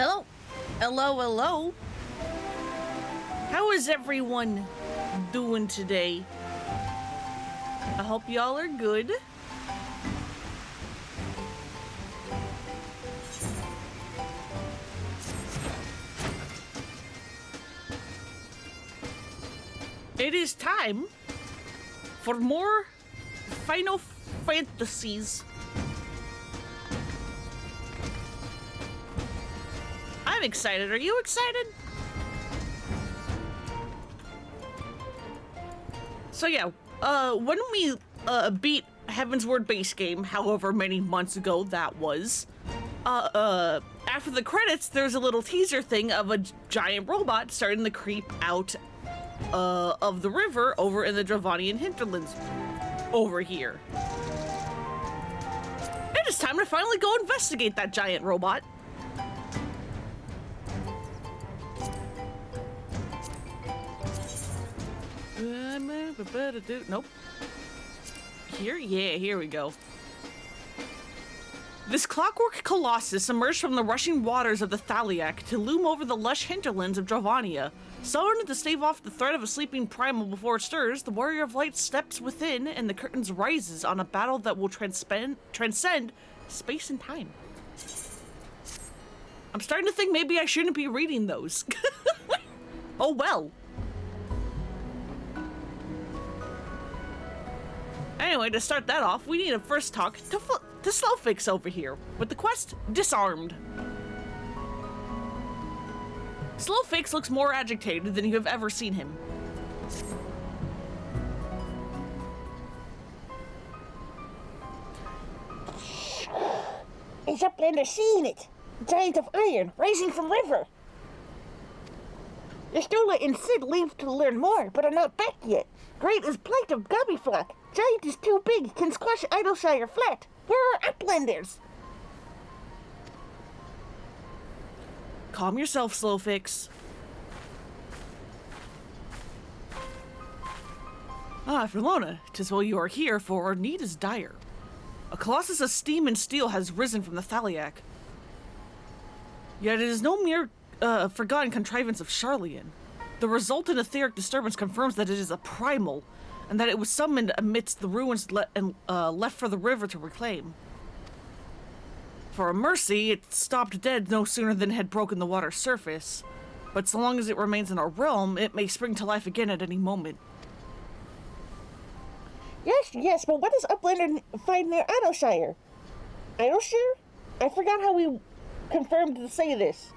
Hello? Hello, hello? How is everyone doing today? I hope y'all are good. It is time for more Final Fantasies. I'm excited. Are you excited? So yeah, when we beat Heavensward base game, however many months ago that was, after the credits, there's a little teaser thing of a giant robot starting to creep out of the river over in the Dravanian hinterlands over here. It is time to finally go investigate that giant robot. Nope. Here? Yeah, here we go. This clockwork colossus emerged from the rushing waters of the Thaliac to loom over the lush hinterlands of Dravania. Summoned to stave off the threat of a sleeping primal before it stirs, the Warrior of Light steps within and the curtains rises on a battle that will transcend space and time. I'm starting to think maybe I shouldn't be reading those. Oh well. Anyway, to start that off, we need to first talk to Slowfix over here, with the quest disarmed. Slowfix looks more agitated than you have ever seen him. Is Uplander seeing it? Giant of iron, rising from river. Estola and Sid leave to learn more, but are not back yet. Great is plight of Gobbyflock. Giant is too big, can squash Idleshire flat. Where are Uplanders? Calm yourself, Slowfix. Ah, Verlona, 'tis well you are here, for our need is dire. A colossus of steam and steel has risen from the Thaliac. Yet it is no mere forgotten contrivance of Charlian. The resultant etheric disturbance confirms that it is a primal, and that it was summoned amidst the ruins left for the river to reclaim. For a mercy, it stopped dead no sooner than it had broken the water's surface. But so long as it remains in our realm, it may spring to life again at any moment. Yes, but what does Uplander find near Idleshire? Idleshire? I forgot how we confirmed to say this.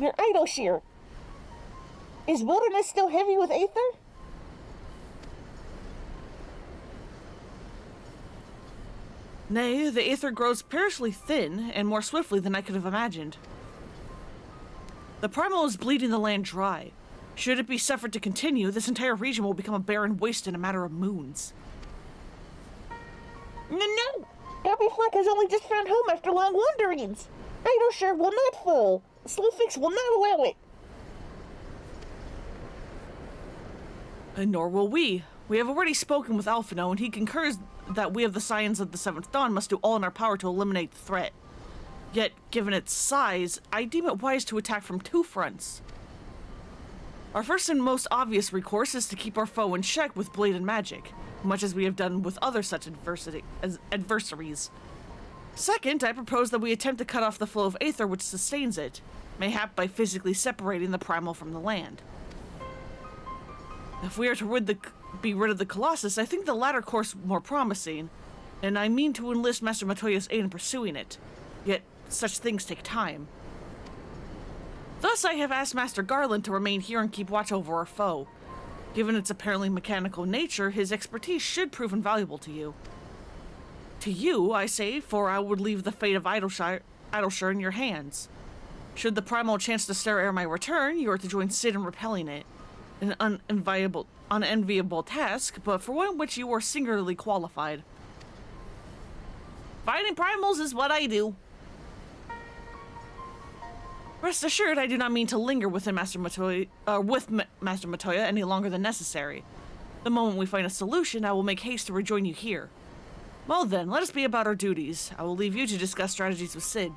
Near Idleshire. Is wilderness still heavy with aether? Nay, the aether grows perishly thin, and more swiftly than I could have imagined. The primal is bleeding the land dry. Should it be suffered to continue, this entire region will become a barren waste in a matter of moons. No! Gobbyflock has only just found home after long wanderings. Idleshire will not fall. Slowfix will not allow it. And nor will we. We have already spoken with Alphino, and he concurs that we of the Scions of the Seventh Dawn must do all in our power to eliminate the threat. Yet, given its size, I deem it wise to attack from two fronts. Our first and most obvious recourse is to keep our foe in check with blade and magic, much as we have done with other such adversaries. Second, I propose that we attempt to cut off the flow of aether which sustains it, mayhap by physically separating the primal from the land. If we are to be rid of the Colossus, I think the latter course more promising, and I mean to enlist Master Matoya's aid in pursuing it. Yet, such things take time. Thus, I have asked Master Garland to remain here and keep watch over our foe. Given its apparently mechanical nature, his expertise should prove invaluable to you. To you, I say, for I would leave the fate of Idleshire in your hands. Should the primal chance to stir ere my return, you are to join Sid in repelling it. An unenviable task, but for one which you are singularly qualified. Fighting primals is what I do. Rest assured, I do not mean to linger with Master Matoya any longer than necessary. The moment we find a solution, I will make haste to rejoin you here. Well then, let us be about our duties. I will leave you to discuss strategies with Sid.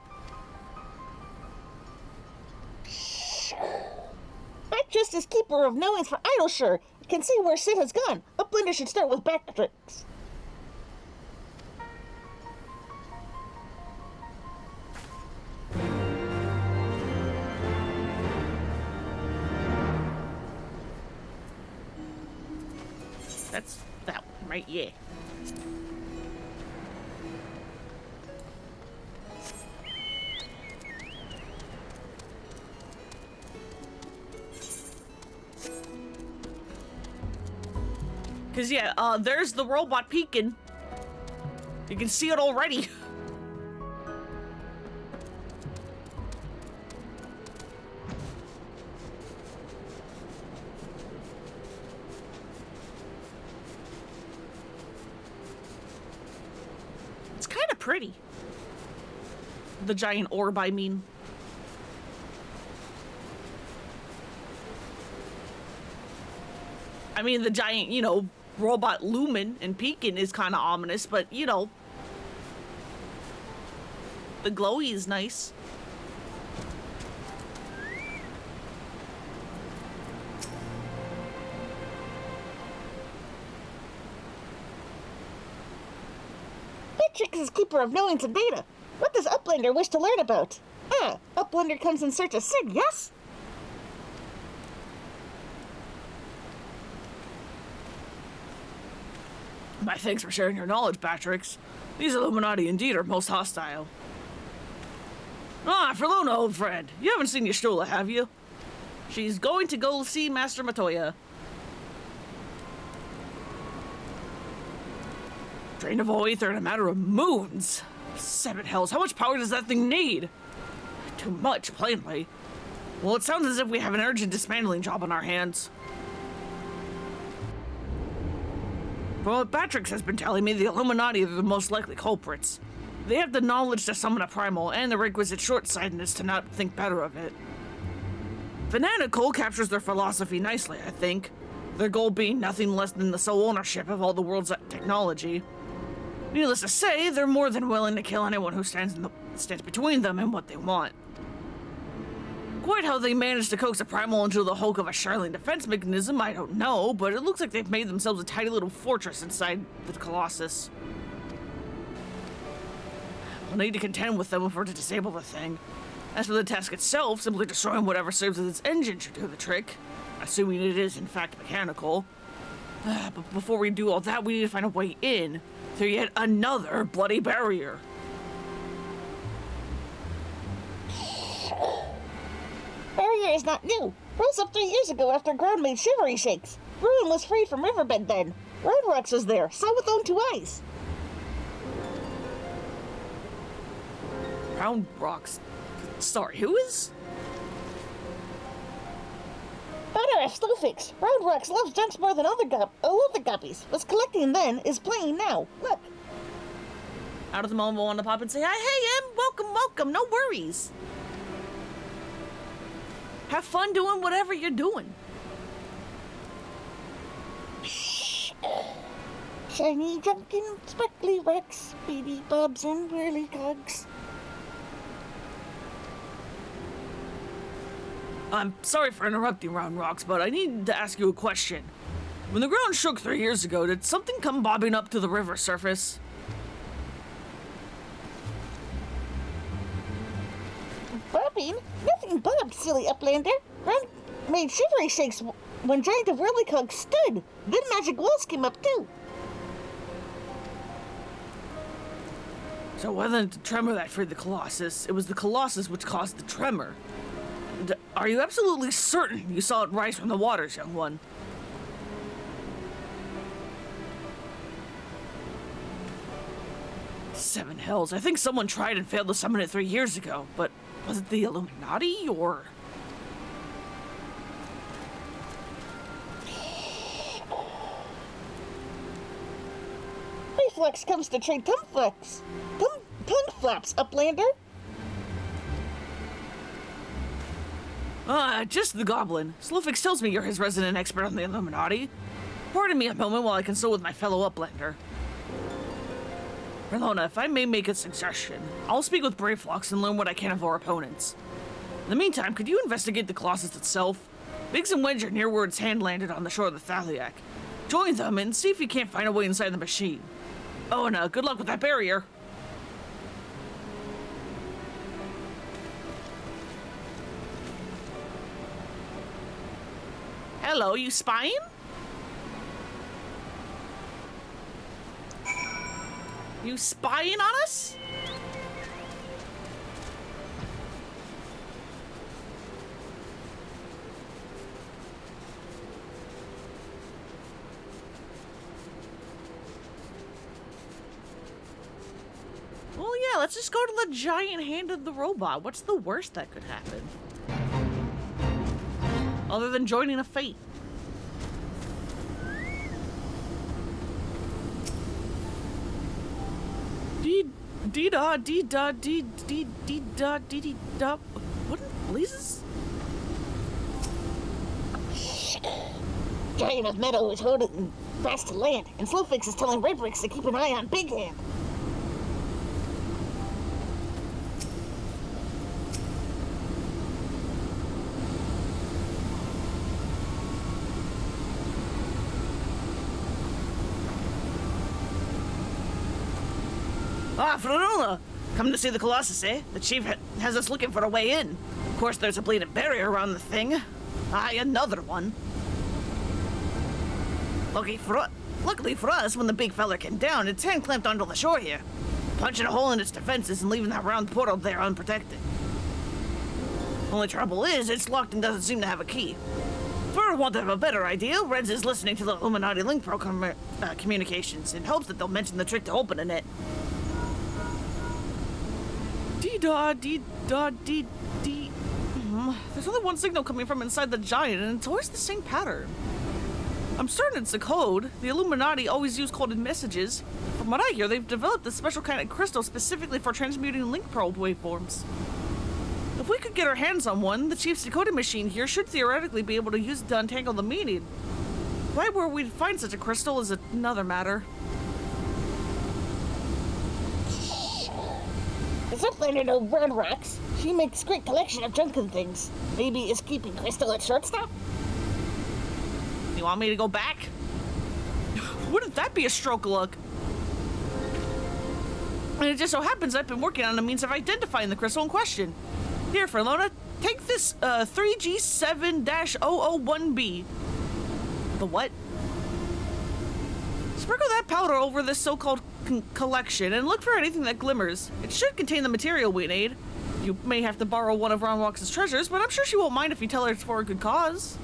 Not just as keeper of knowings for Idleshire. Can see where Sid has gone. Uplander should start with Bactrix. That's that one, right? Yeah. Cause yeah, there's the robot peeking. You can see it already. It's kind of pretty. The giant orb, I mean. I mean, the giant, you know, robot Lumen and Pekin is kind of ominous, but, you know, the glowy is nice. Bactrix is keeper of knowings and data. What does Uplander wish to learn about? Uplander comes in search of Sid, yes? My thanks for sharing your knowledge, Bactrix. These Illuminati indeed are most hostile. Ah, Ferluna, old friend. You haven't seen Yashtula, have you? She's going to go see Master Matoya. Drain of all ether in a matter of moons. 7 hells, how much power does that thing need? Too much, plainly. Well, it sounds as if we have an urgent dismantling job on our hands. From what Bactrix has been telling me, the Illuminati are the most likely culprits. They have the knowledge to summon a primal, and the requisite short-sightedness to not think better of it. Fanatical captures their philosophy nicely, I think. Their goal being nothing less than the sole ownership of all the world's technology. Needless to say, they're more than willing to kill anyone who stands between them and what they want. Quite how they managed to coax a primal into the hulk of a Charlene defense mechanism, I don't know, but it looks like they've made themselves a tiny little fortress inside the Colossus. We'll need to contend with them if we're to disable the thing. As for the task itself, simply destroying whatever serves as its engine should do the trick, assuming it is in fact mechanical. But before we do all that, we need to find a way in through yet another bloody barrier. Barrier is not new. Rose up 3 years ago after ground made shivery shakes. Ruin was freed from riverbed then. Roadrocks was there, saw with own 2 eyes. Round rocks. Sorry, who is? Butter of Slowfix. Roadrocks loves junks more than other guppies. Was collecting then, is playing now. Look. Out of the moment, I want to pop and say, hi, hey, Em, welcome, no worries. Have fun doing whatever you're doing. Shiny, drunken, sparkly wrecks, speedy bobs and whirly cogs. I'm sorry for interrupting, Round Rocks, but I need to ask you a question. When the ground shook 3 years ago, did something come bobbing up to the river surface? Bobbing? Nothing bobbed, silly Uplander. Ground made shivery shakes when giant of whirly cogs stood. Then magic walls came up too. So it wasn't the tremor that freed the Colossus, it was the Colossus which caused the tremor. Are you absolutely certain you saw it rise from the waters, young one? Seven hells. I think someone tried and failed to summon it 3 years ago, but was it the Illuminati, or...? Reflex comes to trade tongue flaps. Tongue flaps, Uplander. Just the goblin. Slowfix tells me you're his resident expert on the Illuminati. Pardon me a moment while I consult with my fellow Uplander. Relona, if I may make a suggestion, I'll speak with Braveflux and learn what I can of our opponents. In the meantime, could you investigate the Colossus itself? Biggs and Wedge are near where its hand landed on the shore of the Thaliac. Join them and see if you can't find a way inside the machine. Oh, and good luck with that barrier. Hello, you spying? You spying on us? Well, yeah, let's just go to the giant hand of the robot. What's the worst that could happen? Other than joining a fate. Dee-da. What in blazes? Giant of Meadow is holding fast to land, and Slowfix is telling Red Bricks to keep an eye on Big Hand. Ah, Franola! Come to see the Colossus, eh? The chief has us looking for a way in. Of course, there's a bleeding barrier around the thing. Aye, another one. Luckily for us, when the big fella came down, its hand clamped onto the shore here, punching a hole in its defenses and leaving that round portal there unprotected. Only trouble is, it's locked and doesn't seem to have a key. For want of a better idea, Reds is listening to the Illuminati Link Pro communications in hopes that they'll mention the trick to opening it. Dee-da. There's only one signal coming from inside the giant, and it's always the same pattern. I'm certain it's a code. The Illuminati always use coded messages. From what I hear, they've developed a special kind of crystal specifically for transmuting link probe waveforms. If we could get our hands on one, the chief's decoding machine here should theoretically be able to use it to untangle the meaning. Right where we'd find such a crystal is another matter. There's a planet of Red Rocks. She makes great collection of junk and things. Maybe is keeping Crystal at shortstop? You want me to go back? Wouldn't that be a stroke of luck? And it just so happens I've been working on a means of identifying the crystal in question. Here, Frelona, take this 3G7-001B. The what? Sprinkle that powder over this so-called collection and look for anything that glimmers. It should contain the material we need. You may have to borrow one of Ron Walks' treasures, but I'm sure she won't mind if you tell her it's for a good cause.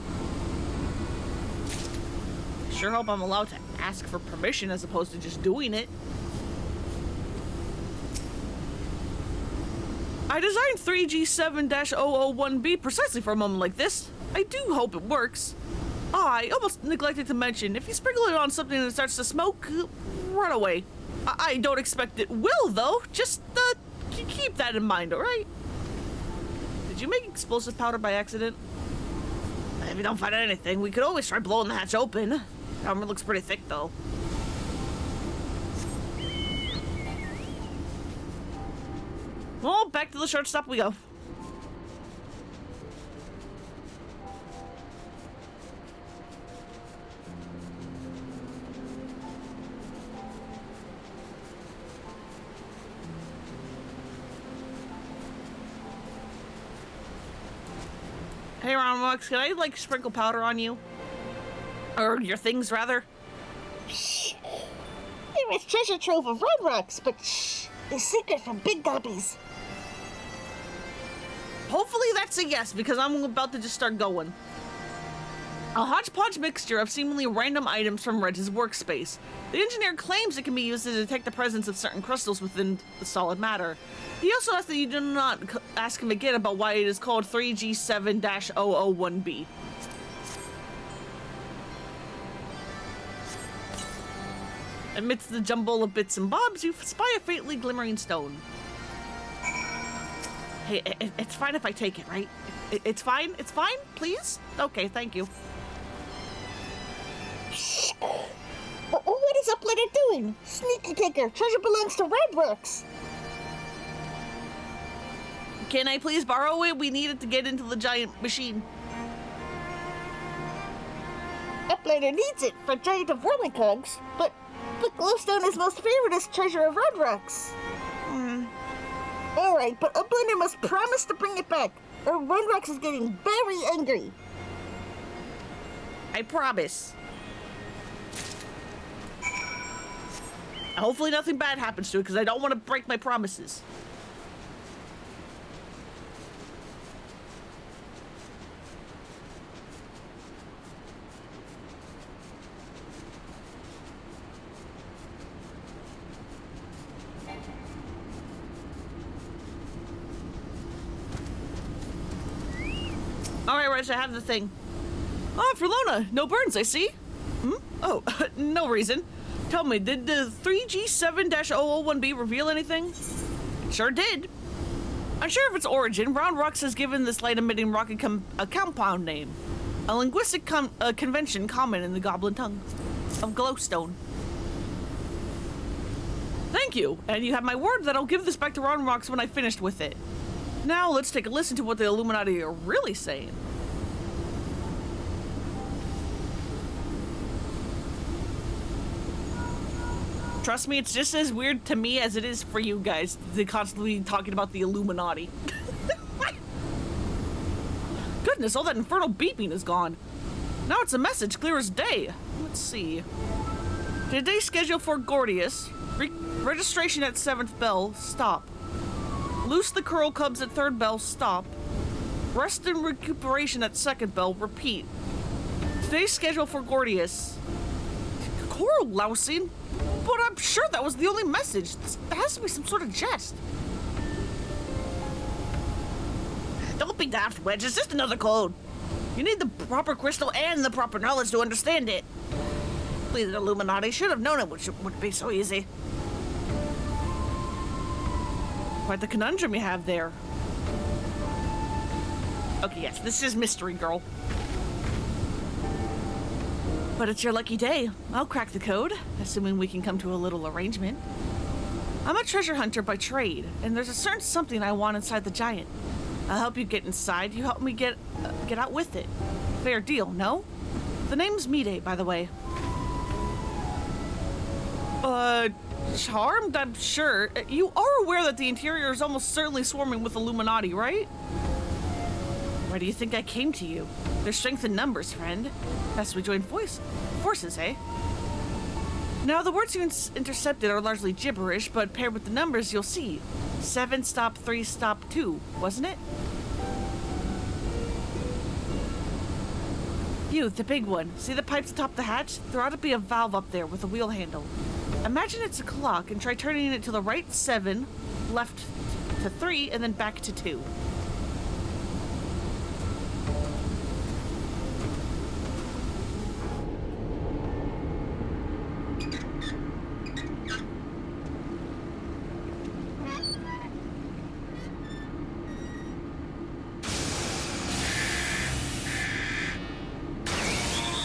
Sure hope I'm allowed to ask for permission as opposed to just doing it. I designed 3G7-001B precisely for a moment like this. I do hope it works. I almost neglected to mention, if you sprinkle it on something that starts to smoke, run away. I don't expect it will, though. Just, keep that in mind, alright? Did you make explosive powder by accident? If you don't find anything, we could always try blowing the hatch open. The armor looks pretty thick, though. Well, back to the shortstop we go. Hey, Ronmox, can I, sprinkle powder on you? Or your things, rather? Shh. There is treasure trove of Red Rocks, but shh. The secret from Big Guppies. Hopefully that's a yes, because I'm about to just start going. A hodgepodge mixture of seemingly random items from Reg's workspace. The engineer claims it can be used to detect the presence of certain crystals within the solid matter. He also asks that you do not ask him again about why it is called 3G7-001B. Amidst the jumble of bits and bobs, you spy a faintly glimmering stone. Hey, it's fine if I take it, right? It's fine? It's fine? Please? Okay, thank you. What is up Uplander doing? Sneaky kicker. Treasure belongs to Red Rocks. Can I please borrow it? We need it to get into the giant machine. Uplander needs it for giant of whirling cogs, but glowstone is most favoriteest treasure of Red Rocks. Alright, but Uplander must promise to bring it back, or Red Rocks is getting very angry. I promise. Hopefully nothing bad happens to it, because I don't want to break my promises. Alright, Reg, I have the thing. Oh, for Lona, no burns, I see. Oh, no reason. Tell me, did the 3G7-001B reveal anything? Sure did. Unsure of its origin, Round Rocks has given this light-emitting rocket a compound name. A linguistic convention common in the goblin tongue of glowstone. Thank you, and you have my word that I'll give this back to Round Rocks when I finished with it. Now let's take a listen to what the Illuminati are really saying. Trust me, it's just as weird to me as it is for you guys. They constantly talking about the Illuminati. Goodness, all that infernal beeping is gone. Now it's a message clear as day. Let's see. Today's schedule for Gordias. Registration at 7th bell. Stop. Loose the curl cubs at 3rd bell. Stop. Rest and recuperation at 2nd bell. Repeat. Today's schedule for Gordias. Coral lousing? But I'm sure that was the only message. There has to be some sort of jest. Don't be daft, Wedge. It's just another code. You need the proper crystal and the proper knowledge to understand it. Please, the Illuminati should have known it would be so easy. Quite the conundrum you have there. Okay, yes, this is Mystery Girl. But it's your lucky day. I'll crack the code, assuming we can come to a little arrangement. I'm a treasure hunter by trade, and there's a certain something I want inside the giant. I'll help you get inside, you help me get out with it. Fair deal, no? The name's Midas, by the way. Charmed, I'm sure. You are aware that the interior is almost certainly swarming with Illuminati, right? Why do you think I came to you? There's strength in numbers, friend. Best we join forces, eh? Now, the words you intercepted are largely gibberish, but paired with the numbers, you'll see. 7 stop 3 stop 2, wasn't it? You, the big one. See the pipes atop the hatch? There ought to be a valve up there with a wheel handle. Imagine it's a clock and try turning it to the right 7, left to 3, and then back to 2.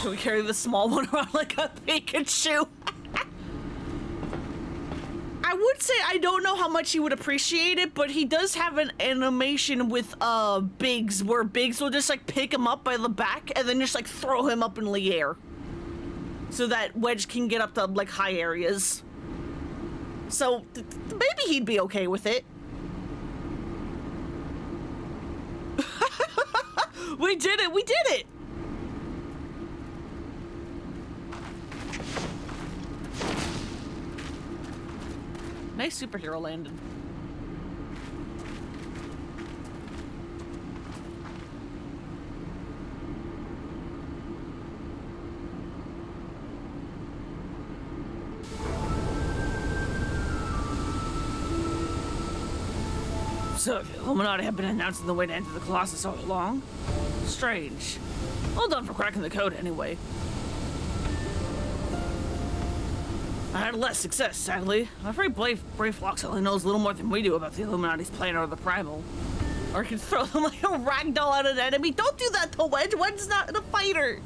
Can we carry the small one around like a Pikachu? I would say I don't know how much he would appreciate it, but he does have an animation with Biggs, where Biggs will just like pick him up by the back and then just like throw him up in the air. So that Wedge can get up to like high areas. So maybe he'd be okay with it. We did it! We did it! Nice superhero landing. So, the Illuminati have been announcing the way to enter the Colossus all along? Strange. Well done for cracking the code anyway. I had less success, sadly. I'm afraid Brave Fox only knows a little more than we do about the Illuminati's plan or the Primal. Or can throw them like a ragdoll at an enemy. Don't do that to Wedge! Wedge's not a fighter!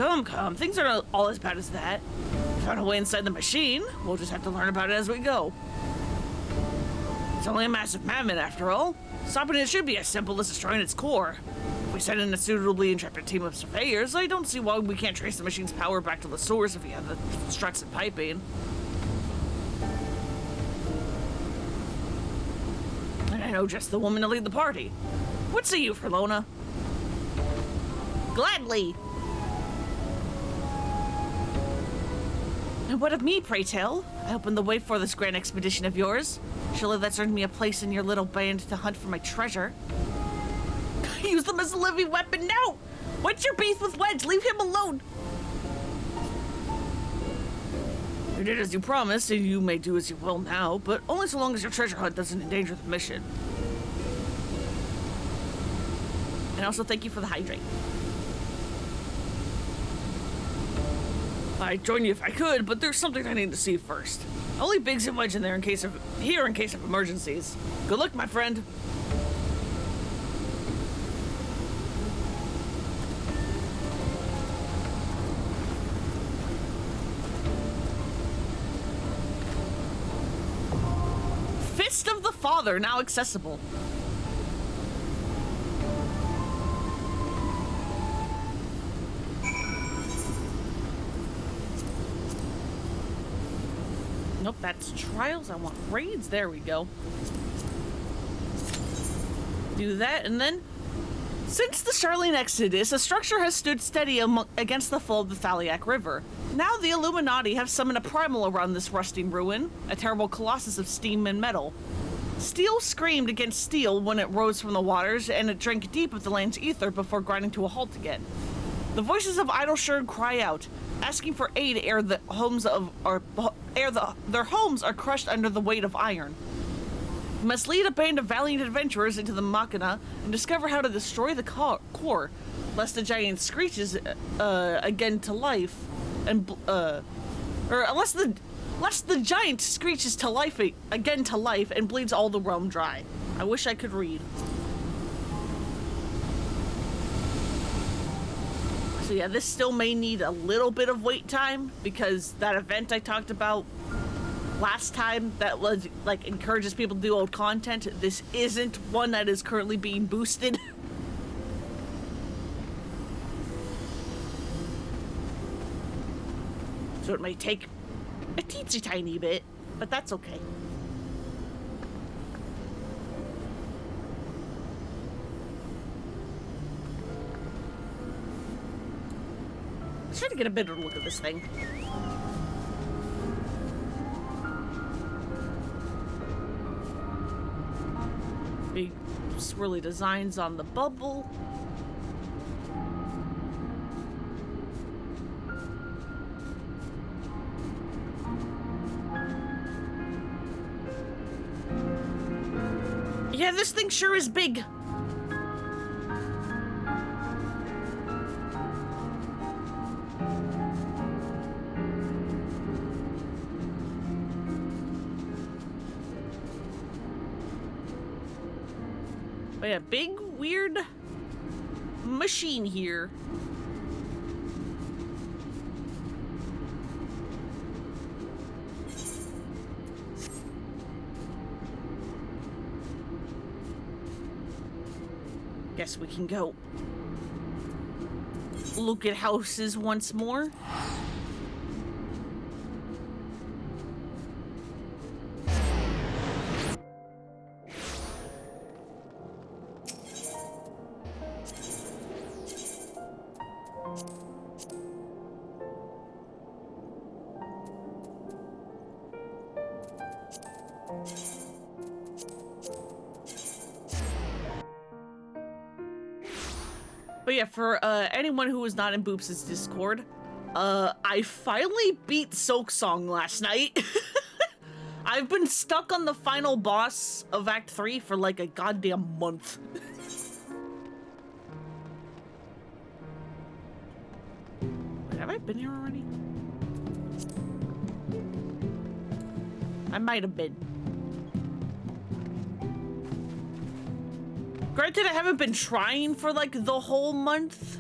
Come. Things aren't all as bad as that. We found a way inside the machine. We'll just have to learn about it as we go. It's only a massive mammoth after all. Stopping it should be as simple as destroying its core. If we send in a suitably intrepid team of surveyors, I don't see why we can't trace the machine's power back to the source if we have the struts and piping. And I know just the woman to lead the party. What say you, Forlona? Gladly. And what of me, pray tell? I opened the way for this grand expedition of yours. Surely that's earned me a place in your little band to hunt for my treasure. Use them as a living weapon now! What's your beef with Wedge? Leave him alone! You did as you promised, and you may do as you will now, but only so long as your treasure hunt doesn't endanger the mission. And also thank you for the hydrate. I'd join you if I could, but there's something I need to see first. I'll leave Biggs and Wedge in there in case of emergencies. Good luck, my friend. Fist of the Father now accessible. Nope, that's trials. I want raids. There we go. Do that, and then... Since the Charlene Exodus, a structure has stood steady against the flow of the Thaliac River. Now the Illuminati have summoned a primal around this rusting ruin, a terrible colossus of steam and metal. Steel screamed against steel when it rose from the waters, and it drank deep of the land's ether before grinding to a halt again. The voices of Idleshire cry out, asking for aid ere their homes are crushed under the weight of iron. You must lead a band of valiant adventurers into the Machina and discover how to destroy the core, lest the giant screeches again to life, and lest the giant screeches to life again to life and bleeds all the realm dry. I wish I could read. So yeah, this still may need a little bit of wait time because that event I talked about last time that was like encourages people to do old content, this isn't one that is currently being boosted. So it may take a teensy tiny bit, but that's okay. Let's try to get a better look at this thing. Big swirly designs on the bubble. Yeah, this thing sure is big. But yeah, big, weird machine here. Guess we can go look at houses once more. But yeah, for anyone who was not in Boops' Discord, I finally beat Soak Song last night. I've been stuck on the final boss of Act 3 for like a goddamn month. Wait, have I been here already? I might have been. Granted, I haven't been trying for like the whole month.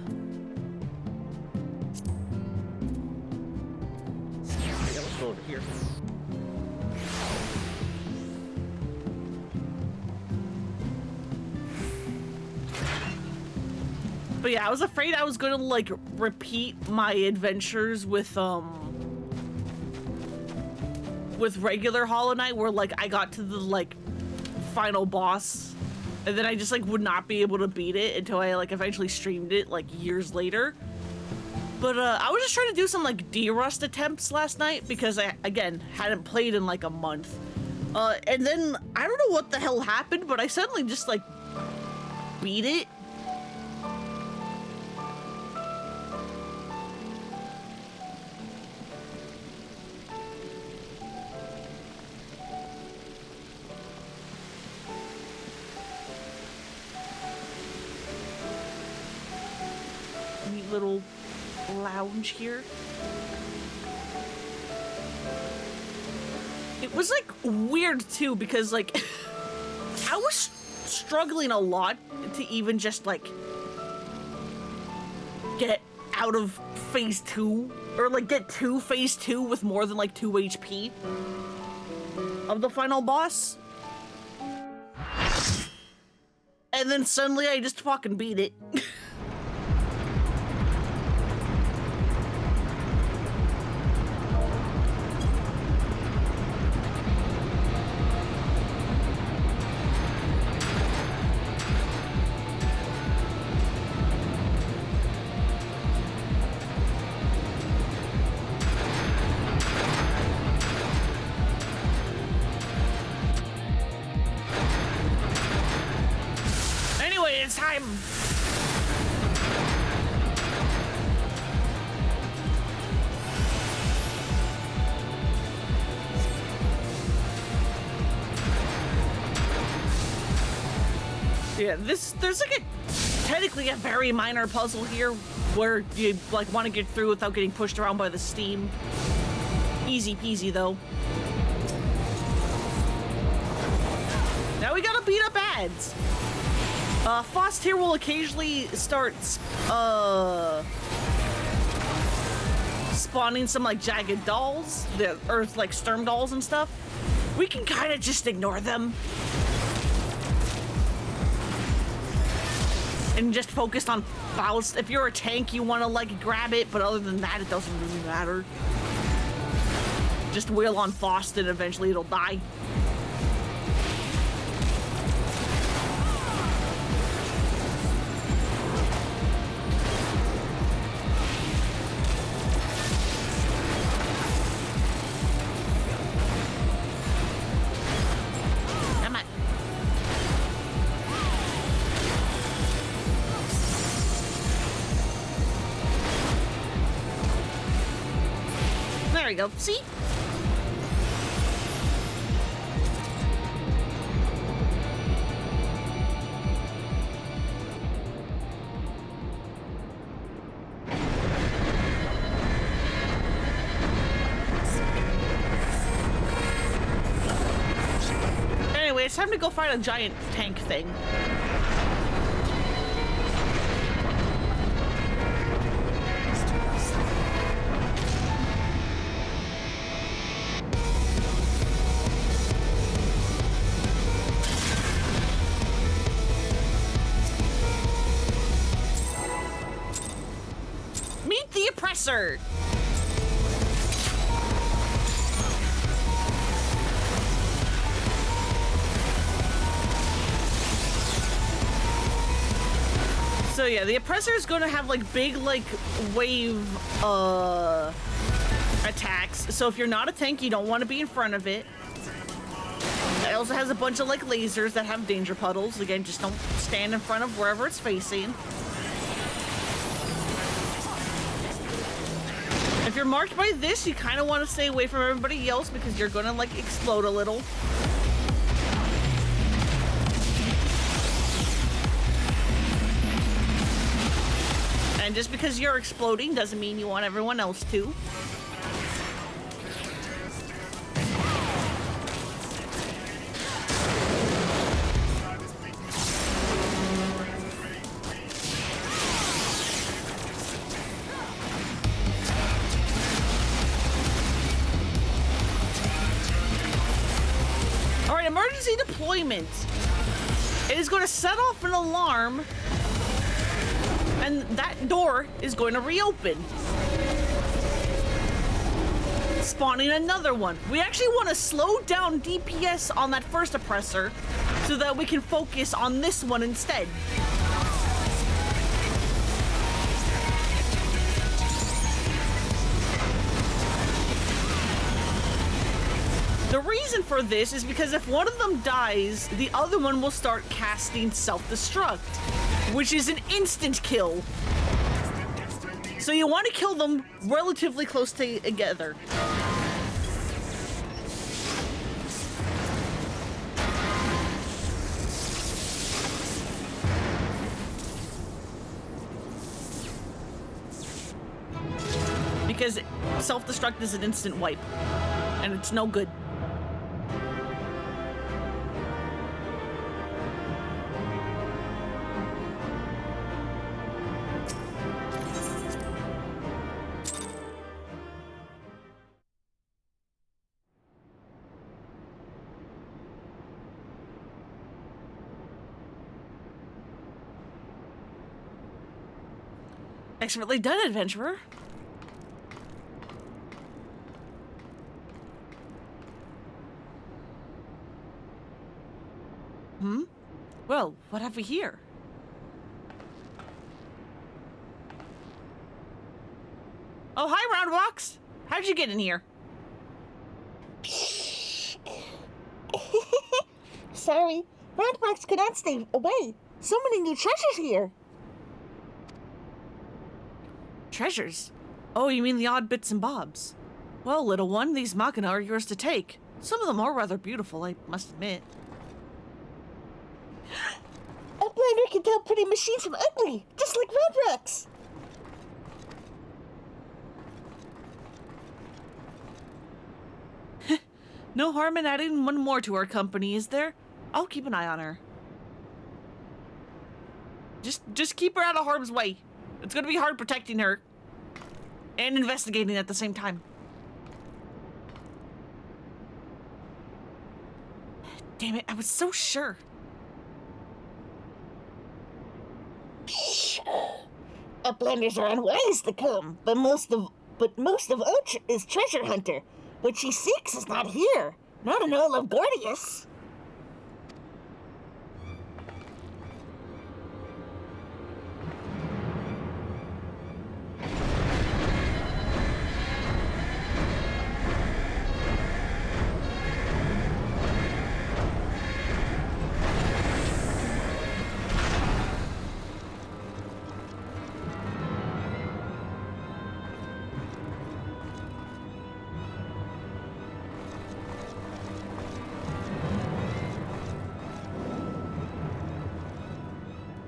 But yeah, I was afraid I was gonna like repeat my adventures with regular Hollow Knight, where like I got to the like final boss and then I just like would not be able to beat it until I like eventually streamed it like years later. But I was just trying to do some like D-Rust attempts last night because I, again, hadn't played in like a month. And then I don't know what the hell happened, but I suddenly just like beat it. Neat little lounge here. It was like weird too because like I was struggling a lot to even just like get out of phase 2 or like get to phase 2 with more than like 2 HP of the final boss. And then suddenly I just fucking beat it. It's time! Yeah, there's like technically a very minor puzzle here where you like want to get through without getting pushed around by the steam. Easy peasy though. Now we gotta beat up ads. Fost here will occasionally start, spawning some, like, jagged dolls, or, like, sturm dolls and stuff. We can kind of just ignore them. And just focus on Faust. If you're a tank, you want to, like, grab it, but other than that, it doesn't really matter. Just wheel on Faust and eventually it'll die. There we go. See? Anyway, it's time to go find a giant tank thing. Oppressor. So yeah, the Oppressor is going to have like big like wave attacks. So if you're not a tank, you don't want to be in front of it. It also has a bunch of like lasers that have danger puddles. Again, just don't stand in front of wherever it's facing. If you're marked by this, you kind of want to stay away from everybody else because you're going to like explode a little. And just because you're exploding doesn't mean you want everyone else to. Emergency deployment. It is going to set off an alarm And that door is going to reopen. Spawning another one. We actually want to slow down DPS on that first oppressor so that we can focus on this one instead. The reason for this is because if one of them dies, the other one will start casting self-destruct, which is an instant kill. So you want to kill them relatively close together. Because self-destruct is an instant wipe, and it's no good. Expertly done, adventurer. Well, what have we here? Oh, hi, Roundbox. How'd you get in here? Sorry, Roundbox cannot stay away. So many new treasures here. Treasures? Oh, you mean the odd bits and bobs. Well, little one, these machina are yours to take. Some of them are rather beautiful, I must admit. A blinder can tell pretty machines from ugly, just like Roundbox. No harm in adding one more to our company, is there? I'll keep an eye on her. Just keep her out of harm's way. It's gonna be hard protecting her and investigating at the same time. Damn it, I was so sure. Uplanders are unwise to come, but most of Oach is treasure hunter. What she seeks is not here, not in all of Gordias.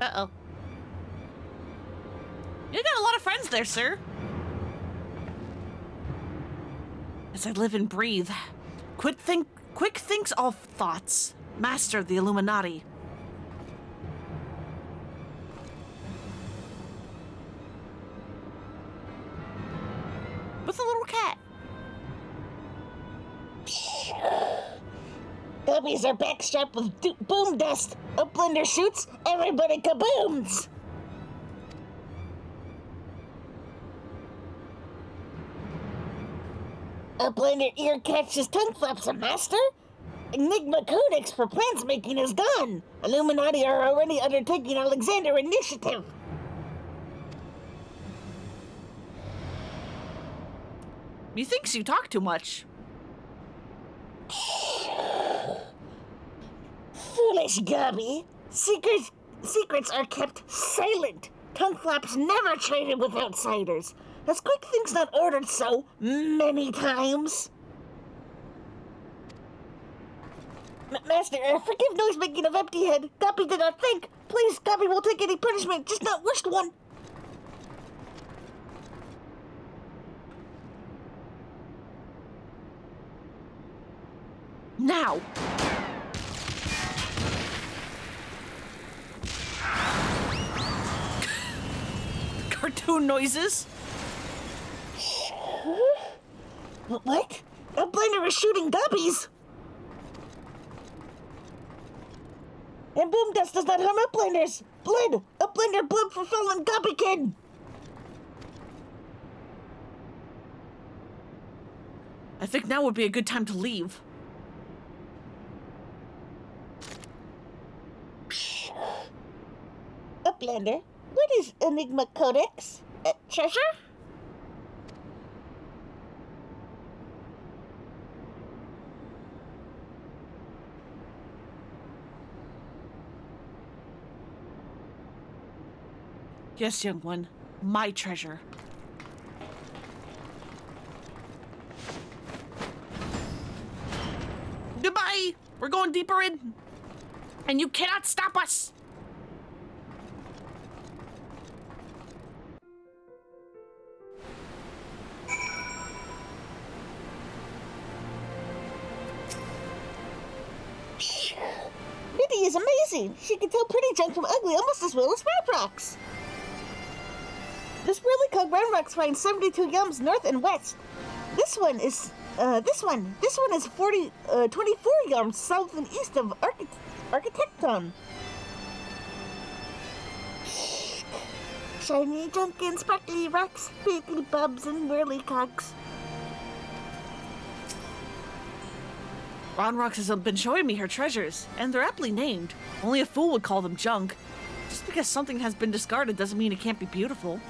Uh-oh. You got a lot of friends there, sir. As I live and breathe, quick thinks all thoughts. Master of the Illuminati. With a little cat. Guppies are backstrapped with boom dust. Uplander shoots, everybody kabooms! Uplander ear catches tongue flaps a master? Enigma Codex for plans making is done. Illuminati are already undertaking Alexander initiative. Methinks you talk too much. Foolish Gubby. Secrets are kept silent. Tongue flaps never traded with outsiders. Has Quick Things not ordered so many times? Master, forgive noise making of empty head. Guppy did not think. Please, Guppy will take any punishment, just not wished one. Now! Cartoon noises? What? A blender is shooting guppies! And boom dust does not harm uplanders. Blood! Uplander blood for fallen Gobbykid! I think now would be a good time to leave. Uplander, what is Enigma Codex? Treasure? Yes, young one. My treasure. Goodbye! We're going deeper in. And you cannot stop us! Mindy is amazing. She can tell pretty junk from ugly almost as well as rap rocks. This really called round rocks find 72 yums north and west. This one is 24 yums south and east of Architecton. Shiny, junk, and sparkly rocks, wiggly bubs, and whirly cogs. Ron Rocks has been showing me her treasures, and they're aptly named. Only a fool would call them junk. Just because something has been discarded doesn't mean it can't be beautiful.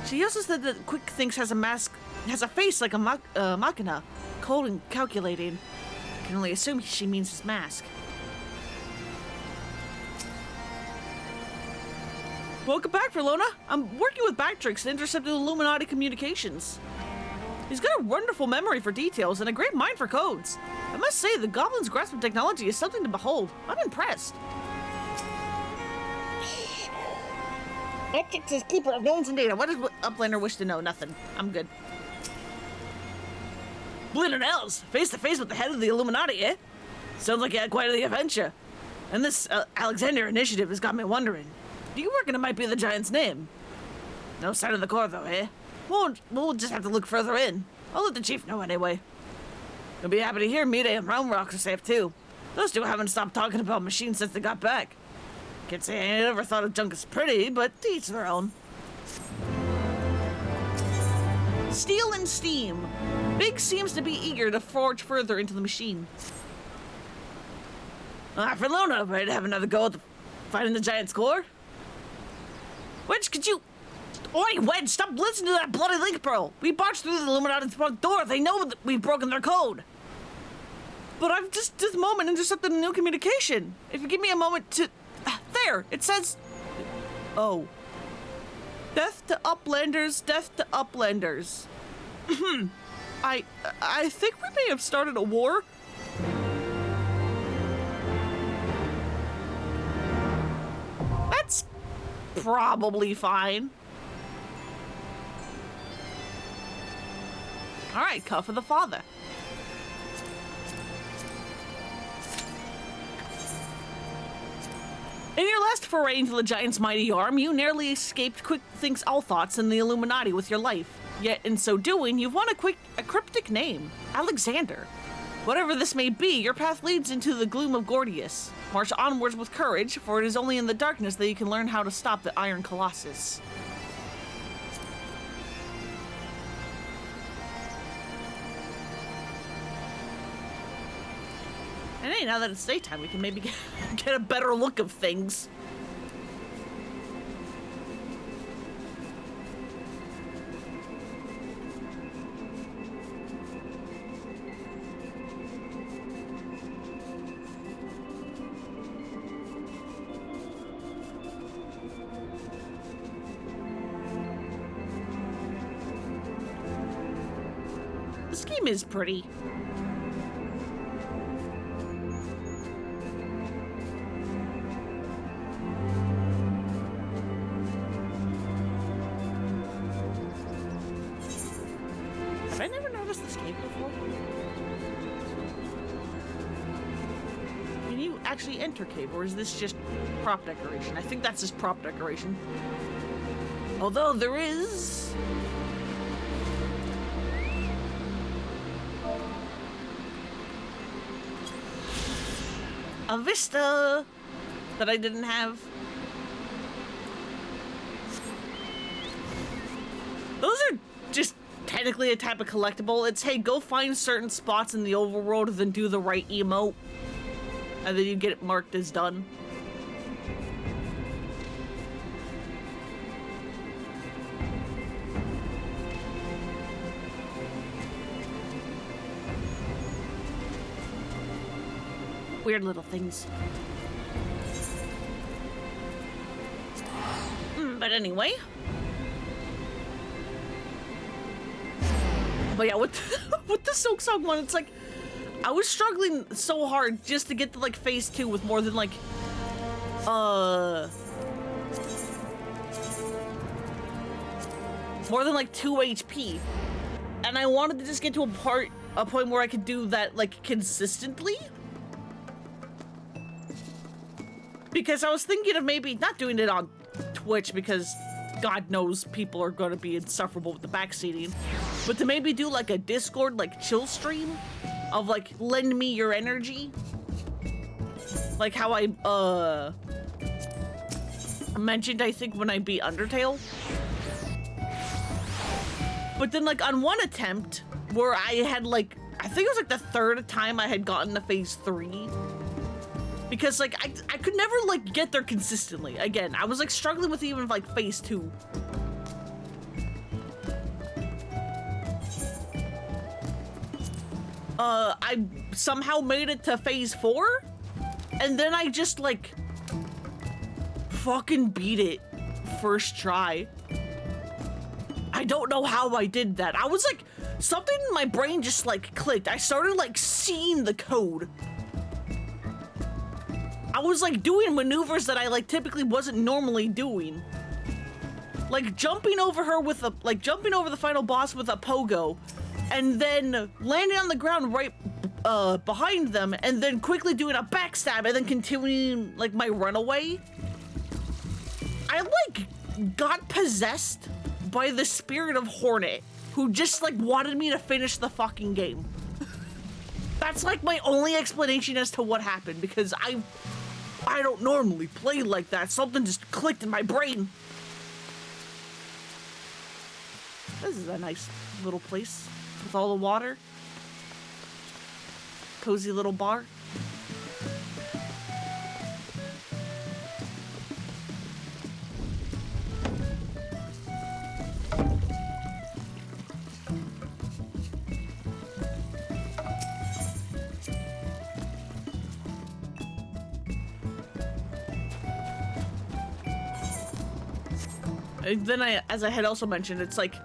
She also said that Quick Thinks has a face like a machina, cold and calculating. I can only assume she means his mask. Welcome back, Verlona. I'm working with Bactrix to intercept the Illuminati communications. He's got a wonderful memory for details and a great mind for codes. I must say, the Goblin's grasp of technology is something to behold. I'm impressed. Bactrix is keeper of names and data. What does Uplander wish to know? Nothing. I'm good. Blind Nels, face to face with the head of the Illuminati, eh? Sounds like you had quite the adventure. And this Alexander initiative has got me wondering. Do you reckon it might be the giant's name? No sign of the core, though, eh? We'll just have to look further in. I'll let the chief know anyway. He'll be happy to hear Midas and Round Rocks are safe, too. Those two haven't stopped talking about machines since they got back. Can't say I never thought of junk as pretty, but to each their own. Steel and steam. Big seems to be eager to forge further into the machine. Verlona, ready to have another go at finding the giant's core? Wedge, could you... Oi, Wedge, stop listening to that bloody link pearl! We barged through the Illuminati's front door. They know that we've broken their code. But I've just this moment intercepted a new communication. If you give me a moment to... There, it says... Oh. Death to Uplanders, death to Uplanders. I think we may have started a war. That's probably fine. All right, cuff of the father. In your last foray into the giant's mighty arm, you narrowly escaped Quick Think's all thoughts in the Illuminati with your life. Yet, in so doing, you've won a cryptic name, Alexander. Whatever this may be, your path leads into the gloom of Gordias. March onwards with courage, for it is only in the darkness that you can learn how to stop the Iron Colossus. And hey, now that it's daytime, we can maybe get a better look of things. The scheme is pretty. Have I never noticed this cave before? Can you actually enter cave, or is this just prop decoration? I think that's just prop decoration. Although there is... a vista that I didn't have. Those are just technically a type of collectible. It's, hey, go find certain spots in the overworld and then do the right emote. And then you get it marked as done. Weird little things. But anyway. But yeah, with the Silk Song one, it's like, I was struggling so hard just to get to, like, phase 2 with more than, like, more than, like, 2 HP. And I wanted to just get to a point where I could do that, like, consistently. Because I was thinking of maybe not doing it on Twitch, because God knows people are going to be insufferable with the backseating, but to maybe do like a Discord, like, chill stream of, like, lend me your energy. Like how I, mentioned, I think, when I beat Undertale. But then, like, on one attempt where I had, like, I think it was like the 3rd time I had gotten to phase 3. Because, like, I could never, like, get there consistently. Again, I was, like, struggling with even, like, phase 2. I somehow made it to phase 4, and then I just, like, fucking beat it first try. I don't know how I did that. I was, like, something in my brain just, like, clicked. I started, like, seeing the code. I was, like, doing maneuvers that I, like, typically wasn't normally doing. Like, jumping over the final boss with a pogo, and then landing on the ground right, behind them, and then quickly doing a backstab, and then continuing, like, my runaway. I, like, got possessed by the spirit of Hornet, who just, like, wanted me to finish the fucking game. That's, like, my only explanation as to what happened, because I don't normally play like that. Something just clicked in my brain. This is a nice little place with all the water. Cozy little bar. And then as I had also mentioned, it's like,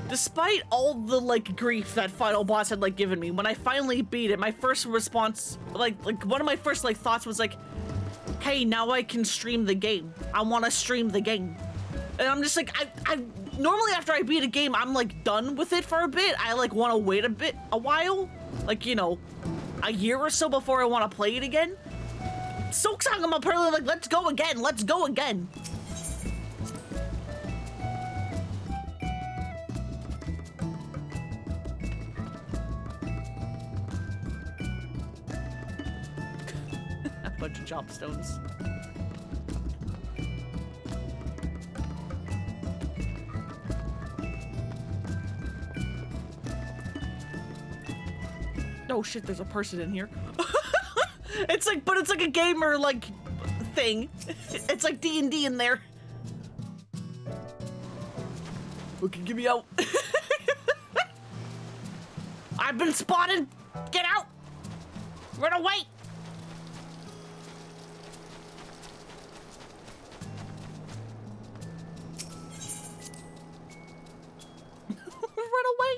despite all the, like, grief that final boss had, like, given me, when I finally beat it, my first response, like one of my first, like, thoughts was like, hey, now I can stream the game. I want to stream the game. And I'm just like, I normally after I beat a game, I'm, like, done with it for a bit. I, like, want to wait a while, like, you know, a year or so before I want to play it again. Silksong, I'm apparently like, let's go again, let's go again. Bunch of chopstones. Oh shit, there's a person in here. It's like, but it's like a gamer, like, thing. It's like D&D in there. Okay, get me out. I've been spotted. Get out. Run away. Run away!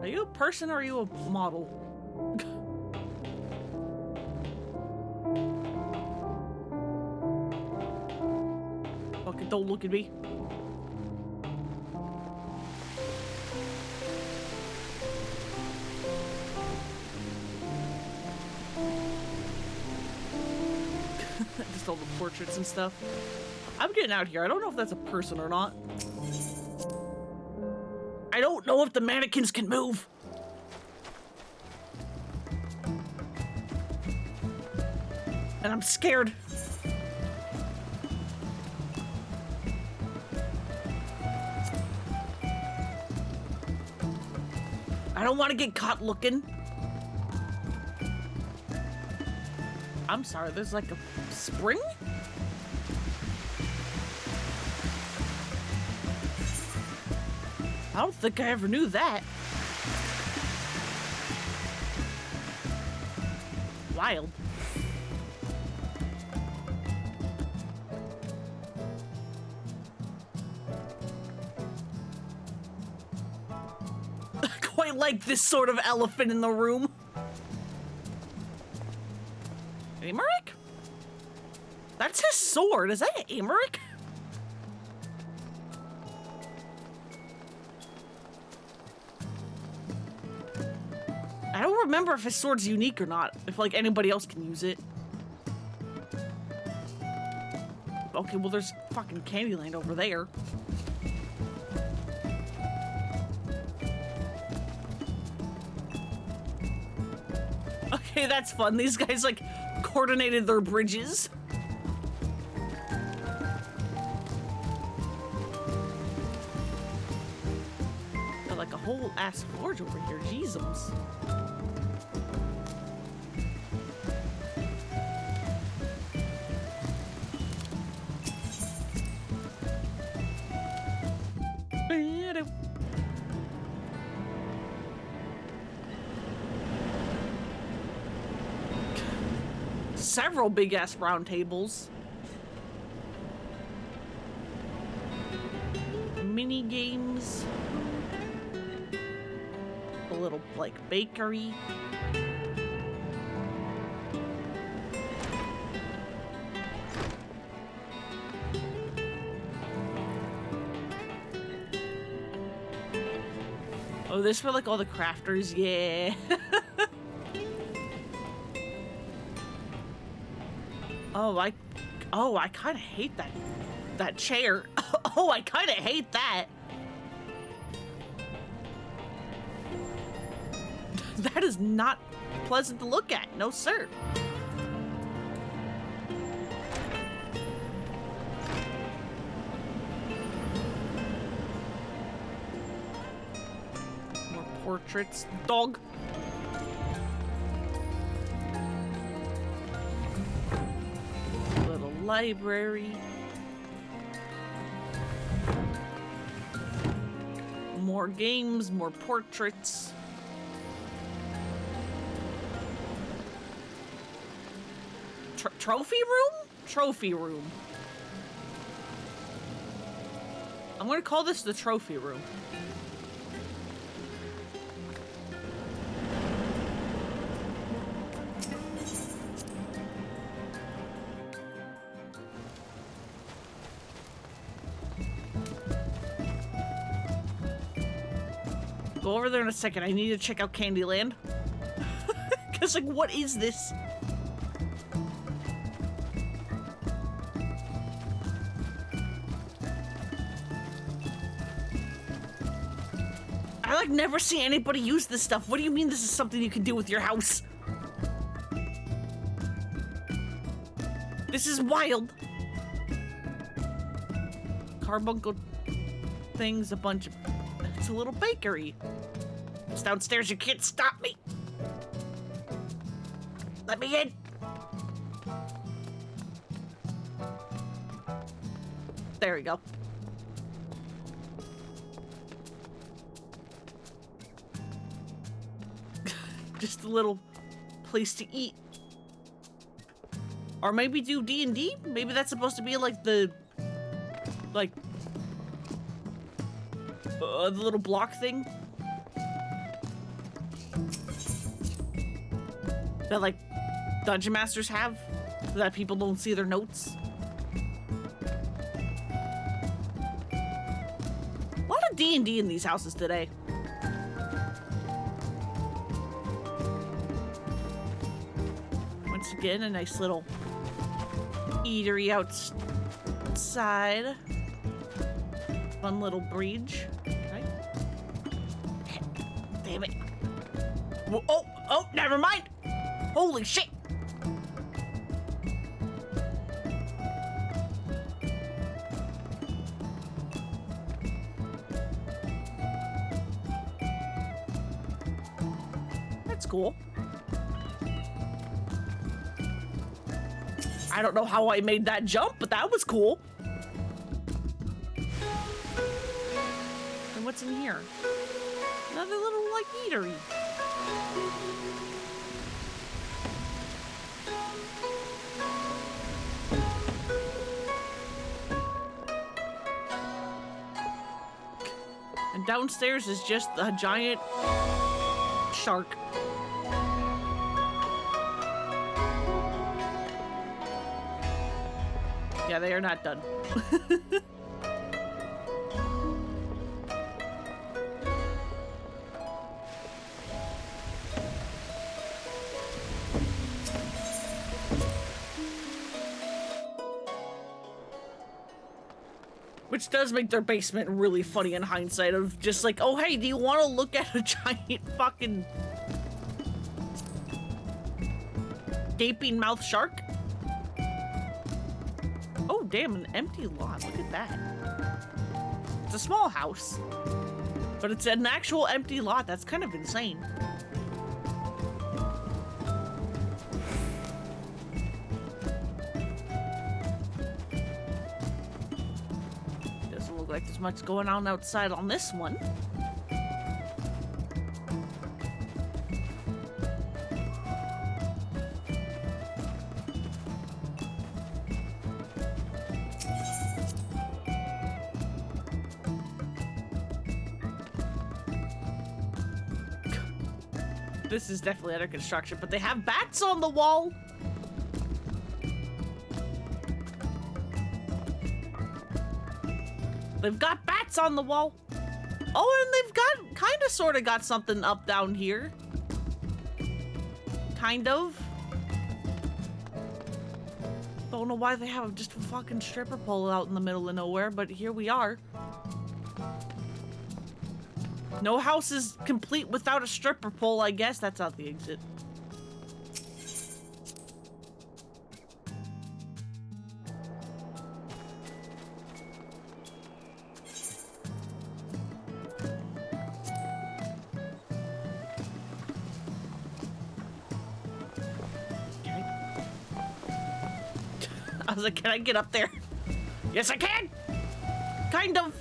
Are you a person or are you a model? Fucking don't look at me. Just all the portraits and stuff. I'm getting out here. I don't know if that's a person or not. I don't know if the mannequins can move. And I'm scared. I don't want to get caught looking. I'm sorry, there's like a spring? I don't think I ever knew that. Wild. I quite like this sort of elephant in the room. Amaric? That's his sword. Is that Amaric? I don't remember if his sword's unique or not. If, like, anybody else can use it. Okay, well, there's fucking Candyland over there. Okay, that's fun. These guys, like, coordinated their bridges. Got, like, a whole ass forge over here. Jeezums. Several big-ass round tables. Mini games. A little, like, bakery. Oh, this for, like, all the crafters? Yeah. Oh, I kind of hate that chair. Oh, I kind of hate that. That is not pleasant to look at. No, sir. More portraits. Dog. Library. More games, more portraits. Trophy room? Trophy room. I'm gonna call this the trophy room. Go over there in a second. I need to check out Candyland. Because, like, what is this? I, like, never see anybody use this stuff. What do you mean this is something you can do with your house? This is wild. Carbuncle things, a bunch of... It's a little bakery. It's downstairs. You can't stop me. Let me in. There we go. Just a little place to eat. Or maybe do D&D? Maybe that's supposed to be like the... Like... the little block thing that, like, dungeon masters have so that people don't see their notes. A lot of D&D in these houses today. Once again, a nice little eatery outside. Fun little bridge. Right? Damn it. Oh, never mind. Holy shit. That's cool. I don't know how I made that jump, but that was cool. And what's in here? Another little, like, eatery. And downstairs is just a giant shark. Yeah, they are not done. Which does make their basement really funny in hindsight of just like, oh hey, do you want to look at a giant fucking gaping mouth shark? Oh damn, an empty lot, look at that. It's a small house, but it's an actual empty lot. That's kind of insane. Like there's much going on outside on this one. This is definitely under construction, but they have bats on the wall. They've got bats on the wall. Oh, and they've got, kind of, sort of got something up down here. Kind of. Don't know why they have just a fucking stripper pole out in the middle of nowhere, but here we are. No house is complete without a stripper pole, I guess. That's out the exit. I was like, can I get up there? Yes, I can! Kind of.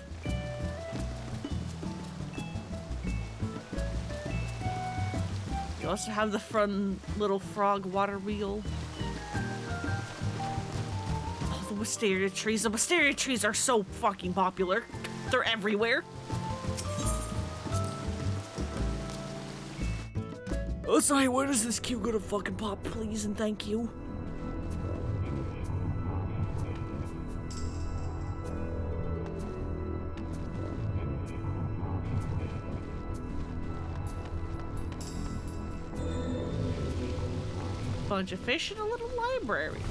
You also have the front little frog water wheel. Oh, the wisteria trees. The wisteria trees are so fucking popular. They're everywhere. Oh, sorry, where is this queue gonna fucking pop, please and thank you? Bunch of fish and a little library,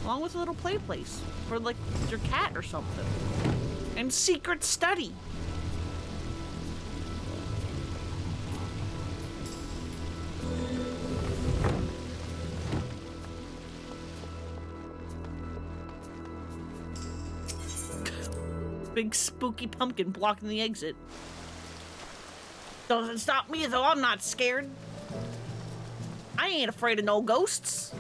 along with a little play place for like your cat or something, and secret study. Big spooky pumpkin blocking the exit. Doesn't stop me though, I'm not scared. I ain't afraid of no ghosts.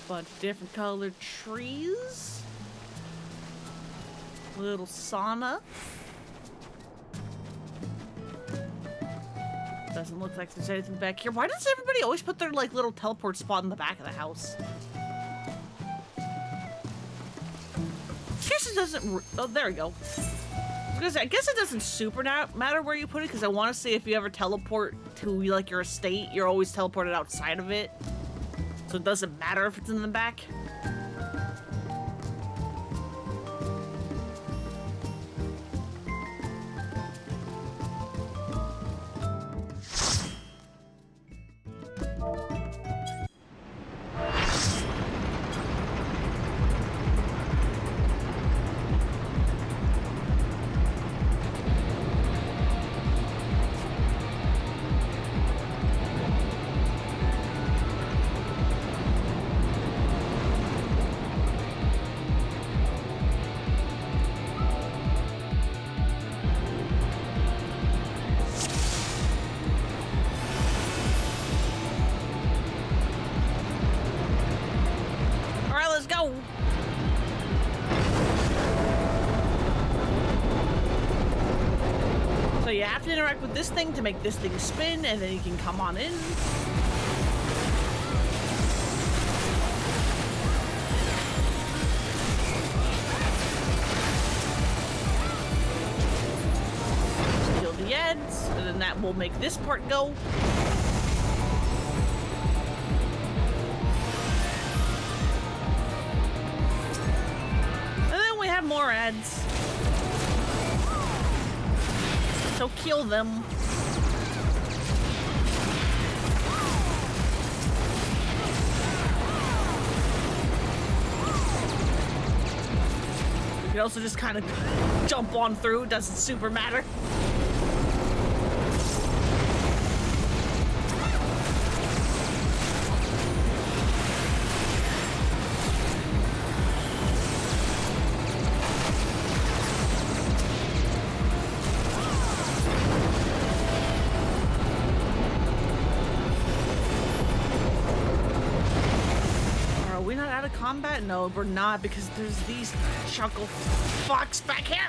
Bunch of different colored trees. Little sauna. Doesn't look like there's anything back here. Why does everybody always put their like little teleport spot in the back of the house? I guess it doesn't. Oh, there we go. I guess it doesn't super matter where you put it, because I want to see if you ever teleport to like your estate, you're always teleported outside of it, so it doesn't matter if it's in the back. you have to interact with this thing to make this thing spin, and then you can come on in. Kill the ads, and then that will make this part go. And then we have more ads. So kill them. You can also just kind of jump on through, doesn't super matter. Combat? No, we're not, because there's these chuckle fucks back here.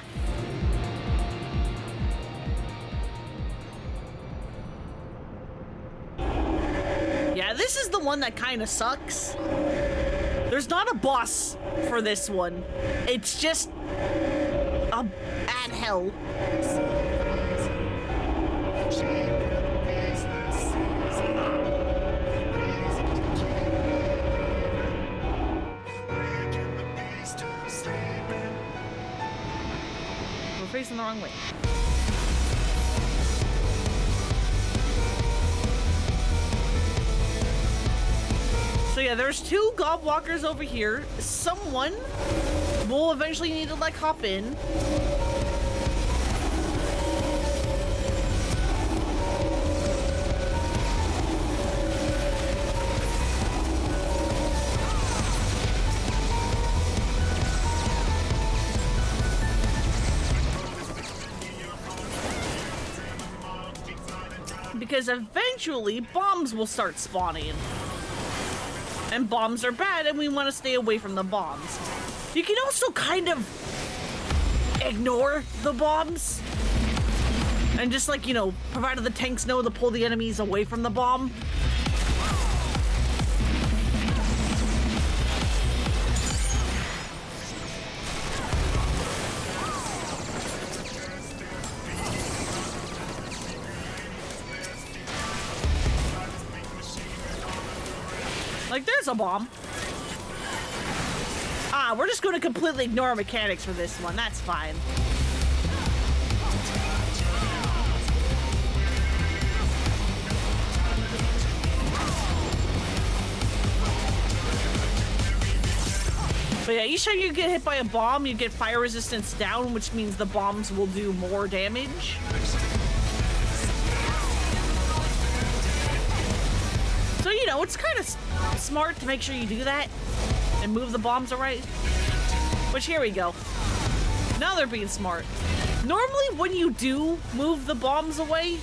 Yeah, this is the one that kind of sucks. There's not a boss for this one. It's just a ad hell. Facing the wrong way. So yeah, there's two gobwalkers over here. Someone will eventually need to like hop in. Because eventually bombs will start spawning. And bombs are bad and we want to stay away from the bombs. You can also kind of ignore the bombs. And just like, you know, provided the tanks know to pull the enemies away from the bomb. Like, there's a bomb. Ah, we're just going to completely ignore mechanics for this one. That's fine. But yeah, each time you get hit by a bomb, you get fire resistance down, which means the bombs will do more damage. So, you know, it's kind of smart to make sure you do that and move the bombs right. Which, here we go. Now they're being smart. Normally, when you do move the bombs away,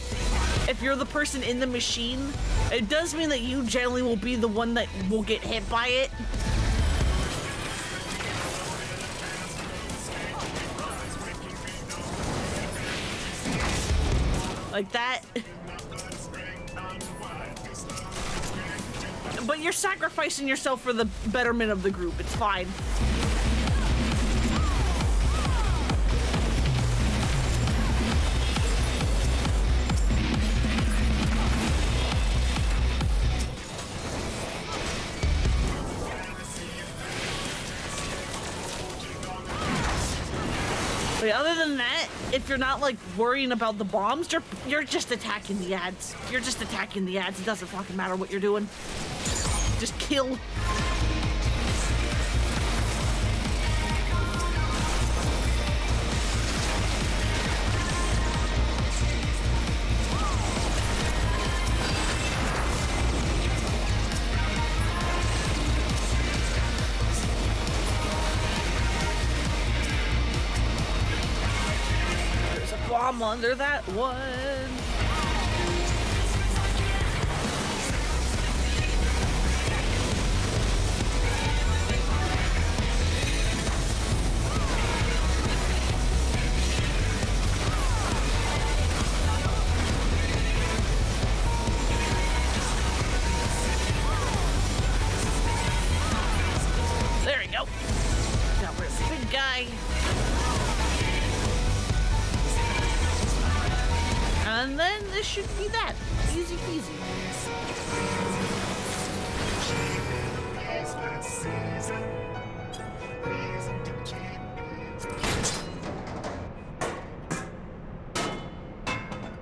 if you're the person in the machine, it does mean that you generally will be the one that will get hit by it. Like that. But you're sacrificing yourself for the betterment of the group. It's fine. But other than that, if you're not like worrying about the bombs, you're just attacking the ads. You're just attacking the ads. It doesn't fucking matter what you're doing. Just kill. There's a bomb under that one. And then this should be that. Easy peasy.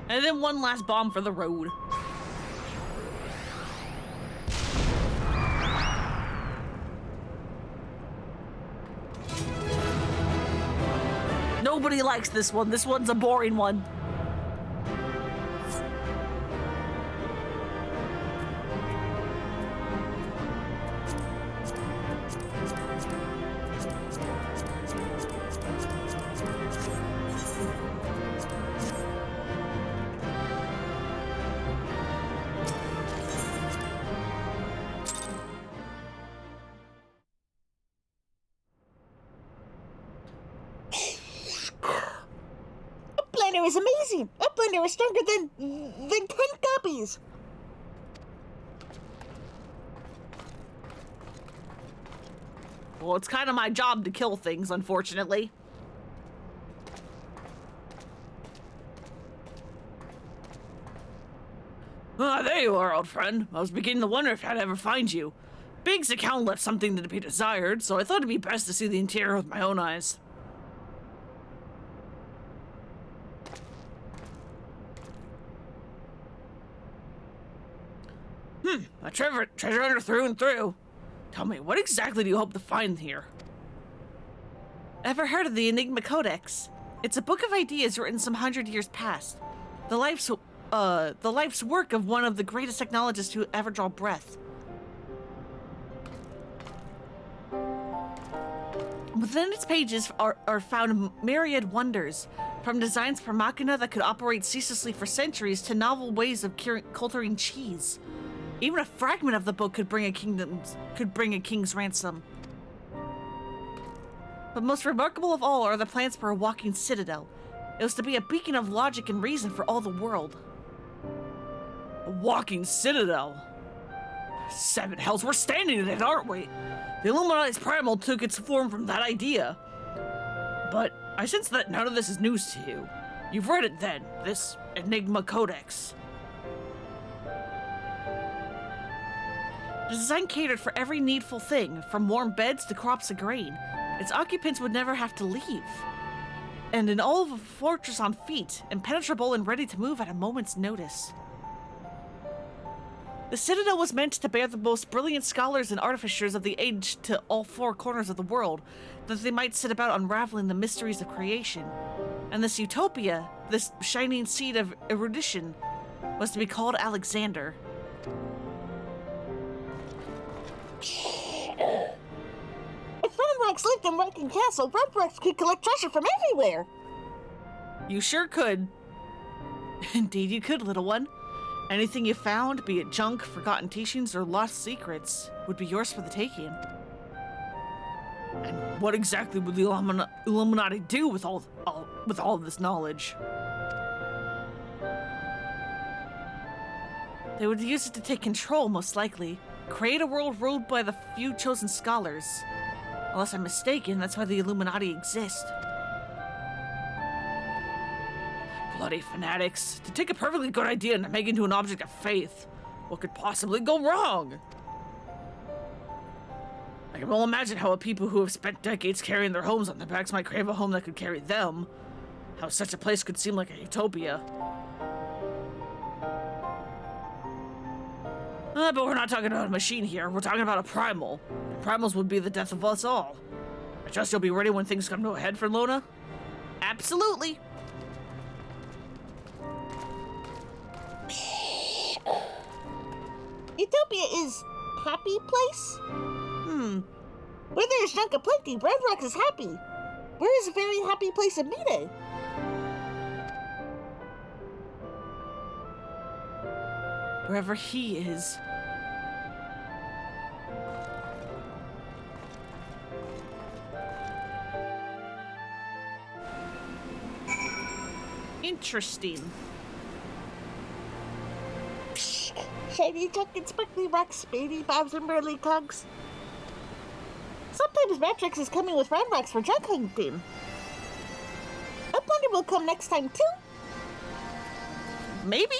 And then one last bomb for the road. Nobody likes this one. This one's a boring one. Is amazing. That blender is stronger than 10 copies. Well, it's kind of my job to kill things, unfortunately. Ah, there you are, old friend. I was beginning to wonder if I'd ever find you. Big's account left something to be desired, so I thought it'd be best to see the interior with my own eyes. A treasure hunter through and through. Tell me, what exactly do you hope to find here? Ever heard of the Enigma Codex? It's a book of ideas written some 100 years past. The life's work of one of the greatest technologists to ever draw breath. Within its pages are found myriad wonders, from designs per machina that could operate ceaselessly for centuries to novel ways of culturing cheese. Even a fragment of the book could bring a king's ransom. But most remarkable of all are the plans for a walking citadel. It was to be a beacon of logic and reason for all the world. A walking citadel? Seven hells, we're standing in it, aren't we? The Illuminati's primal took its form from that idea. But I sense that none of this is news to you. You've read it then, this Enigma Codex. The design catered for every needful thing, from warm beds to crops of grain. Its occupants would never have to leave. And in all of a fortress on feet, impenetrable and ready to move at a moment's notice. The citadel was meant to bear the most brilliant scholars and artificers of the age to all four corners of the world, that they might sit about unraveling the mysteries of creation. And this utopia, this shining seed of erudition, was to be called Alexander. If Ronrox lived in Rocking Castle, Ronrox could collect treasure from everywhere. You sure could. Indeed you could, little one. Anything you found, be it junk, forgotten teachings, or lost secrets, would be yours for the taking. And what exactly would the Illuminati do with all of this knowledge? They would use it to take control, most likely. Create a world ruled by the few chosen scholars. Unless I'm mistaken, that's why the Illuminati exist. Bloody fanatics. To take a perfectly good idea and make it into an object of faith. What could possibly go wrong? I can well imagine how people who have spent decades carrying their homes on their backs might crave a home that could carry them. How such a place could seem like a utopia. But we're not talking about a machine here. We're talking about a primal. Primals would be the death of us all. I trust you'll be ready when things come to a head for Lona? Absolutely. Utopia is happy place? Where there's junk aplenty, Ronrox is happy. Where is a very happy place in Midas? Wherever he is. Interesting. Shiny junk and sparkly rocks, baby bobs and burly cogs. Sometimes Matrix is coming with Ronrox for junk hunting. Uplander will come next time too. maybe?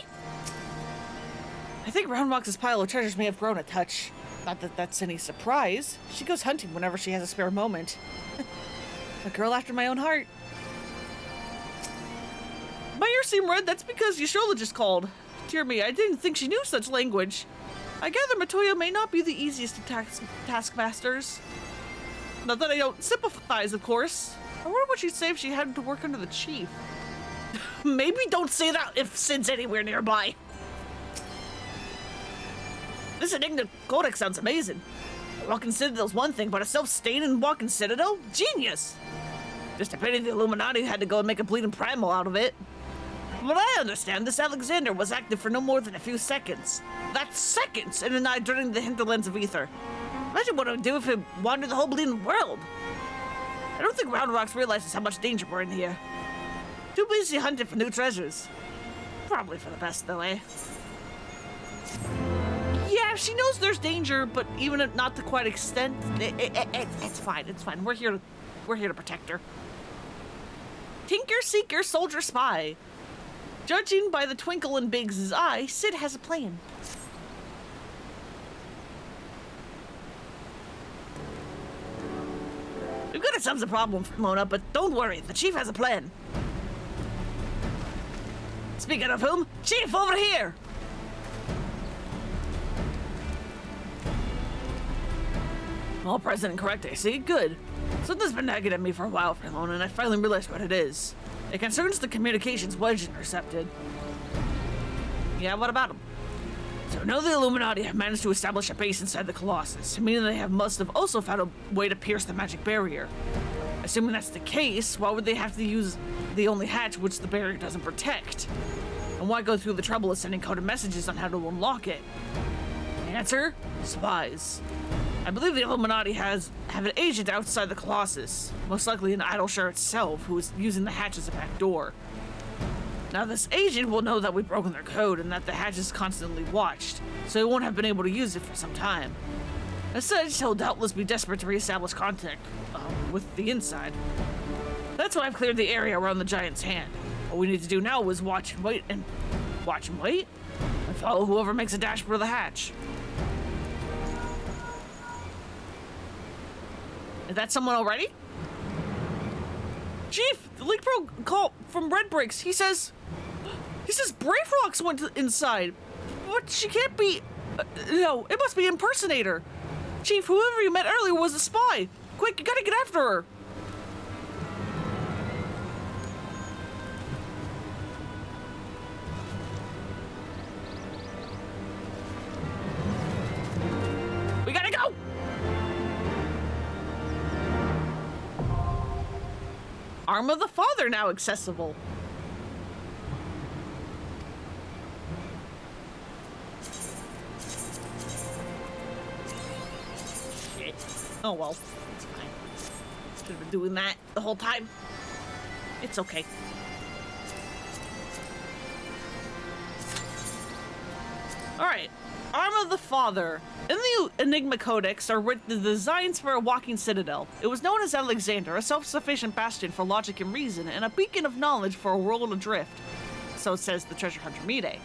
I think Roundrox's pile of treasures may have grown a touch. Not that that's any surprise. She goes hunting whenever she has a spare moment. A girl after my own heart. My ears seem red. That's because Yashola just called. Dear me, I didn't think she knew such language. I gather Matoya may not be the easiest of taskmasters. Not that I don't sympathize, of course. I wonder what she'd say if she had to work under the chief. Maybe don't say that if Sid's anywhere nearby. This Enigma Codex sounds amazing. Walking Citadel's one thing, but a self-staining Walking Citadel? Genius! Just a pity the Illuminati had to go and make a bleeding primal out of it. From what I understand, this Alexander was active for no more than a few seconds. That's seconds in an eye during the hinterlands of ether. Imagine what it would do if it wandered the whole bleeding world. I don't think Round Rocks realizes how much danger we're in here. Too busy hunting for new treasures. Probably for the best, though, eh? Yeah, she knows there's danger, but even if not to quite extent, it's fine. It's fine. We're here to protect her. Tinker, seeker, soldier, spy. Judging by the twinkle in Biggs' eye, Sid has a plan. We've got to solve the problem, Mona, but don't worry. The chief has a plan. Speaking of whom, Chief, over here! All present and correct, I see. Good. Something's been nagging at me for a while, Fremon, and I finally realized what it is. It concerns the communications wedge intercepted. Yeah, what about them? So now the Illuminati have managed to establish a base inside the Colossus, meaning they must have also found a way to pierce the magic barrier. Assuming that's the case, why would they have to use the only hatch which the barrier doesn't protect? And why go through the trouble of sending coded messages on how to unlock it? Answer? Spies. I believe the Illuminati have an agent outside the Colossus, most likely in Idleshire itself, who is using the hatch as a back door. Now this agent will know that we've broken their code and that the hatch is constantly watched, so he won't have been able to use it for some time. As such, he'll doubtless be desperate to reestablish contact with the inside. That's why I've cleared the area around the giant's hand. What we need to do now is watch and wait, and follow whoever makes a dash for the hatch. Is that someone already? Chief, the League Pro call from Red Bricks. He says Brave Rocks went inside. But she can't be, no, it must be impersonator. Chief, whoever you met earlier was a spy. Quick, you gotta get after her. We gotta go. Arm of the Father now accessible. Shit. Oh well, it's fine. Should have been doing that the whole time. It's okay. Alright. Arm of the Father. In the Enigma Codex are written the designs for a walking citadel. It was known as Alexander, a self-sufficient bastion for logic and reason, and a beacon of knowledge for a world adrift. So says the treasure hunter Mide.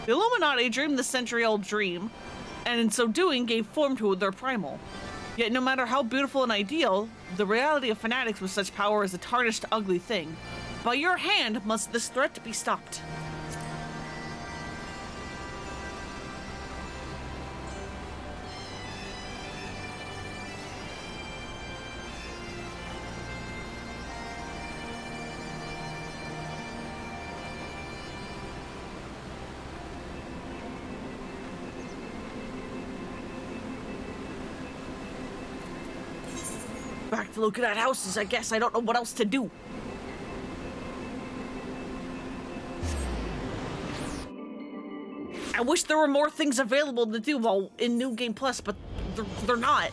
The Illuminati dreamed the century-old dream, and in so doing gave form to their primal. Yet no matter how beautiful and ideal, the reality of fanatics with such power is a tarnished, ugly thing. By your hand must this threat be stopped. Back to looking at houses, I guess. I don't know what else to do. I wish there were more things available to do while in New Game Plus, but they're not.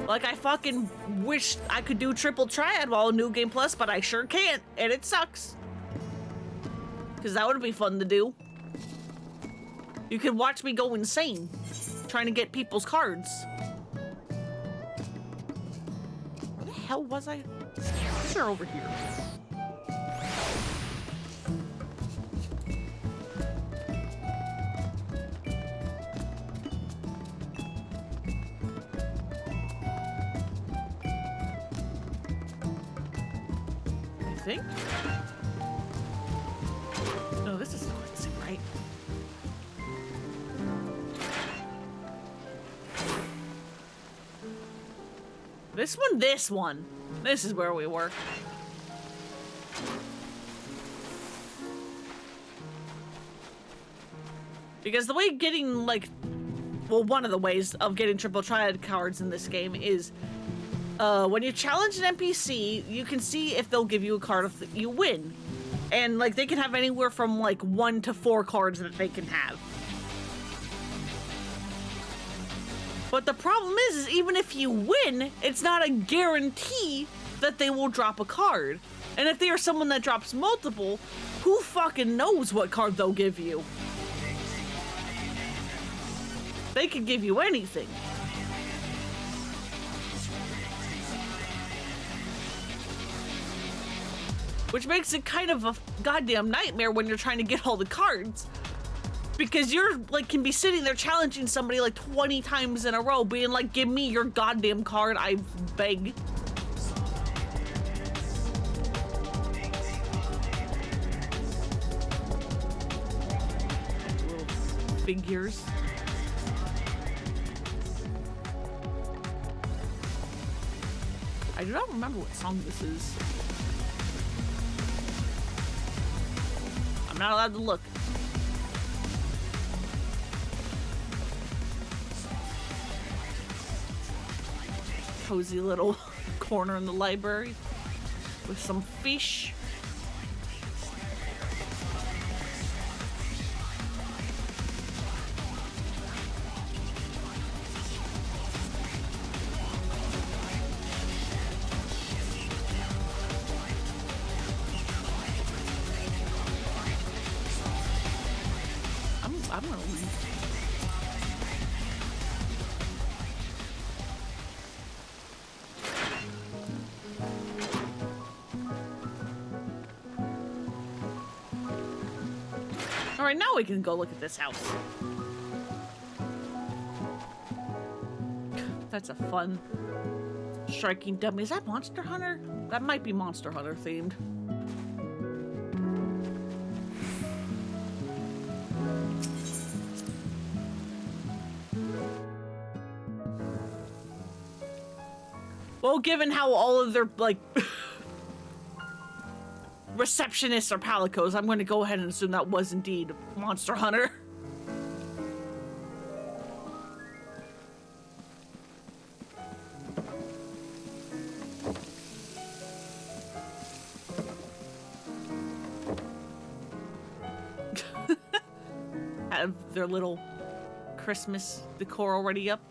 Like, I fucking wish I could do Triple Triad while in New Game Plus, but I sure can't, and it sucks. Because that would be fun to do. You could watch me go insane trying to get people's cards. Where the hell was I? They're over here. think? No, this isn't quite the same, right? This one, this one. This is where we were. Because the way getting, like, well, one of the ways of getting triple triad cards in this game is when you challenge an NPC, you can see if they'll give you a card if you win. And, like, they can have anywhere from, like, 1 to 4 cards that they can have. But the problem is even if you win, it's not a guarantee that they will drop a card. And if they are someone that drops multiple, who fucking knows what card they'll give you? They could give you anything. Which makes it kind of a goddamn nightmare when you're trying to get all the cards. Because you're, like, can be sitting there challenging somebody like 20 times in a row, being like, give me your goddamn card, I beg. Little figures. I do not remember what song this is. I'm not allowed to look. Cozy little corner in the library with some fish. I'm gonna leave. All right, now we can go look at this house. That's a fun striking dummy. Is that Monster Hunter? That might be Monster Hunter themed. Well, given how all of their, like, receptionists are palicos, I'm going to go ahead and assume that was indeed Monster Hunter. Have their little Christmas decor already up.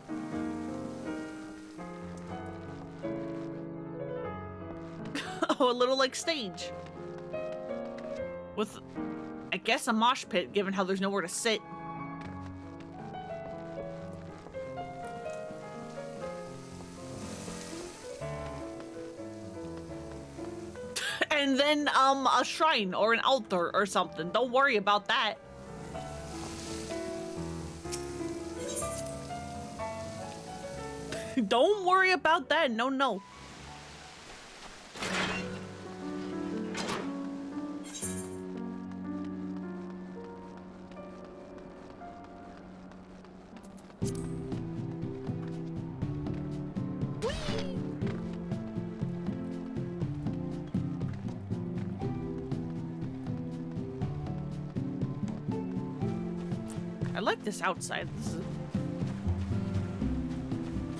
Oh, a little, like, stage. With, I guess, a mosh pit, given how there's nowhere to sit. And then, a shrine or an altar or something. Don't worry about that. Don't worry about that. No, no. I like this outside. This is a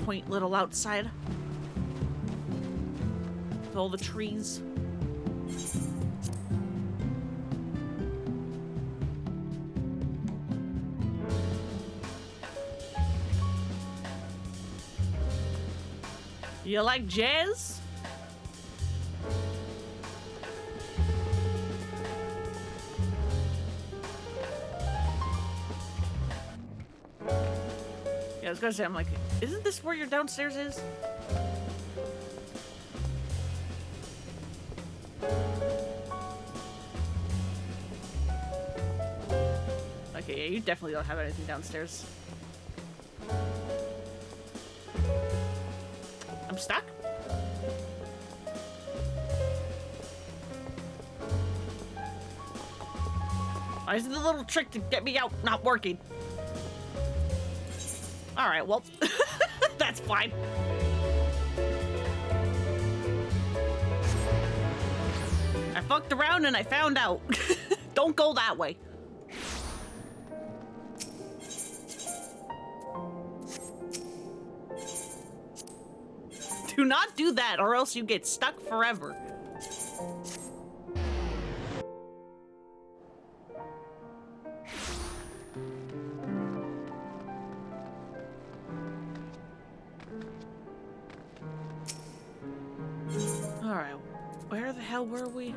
quaint little outside. With all the trees. You like jazz? Yeah, I was gonna say, I'm like, isn't this where your downstairs is? Okay, yeah, you definitely don't have anything downstairs. I'm stuck? Why is the little trick to get me out not working? Alright, well, that's fine. I fucked around and I found out. Don't go that way. Do not do that or else you get stuck forever. Alright, where the hell were we?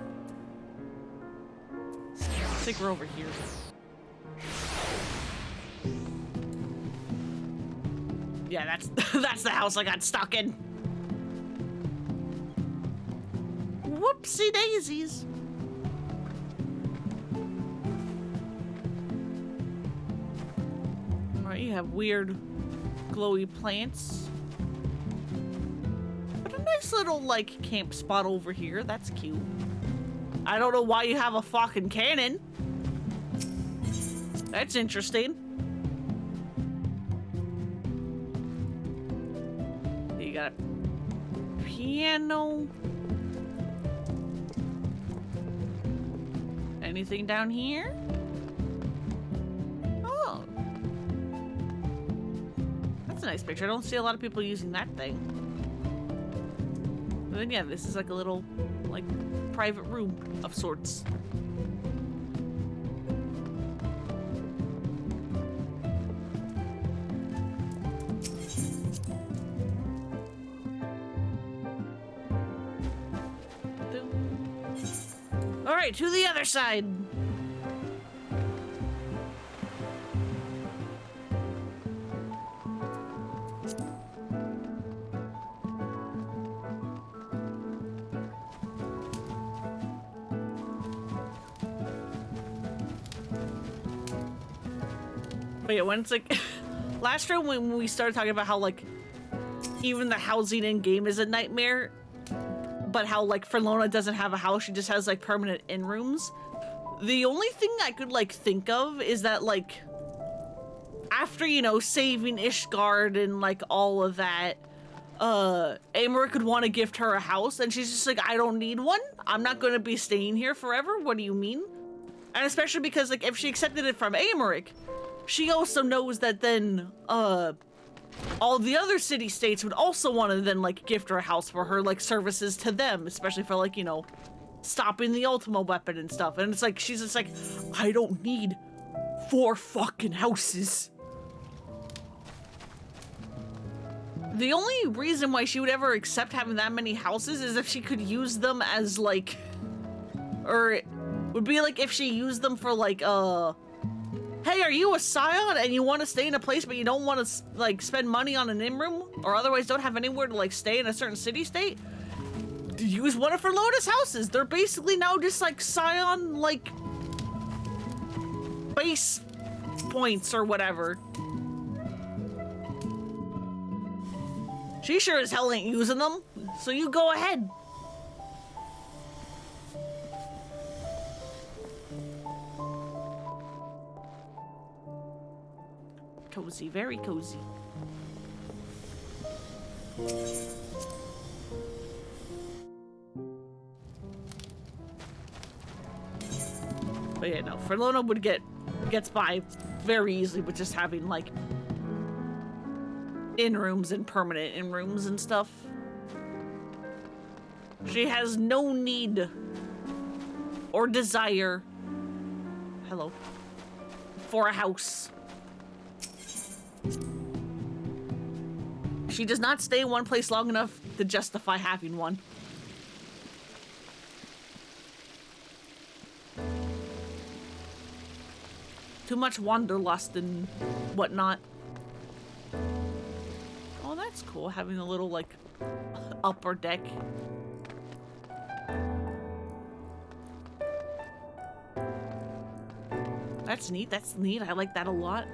I think we're over here. Yeah, that's the house I got stuck in. Whoopsie daisies. Alright, you have weird glowy plants. But a nice little, like, camp spot over here. That's cute. I don't know why you have a fucking cannon. That's interesting. You got a piano. Anything down here? Oh. That's a nice picture. I don't see a lot of people using that thing. But then yeah, this is like a little, like, private room of sorts. All right, to the other side. But yeah, when it's like, last room when we started talking about how like, even the housing in game is a nightmare, but how like Forlona doesn't have a house, she just has like permanent in rooms. The only thing I could like think of is that like, after, you know, saving Ishgard and like all of that, Amber could want to gift her a house, and she's just like, I don't need one. I'm not going to be staying here forever. What do you mean? And especially because like, if she accepted it from Amaric, she also knows that then, all the other city-states would also want to then, like, gift her a house for her, like, services to them, especially for, like, you know, stopping the Ultima weapon and stuff. And it's like, she's just like, I don't need 4 fucking houses. The only reason why she would ever accept having that many houses is if she could use them as, like, or it would be like if she used them for, like, hey, are you a scion and you want to stay in a place but you don't want to, like, spend money on an in-room? Or otherwise don't have anywhere to, like, stay in a certain city-state? Use one of Forlona's houses. They're basically now just, like, scion, like, base points or whatever. She sure as hell ain't using them, so you go ahead. Cozy, very cozy. But yeah, no, Forlona would gets by very easily with just having like in-rooms and permanent in-rooms and stuff. She has no need or desire, hello, for a house. She does not stay in one place long enough to justify having one. Too much wanderlust and whatnot. Oh, that's cool, having a little, like, upper deck. That's neat, that's neat. I like that a lot.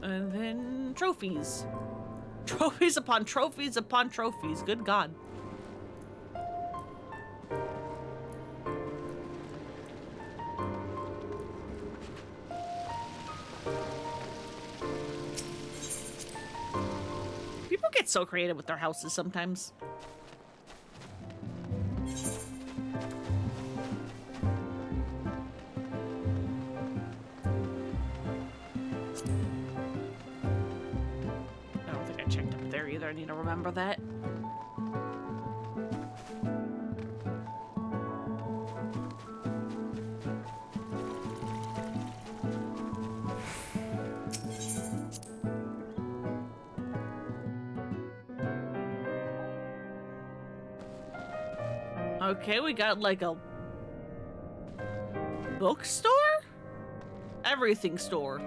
And then trophies. Trophies upon trophies upon trophies. Good God. People get so creative with their houses sometimes. I don't think I checked up there either. I need to remember that. Okay, we got like a bookstore? Everything store.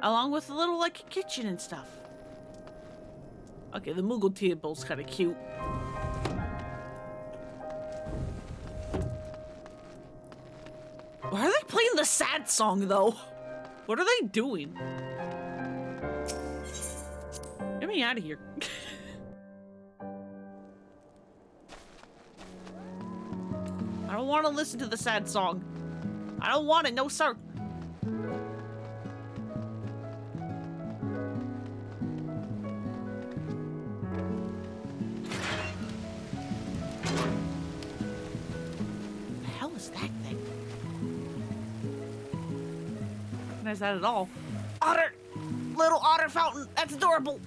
Along with a little like kitchen and stuff. Okay, the Moogle table's kind of cute. Why are they playing the sad song though? What are they doing? Get me out of here. I don't want to listen to the sad song. I don't want it, no sir. What the hell is that thing? I don't recognize that at all. Otter! Little otter fountain! That's adorable!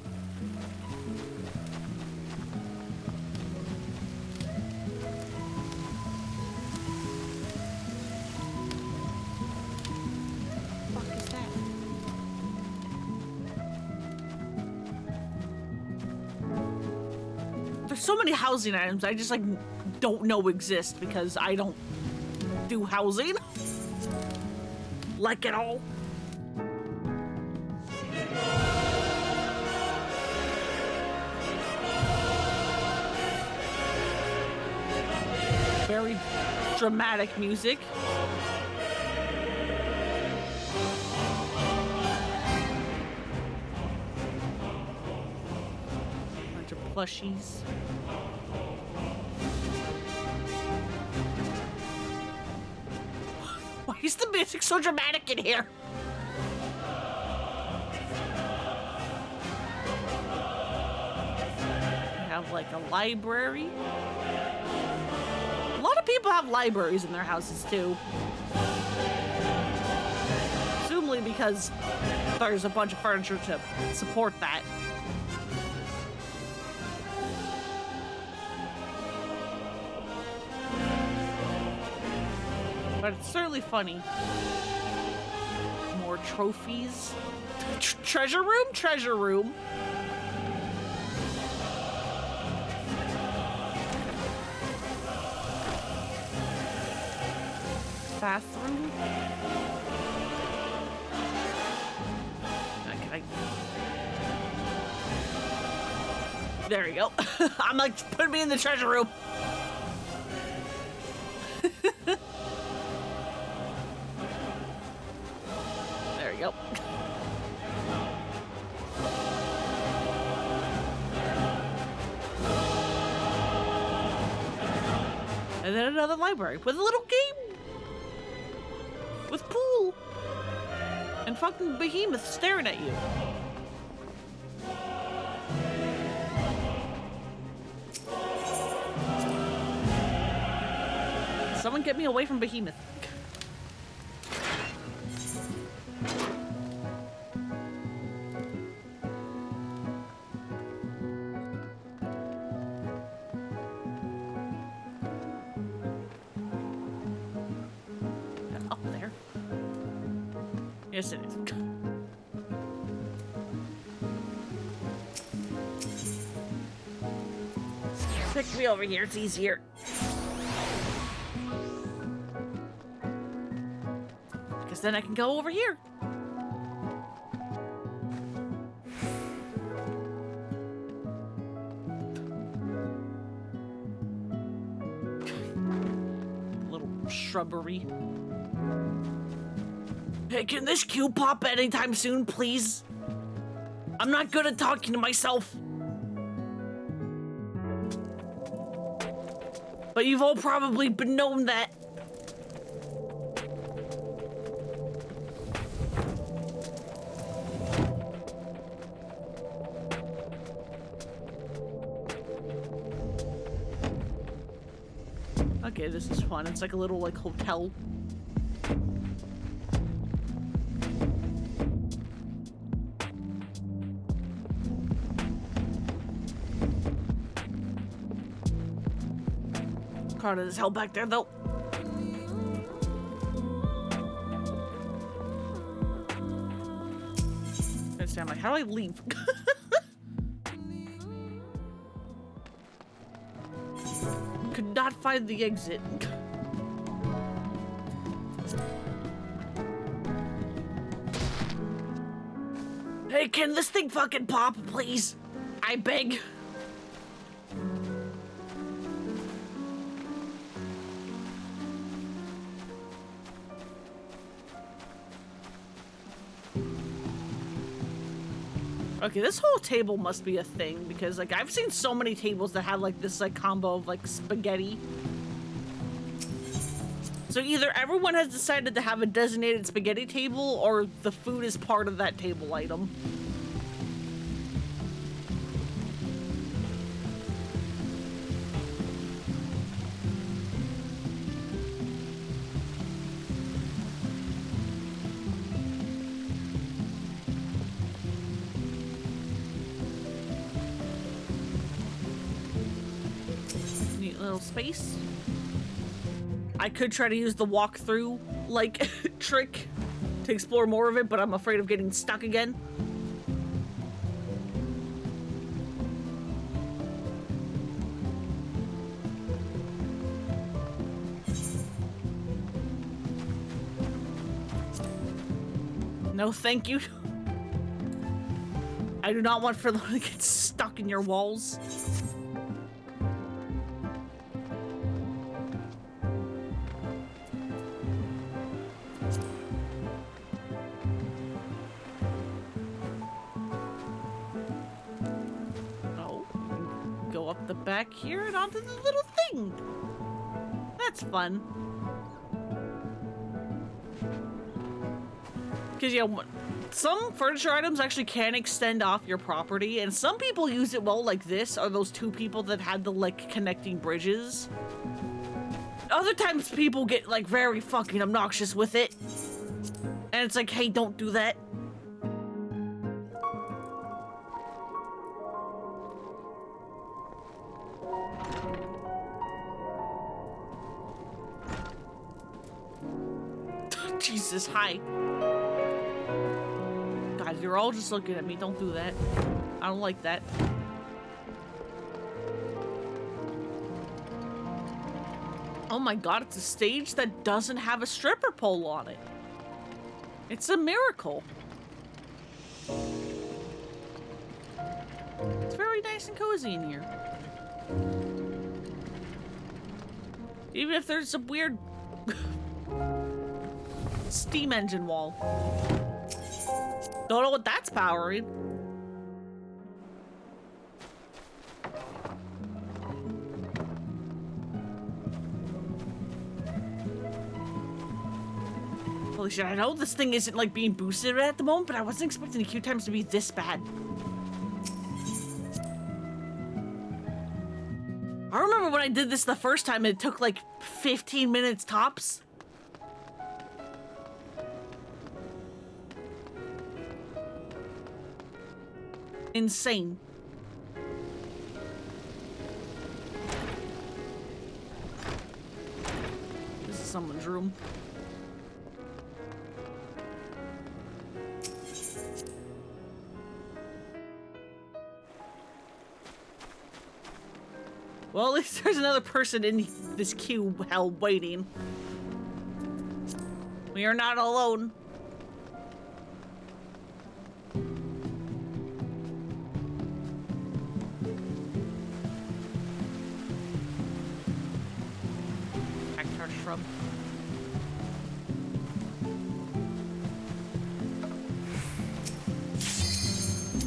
So many housing items I just like don't know exist because I don't do housing like at all. Very dramatic music. Bunch of plushies. Why is the music so dramatic in here? We have like a library. A lot of people have libraries in their houses too. Presumably because there's a bunch of furniture to support that. But it's certainly funny. More trophies. Treasure room? Treasure room. Bathroom. Okay. There you go. I'm like, put me in the treasure room. Yep. And then another library with a little game. With pool. And fucking behemoth staring at you. Someone get me away from behemoth. Yes, it is. Pick me over here, it's easier. Because then I can go over here. shrubbery. Hey, can this queue pop anytime soon, please? I'm not good at talking to myself. But you've all probably been known that. Okay, this is fun. It's like a little, like, hotel. Crowded as hell back there, though. I'm like, how do I leave? Could not find the exit. Hey, can this thing fucking pop, please? I beg. Okay, this whole table must be a thing because, like, I've seen so many tables that have, like, this, like, combo of, like, spaghetti. So either everyone has decided to have a designated spaghetti table or the food is part of that table item. Space. I could try to use the walkthrough, like, trick to explore more of it, but I'm afraid of getting stuck again. No, thank you. I do not want Furlong to get stuck in your walls. The back here and onto the little thing. That's fun. Because, yeah, some furniture items actually can extend off your property, and some people use it well, like this, are those two people that had the, like, connecting bridges. Other times people get, like, very fucking obnoxious with it. And it's like, hey, don't do that. Jesus, hi. Guys, you're all just looking at me. Don't do that. I don't like that. Oh my god, it's a stage that doesn't have a stripper pole on it. It's a miracle. It's very nice and cozy in here. Even if there's a weird steam engine wall. Don't know what that's powering. Holy shit, I know this thing isn't like being boosted at the moment, but I wasn't expecting the queue times to be this bad. I remember when I did this the first time, it took like 15 minutes tops. Insane. This is someone's room. Well, at least there's another person in this queue hell waiting. We are not alone. Back to our from.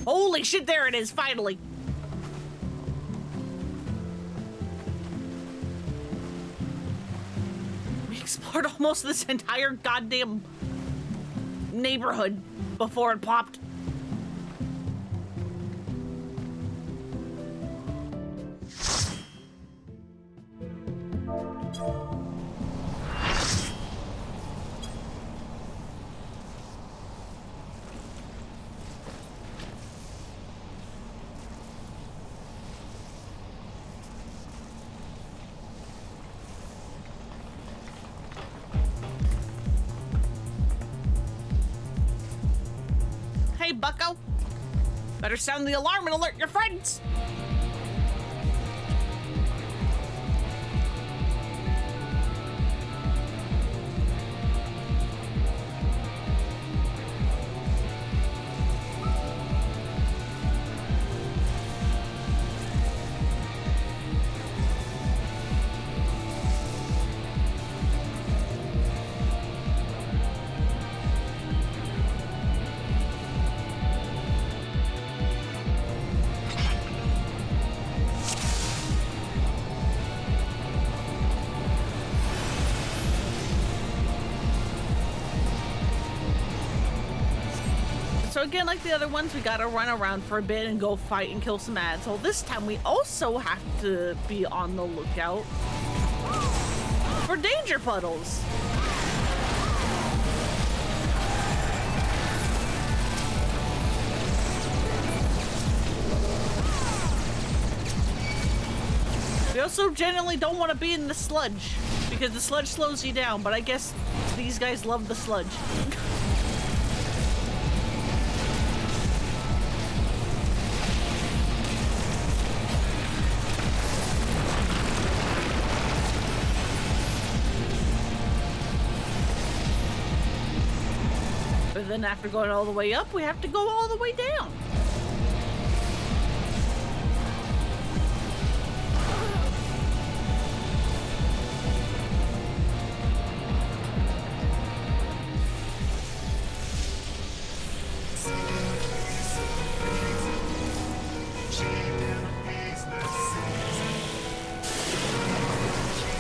Holy shit, there it is, finally! We explored almost this entire goddamn neighborhood before it popped. Hey, bucko! Better sound the alarm and alert your friends! So again, like the other ones, we gotta run around for a bit and go fight and kill some ads. Well, this time we also have to be on the lookout for danger puddles. We also generally don't want to be in the sludge because the sludge slows you down, but I guess these guys love the sludge. But then after going all the way up, we have to go all the way down.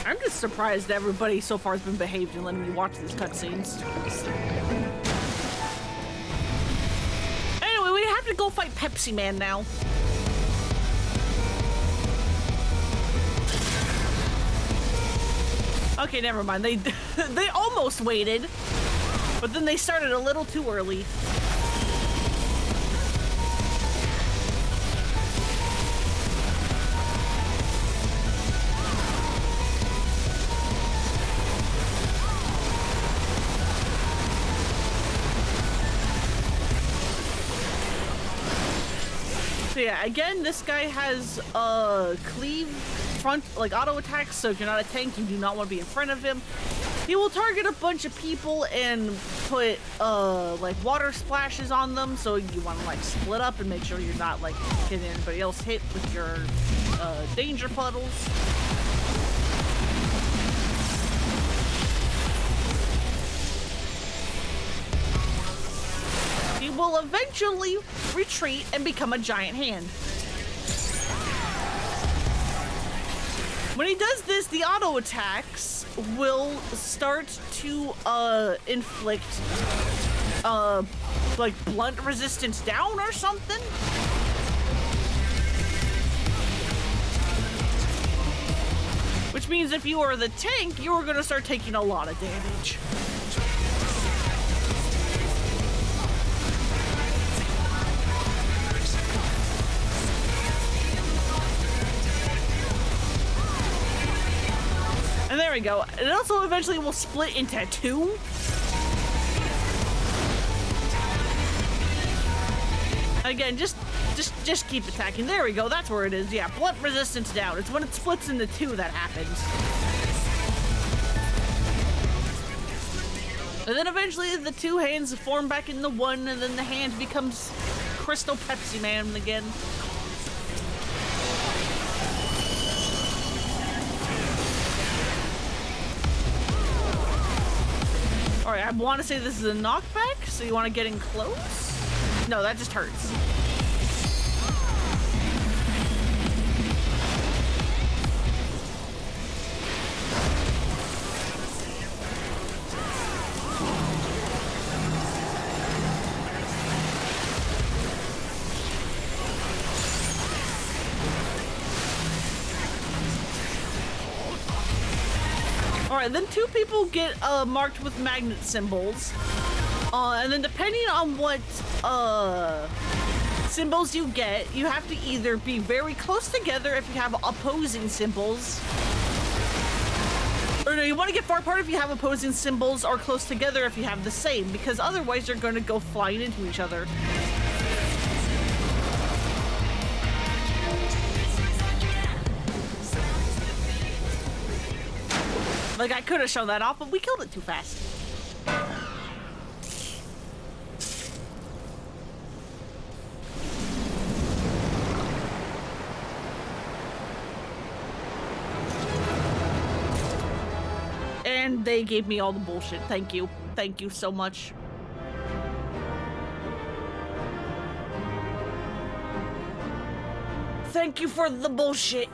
I'm just surprised everybody so far has been behaved and letting me watch these cutscenes. Anyway, we have to go fight Pepsi Man now. Okay, never mind. They almost waited, but then they started a little too early. Yeah, again, this guy has cleave front, like auto attacks, so if you're not a tank, you do not want to be in front of him. He will target a bunch of people and put like water splashes on them, so you want to like split up and make sure you're not like getting anybody else hit with your danger puddles. He will eventually retreat and become a giant hand. When he does this, the auto attacks will start to inflict like blunt resistance down or something. Which means if you are the tank, you are going to start taking a lot of damage. And there we go. It also eventually will split into two. Again, just keep attacking. There we go. That's where it is. Yeah, blunt resistance down. It's when it splits into two that happens. And then eventually the two hands form back into one, and then the hand becomes Crystal Pepsi Man again. Alright, I want to say this is a knockback, so you want to get in close? No, that just hurts. Alright, then two people get marked with magnet symbols. And then depending on what symbols you get, you have to either be very close together if you have opposing symbols. Or no, you want to get far apart if you have opposing symbols, or close together if you have the same, because otherwise you're going to go flying into each other. Like, I could have shown that off, but we killed it too fast. And they gave me all the bullshit. Thank you. Thank you so much. Thank you for the bullshit.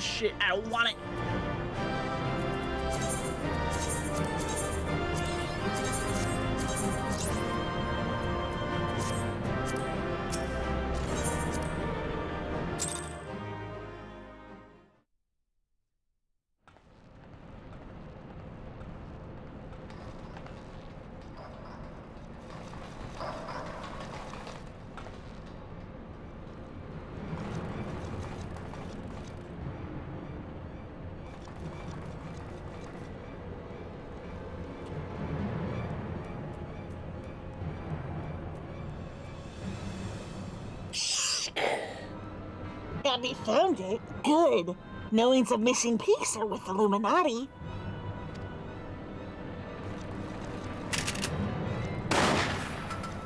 Shit, I don't want it. Abby found it. Good. Knowing some missing piece are with Illuminati.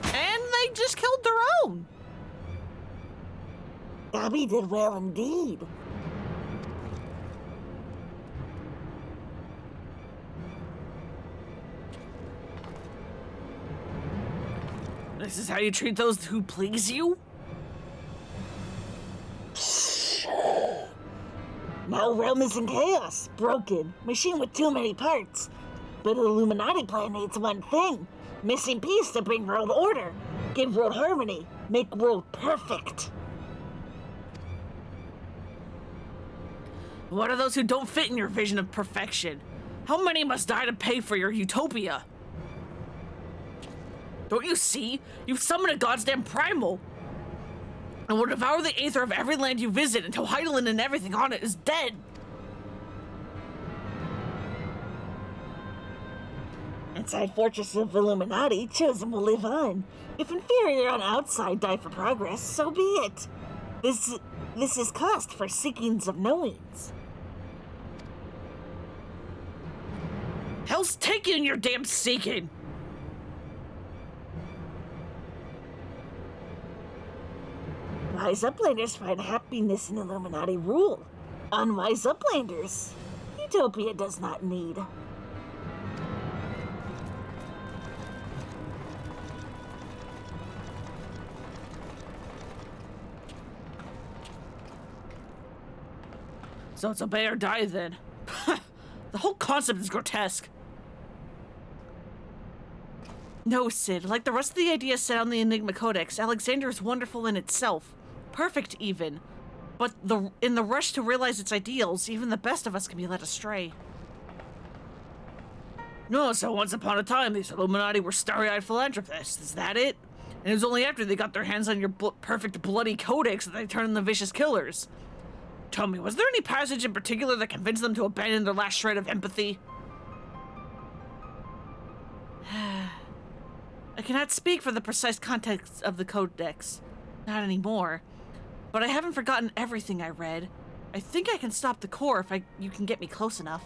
And they just killed their own. Abby did well indeed. This is how you treat those who please you? Now realm is in chaos, broken, machine with too many parts. But the Illuminati plan needs one thing. Missing piece to bring world order, give world harmony, make world perfect. What are those who don't fit in your vision of perfection? How many must die to pay for your utopia? Don't you see? You've summoned a goddamn primal. And will devour the aether of every land you visit until Heidelin and everything on it is dead. Inside Fortress of Illuminati, chosen will live on. If inferior on outside die for progress, so be it. This is cost for seekings of knowings. Hell's taking your damn seeking. Wise uplanders find happiness in Illuminati rule. Unwise uplanders, Utopia does not need. So it's obey or die then. The whole concept is grotesque. No, Sid. Like the rest of the ideas set on the Enigma Codex, Alexander is wonderful in itself. Perfect, even. But in the rush to realize its ideals, even the best of us can be led astray. No, so once upon a time, these Illuminati were starry-eyed philanthropists. Is that it? And it was only after they got their hands on your perfect bloody codex that they turned them vicious killers. Tell me, was there any passage in particular that convinced them to abandon their last shred of empathy? I cannot speak for the precise context of the codex. Not anymore. But I haven't forgotten everything I read. I think I can stop the core if you can get me close enough.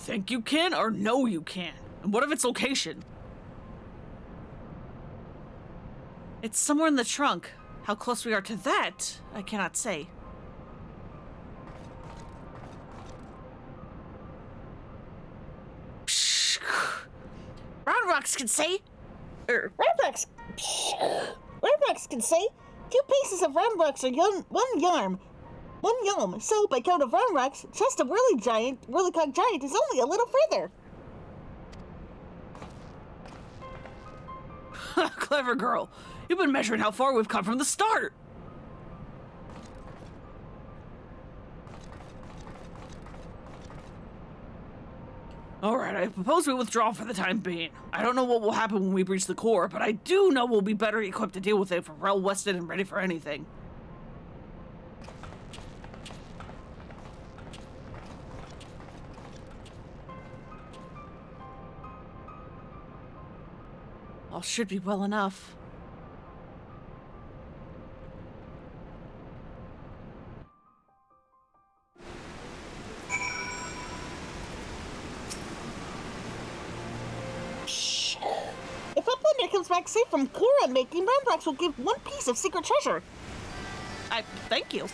think you can or know you can? And what of its location? It's somewhere in the trunk. How close we are to that, I cannot say. Round Rocks can say. Ramrocks can say 2 pieces of Ramrocks are one yarm. One yom. So, by count of Ramrocks, just a whirly cog giant is only a little further. Clever girl. You've been measuring how far we've come from the start. Alright, I propose we withdraw for the time being. I don't know what will happen when we breach the core, but I do know we'll be better equipped to deal with it if we're well-rested and ready for anything. All should be well enough. If Uplander comes back safe from core unmaking, Ramrocks will give 1 piece of secret treasure. Thank you.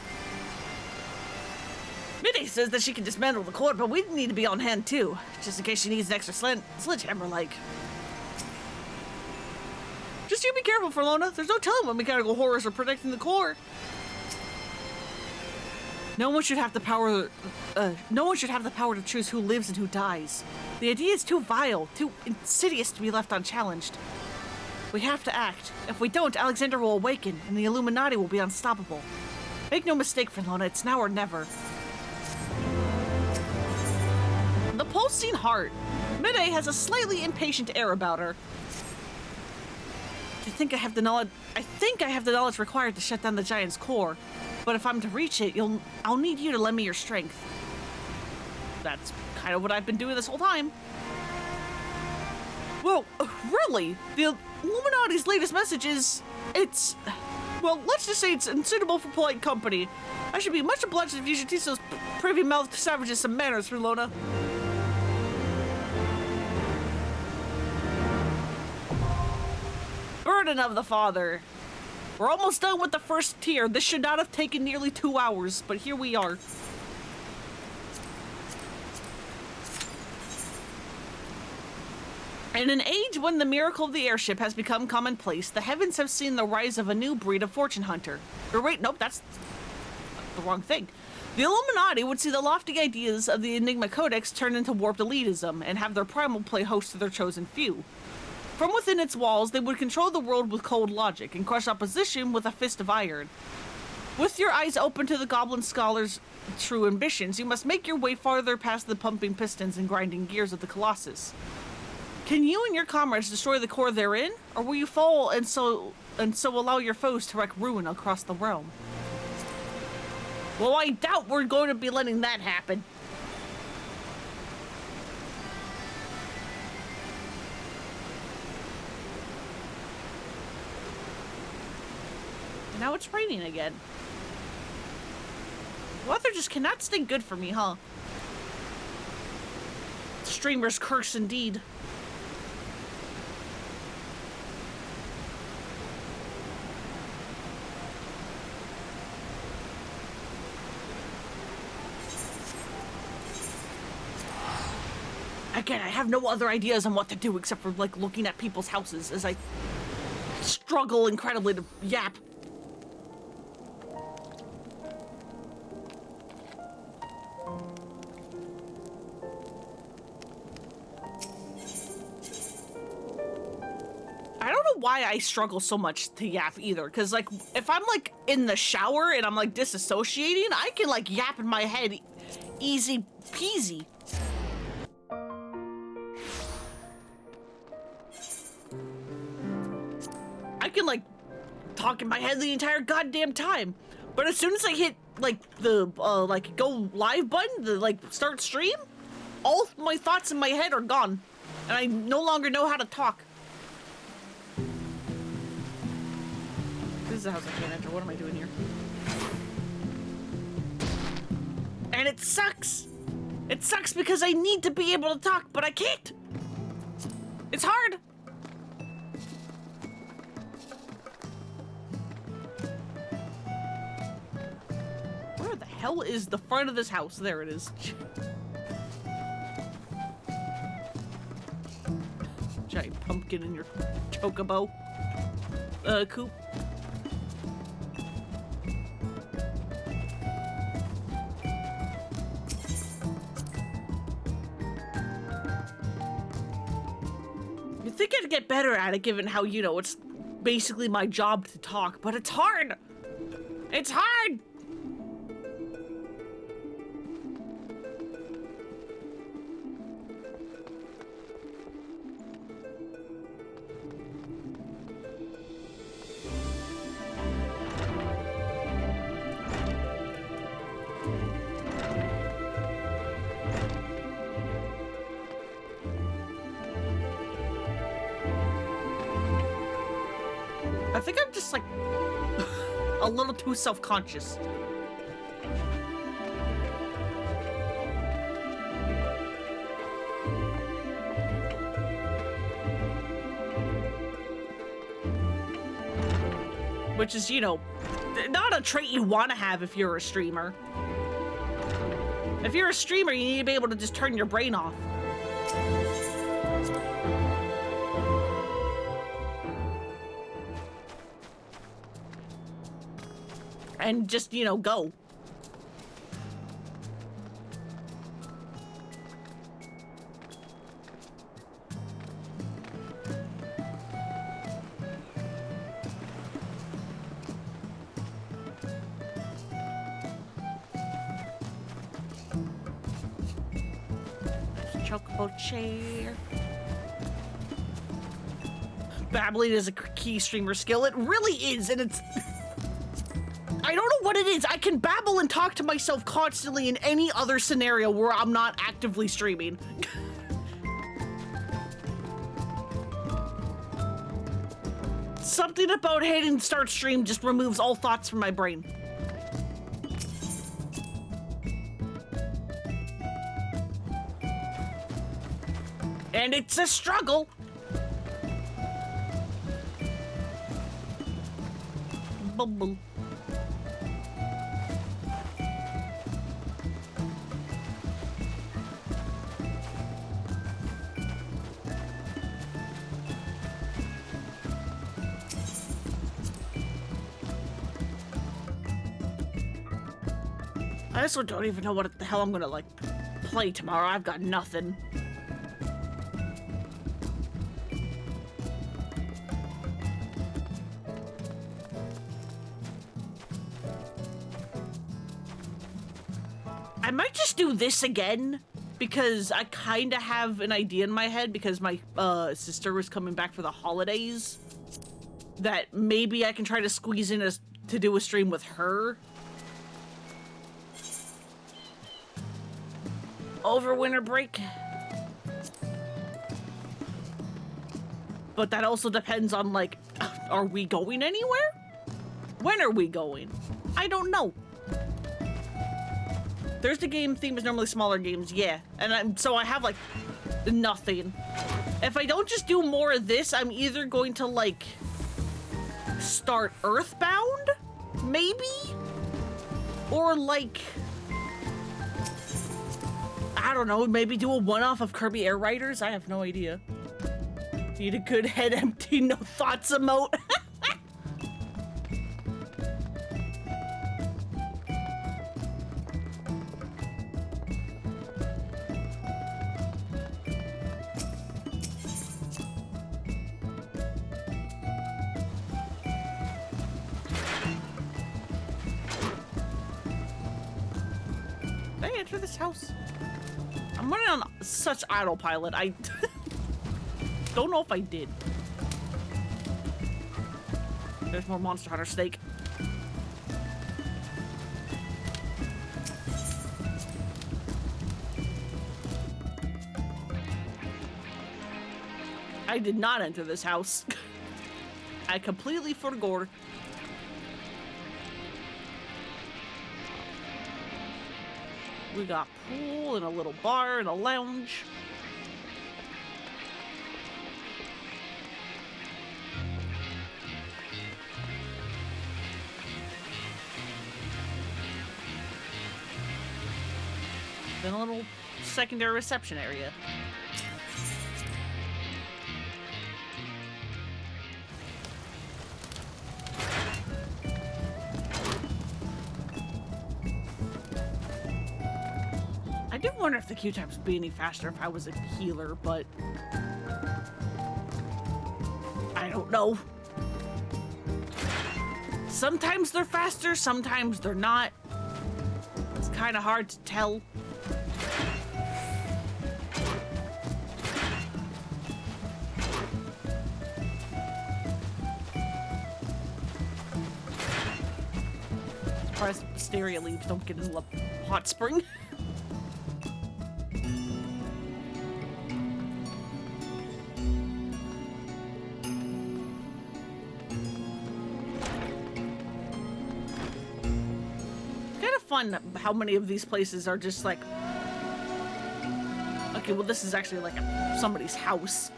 Minnie says that she can dismantle the core, but we need to be on hand too, just in case she needs an extra sledgehammer, like. Just you be careful, Forlona. There's no telling what mechanical horrors are protecting the core. No one should have the power to choose who lives and who dies. The idea is too vile, too insidious to be left unchallenged. We have to act. If we don't, Alexander will awaken, and the Illuminati will be unstoppable. Make no mistake, Forlona, it's now or never. The pulsing heart. Midday has a slightly impatient air about her. I think I have the knowledge required to shut down the giant's core. But if I'm to reach it, I'll need you to lend me your strength. That's kind of what I've been doing this whole time. Well, really? The Illuminati's latest message is... well, let's just say it's unsuitable for polite company. I should be much obliged if you should teach those privy-mouthed savages some manners, Forlona. Burden of the Father. We're almost done with the first tier. This should not have taken nearly 2 hours, but here we are. In an age when the miracle of the airship has become commonplace, the heavens have seen the rise of a new breed of fortune hunter. Or wait, nope, that's the wrong thing. The Illuminati would see the lofty ideas of the Enigma Codex turn into warped elitism and have their primal play host to their chosen few. From within its walls, they would control the world with cold logic and crush opposition with a fist of iron. With your eyes open to the Goblin Scholar's true ambitions, you must make your way farther past the pumping pistons and grinding gears of the Colossus. Can you and your comrades destroy the core therein, or will you fall and so allow your foes to wreak ruin across the realm? Well, I doubt we're going to be letting that happen. Now it's raining again. Weather just cannot stay good for me, huh? Streamer's curse indeed. Again, I have no other ideas on what to do except for, like, looking at people's houses as I struggle incredibly to yap. I don't know why I struggle so much to yap either, because, like, if I'm, like, in the shower and I'm, like, disassociating, I can, like, yap in my head easy peasy. I can, like, talk in my head the entire goddamn time. But as soon as I hit, like, the, like, go live button, the, like, start stream, all my thoughts in my head are gone. And I no longer know how to talk. This is a house I can't enter. What am I doing here? And it sucks! It sucks because I need to be able to talk, but I can't. It's hard. Where the hell is the front of this house? There it is. Giant pumpkin in your chocobo. Coop. You'd think I'd get better at it given how, you know, it's basically my job to talk, but it's hard! It's hard! I think I'm just like a little too self-conscious. Which is, you know, not a trait you want to have if you're a streamer. If you're a streamer, you need to be able to just turn your brain off. And just, you know, go. Chocobo chair. Babbling is a key streamer skill. It really is, and it's... I don't know what it is. I can babble and talk to myself constantly in any other scenario where I'm not actively streaming. Something about hitting start stream just removes all thoughts from my brain. And it's a struggle. Bubble. I also don't even know what the hell I'm gonna, like, play tomorrow. I've got nothing. I might just do this again, because I kind of have an idea in my head, because my sister was coming back for the holidays, that maybe I can try to squeeze in to do a stream with her. Over winter break. But that also depends on, like, are we going anywhere? When are we going? I don't know. Thursday game theme is normally smaller games, yeah. And so I have, like, nothing. If I don't just do more of this, I'm either going to, like, start Earthbound? Maybe? Or, like... I don't know, maybe do a one-off of Kirby Air Riders? I have no idea. Need a good head empty, no thoughts emote. Did I enter this house? I'm running on such autopilot, I don't know if I did. There's more Monster Hunter steak. I did not enter this house. I completely forgot. We got pool and a little bar and a lounge. Then a little secondary reception area. I do wonder if the queue times would be any faster if I was a healer, but I don't know. Sometimes they're faster, sometimes they're not. It's kind of hard to tell. Surprised Wisteria leaves don't get his hot spring. Fun how many of these places are just like, okay, well this is actually like somebody's house,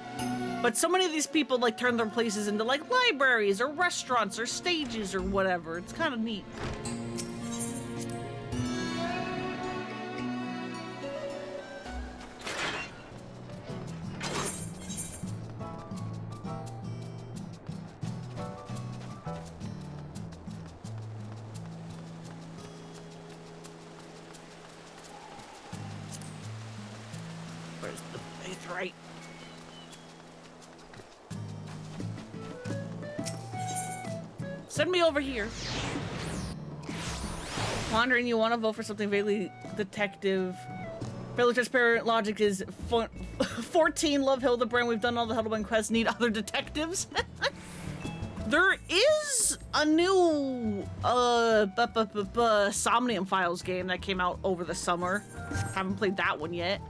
but so many of these people like turn their places into like libraries or restaurants or stages or whatever. It's kind of neat. Right. Send me over here. Wondering you want to vote for something vaguely detective. Fairly transparent logic is 14 Love Hildebrand. We've done all the Hildebrand quests. Need other detectives. There is a new Somnium Files game that came out over the summer. Haven't played that one yet.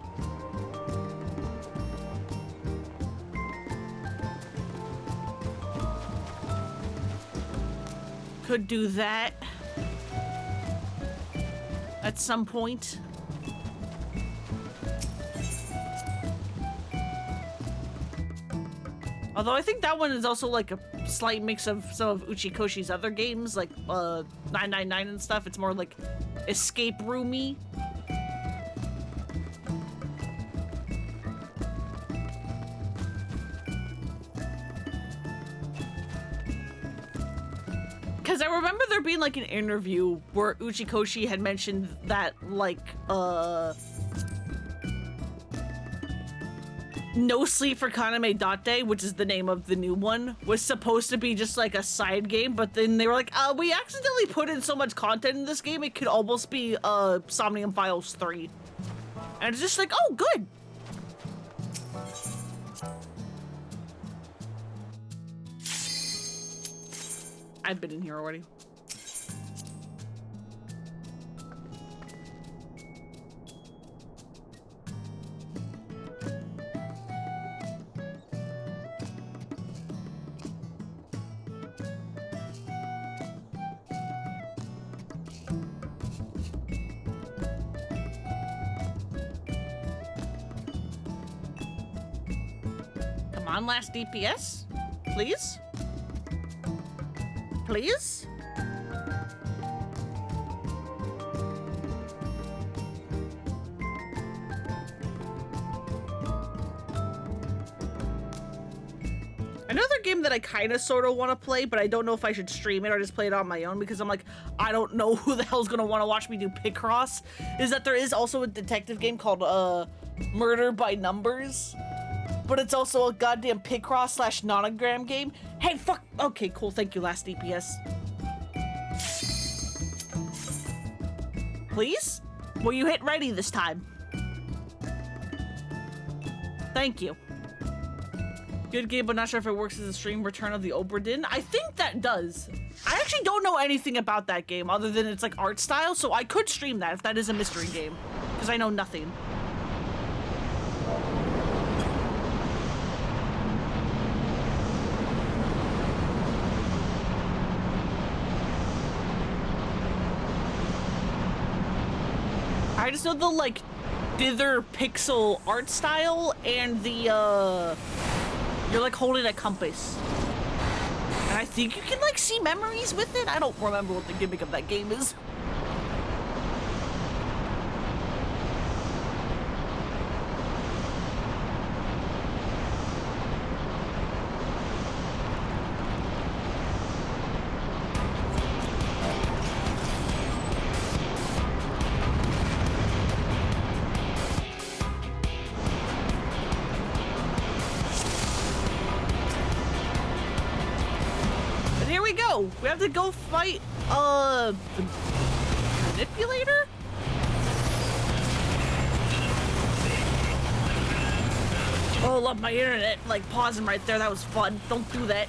Could do that at some point. Although I think that one is also like a slight mix of some of Uchikoshi's other games, like 999 and stuff. It's more like escape roomy. Because I remember there being like an interview where Uchikoshi had mentioned that like No Sleep for Kaname Date, which is the name of the new one, was supposed to be just like a side game, but then they were like, we accidentally put in so much content in this game, it could almost be Somnium Files 3. And it's just like, oh, good. I've been in here already. Come on, last DPS, please. Please? Another game that I kind of sort of want to play, but I don't know if I should stream it or just play it on my own because I'm like, I don't know who the hell's gonna want to watch me do Picross, is that there is also a detective game called Murder by Numbers. But it's also a goddamn Picross / nonogram game. Hey, fuck. Okay, cool. Thank you, last DPS. Please? Will you hit ready this time? Thank you. Good game, but not sure if it works as a stream. Return of the Obra Dinn. I think that does. I actually don't know anything about that game other than it's like art style, so I could stream that if that is a mystery game. Because I know nothing. I just know the, like, dither pixel art style and the, you're, like, holding a compass. And I think you can, like, see memories with it. I don't remember what the gimmick of that game is. We have to go fight, the manipulator? Oh, love my internet, like, pausing right there. That was fun. Don't do that.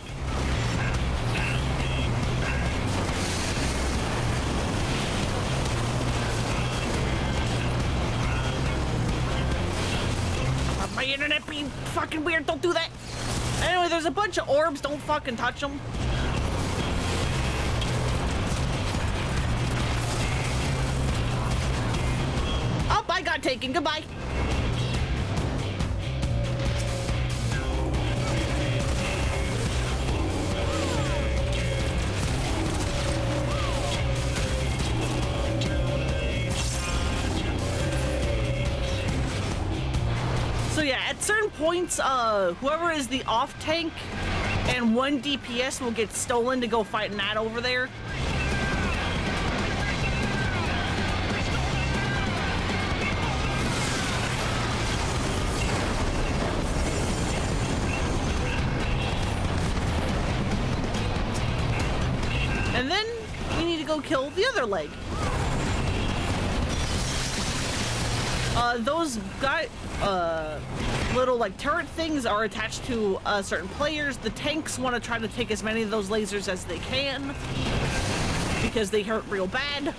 Love my internet being fucking weird. Don't do that. Anyway, there's a bunch of orbs. Don't fucking touch them. I got taken. Goodbye. So yeah, at certain points, whoever is the off tank and 1 DPS will get stolen to go fight Nat over there. And then we need to go kill the other leg. Those little like turret things are attached to certain players. The tanks want to try to take as many of those lasers as they can because they hurt real bad.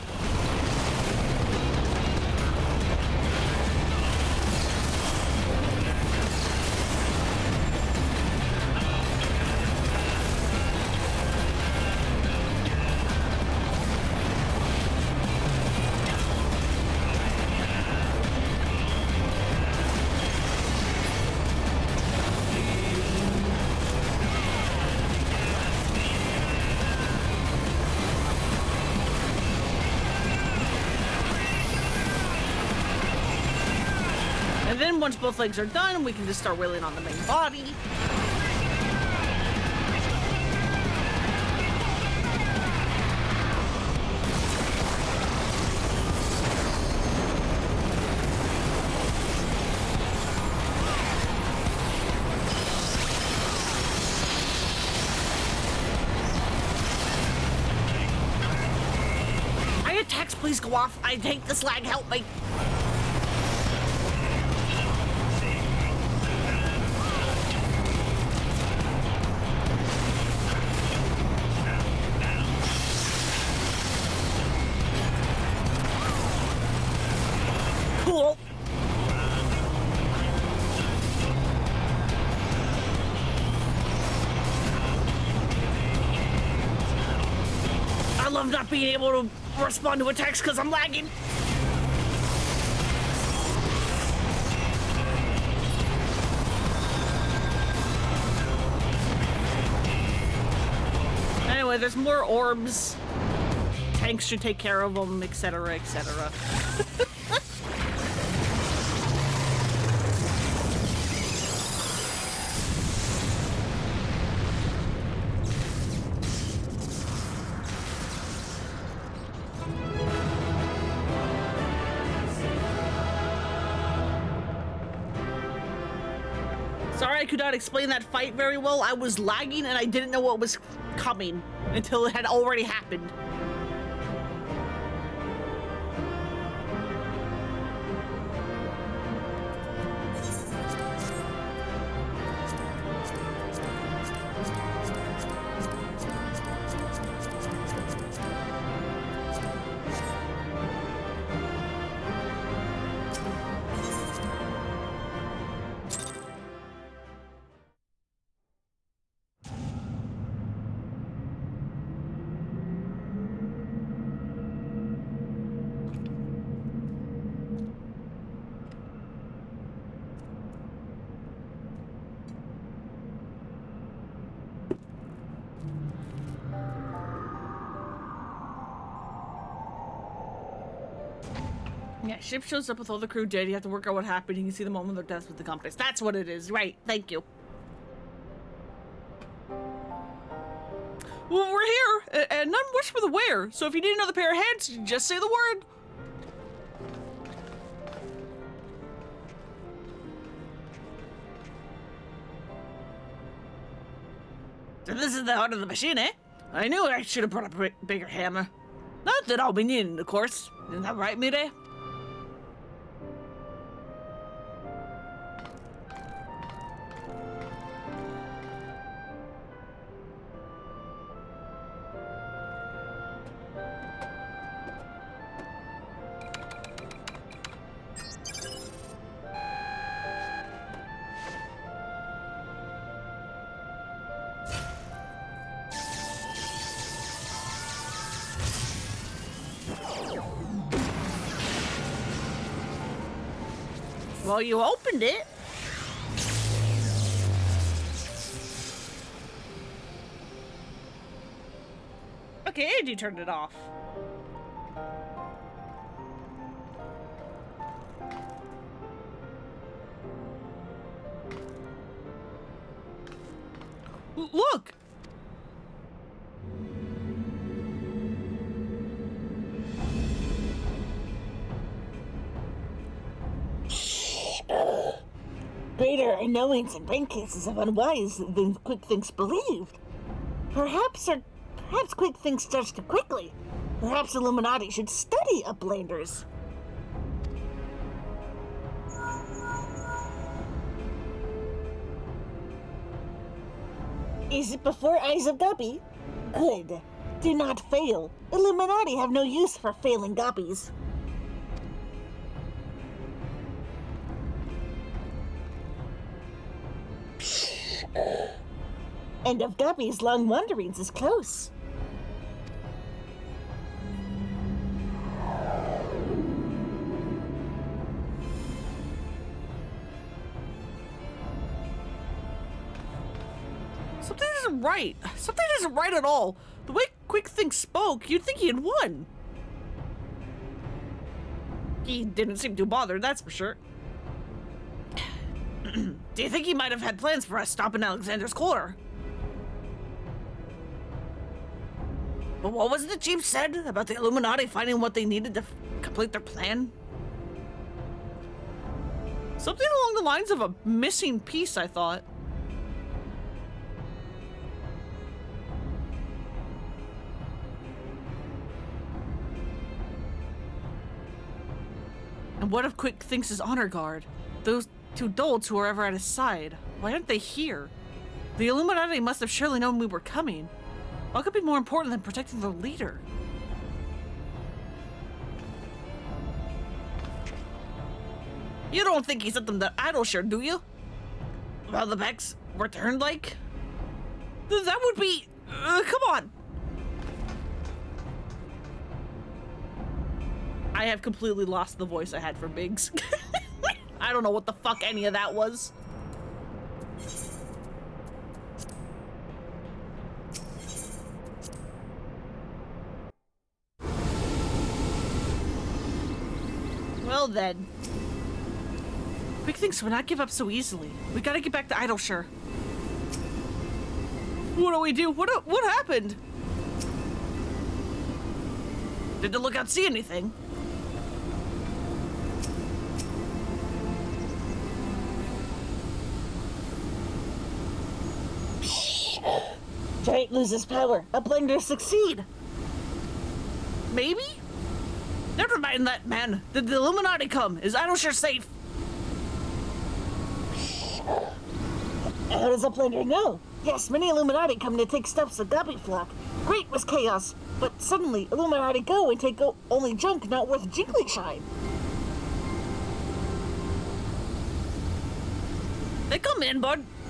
And then once both legs are done, we can just start wheeling on the main body. My attacks please go off. I hate this lag. Help me. Cool. I love not being able to respond to attacks because I'm lagging. Anyway, there's more orbs. Tanks should take care of them, etc., etc. Sorry I could not explain that fight very well. I was lagging and I didn't know what was coming until it had already happened. Yeah, ship shows up with all the crew dead. You have to work out what happened. You can see the moment of their deaths with the compass. That's what it is. Right. Thank you. Well, we're here, and none wish for the wear. So if you need another pair of hands, just say the word. So this is the heart of the machine, eh? I knew I should have brought a bigger hammer. Not that I'll be needing, of course. Isn't that right, Midas? Well, you opened it. Okay, and you turned it off. Look! Greater unknowings and brain cases of unwise than Quick Thinks believed. Perhaps Quick Thinks judged too quickly. Perhaps Illuminati should study uplanders. Is it before Eyes of Guppy? Good. Do not fail. Illuminati have no use for failing guppies. End of Guppy's long wanderings is close. Something isn't right. Something isn't right at all. The way Quick Think spoke, you'd think he had won. He didn't seem too bothered, that's for sure. Do you think he might have had plans for us stopping Alexander's core? But what was it the chief said about the Illuminati finding what they needed to complete their plan? Something along the lines of a missing piece, I thought. And what if Quick Thinks his honor guard? Those two dolts who were ever at his side. Why aren't they here? The Illuminati must have surely known we were coming. What could be more important than protecting their leader? You don't think he sent them to Idleshire, do you? Well, the Becks returned like? That would be... come on! I have completely lost the voice I had for Biggs. I don't know what the fuck any of that was. Well then. Quick Thinks would not give up so easily. We gotta get back to Idleshire. What do we do? What happened? Did the lookout see anything? Giant loses power. Uplanders succeed. Maybe? Never mind that, man. Did the Illuminati come? Is Idleshire safe? How does Uplander know? Yes, many Illuminati come to take steps to Guppy Flock. Great was chaos, but suddenly Illuminati go and take only junk not worth jiggly shine.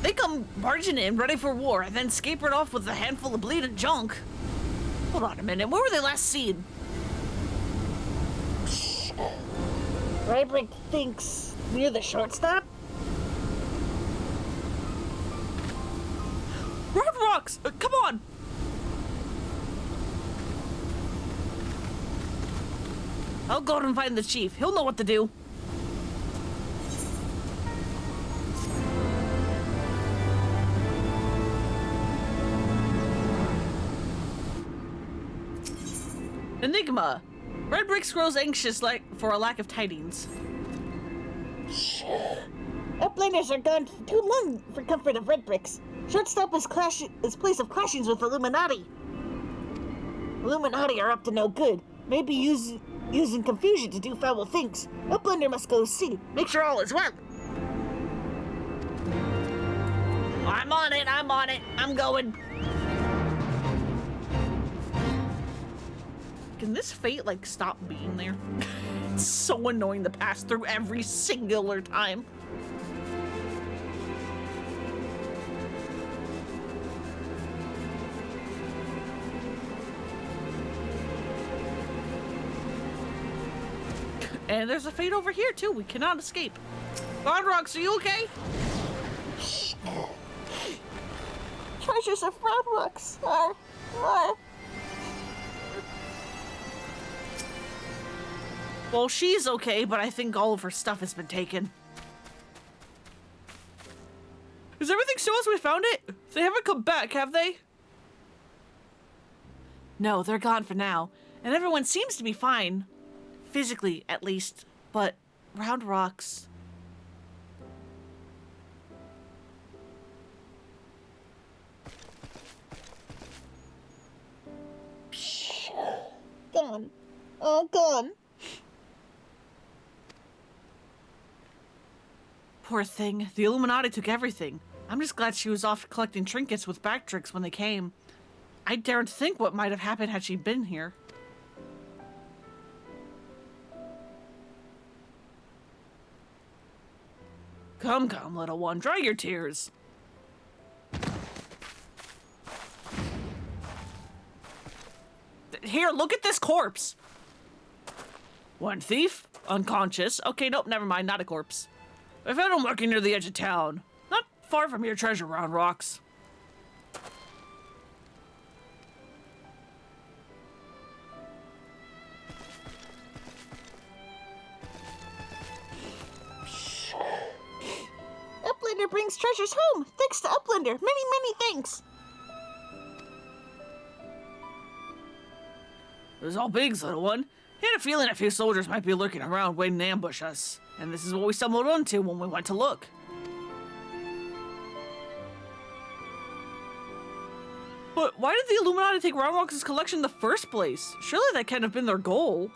They come barging in, ready for war, and then scapered off with a handful of bleeding junk. Hold on a minute, where were they last seen? Rybrick thinks near the shortstop? Red Rocks! Come on! I'll go and find the chief. He'll know what to do. Enigma. Red Bricks grows anxious for a lack of tidings. Uplanders are gone for too long for comfort of Red Bricks. Shortstop is place of clashings with Illuminati. Illuminati are up to no good. Maybe using confusion to do foul things. Uplander must go see. Make sure all is well. I'm on it. I'm going. Can this fate, like, stop being there? It's so annoying to pass through every singular time. And there's a fate over here, too. We cannot escape. Rodrocks, are you okay? Treasures of Rodrocks are... Well, she's okay, but I think all of her stuff has been taken. Is everything still as we found it? They haven't come back, have they? No, they're gone for now. And everyone seems to be fine. Physically, at least. But Round Rocks... Gone. All gone. Poor thing. The Illuminati took everything. I'm just glad she was off collecting trinkets with Backtricks when they came. I daren't think what might have happened had she been here. Come, come, little one. Dry your tears. Here, look at this corpse. One thief, unconscious. Okay, nope, never mind, not a corpse. I found him lurking near the edge of town. Not far from your treasure, Round Rocks. Uplander brings treasures home. Thanks to Uplander. Many, many thanks. It was all bigs, little one. I had a feeling a few soldiers might be lurking around waiting to ambush us. And this is what we stumbled onto when we went to look. But why did the Illuminati take Round Rocks' collection in the first place? Surely that can't have been their goal.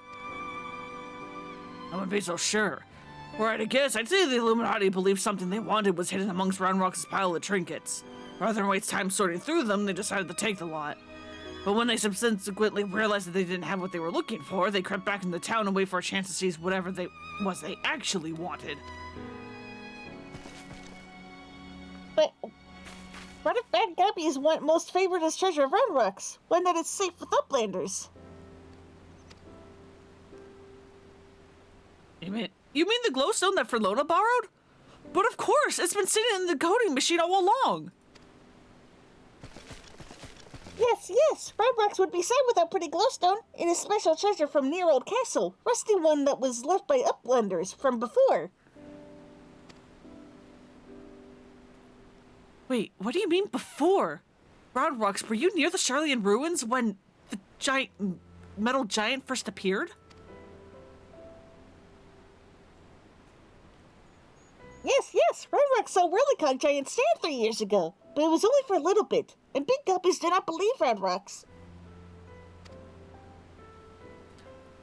I wouldn't be so sure. Were I to guess, I'd say the Illuminati believed something they wanted was hidden amongst Round Rocks' pile of trinkets. Rather than waste time sorting through them, they decided to take the lot. But when they subsequently realized that they didn't have what they were looking for, they crept back into town and wait for a chance to seize whatever they actually wanted. But what if Bad Guppies want most favored as treasure of Round Rocks? One that is safe with Uplanders. You mean the glowstone that Ferlona borrowed? But of course, it's been sitting in the coding machine all along. Yes, Round Rocks would be sad without pretty glowstone. It is special treasure from near old castle. Rusty one that was left by Uplanders from before. Wait, what do you mean before? Round Rocks, were you near the Charlian ruins when the metal giant first appeared? Yes, Round Rocks saw Whirlicog Giant stand 3 years ago. But it was only for a little bit, and Big Guppies did not believe Round Rocks.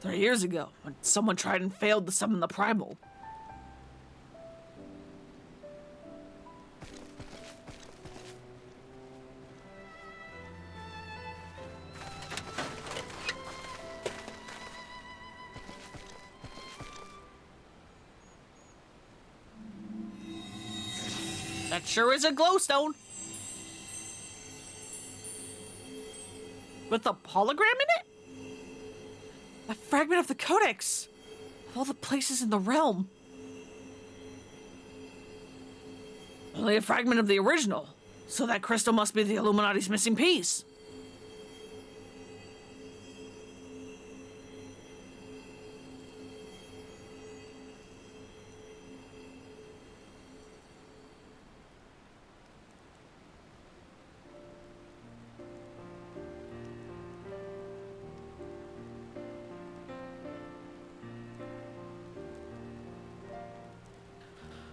3 years ago, when someone tried and failed to summon the Primal. That sure is a glowstone. With a hologram in it? A fragment of the Codex. Of all the places in the realm. Only a fragment of the original. So that crystal must be the Illuminati's missing piece.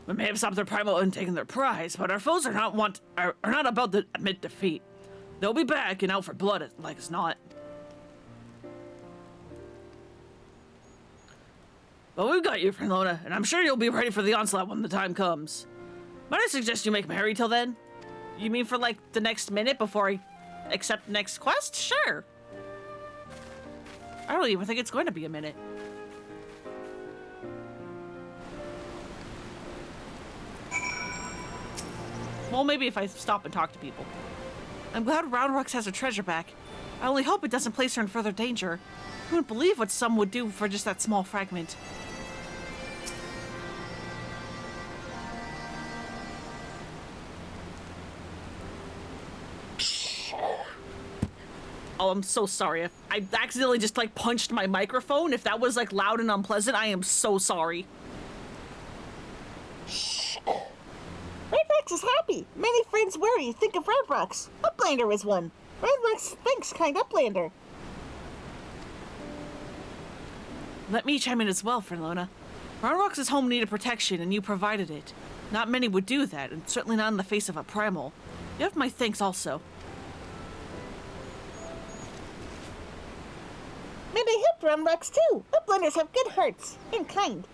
We may have stopped their primal and taken their prize, but our foes are not about to admit defeat. They'll be back and out for blood, like it's not. But we've got you, Frenlona, and I'm sure you'll be ready for the onslaught when the time comes. Might I suggest you make merry till then? You mean for, like, the next minute before I accept the next quest? Sure. I don't even think it's going to be a minute. Well, maybe if I stop and talk to people. I'm glad Roundrux has her treasure back. I only hope it doesn't place her in further danger. You wouldn't believe what some would do for just that small fragment. Oh, I'm so sorry. I accidentally just, like, punched my microphone. If that was, like, loud and unpleasant, I am so sorry. Roundrux is happy. Many friends worry. Think of Roundrux. Uplander is one. Roundrux thanks kind Uplander. Let me chime in as well, Frenlona. Roundrux's home needed protection, and you provided it. Not many would do that, and certainly not in the face of a primal. You have my thanks also. Maybe help Roundrux too. Uplanders have good hearts and kind.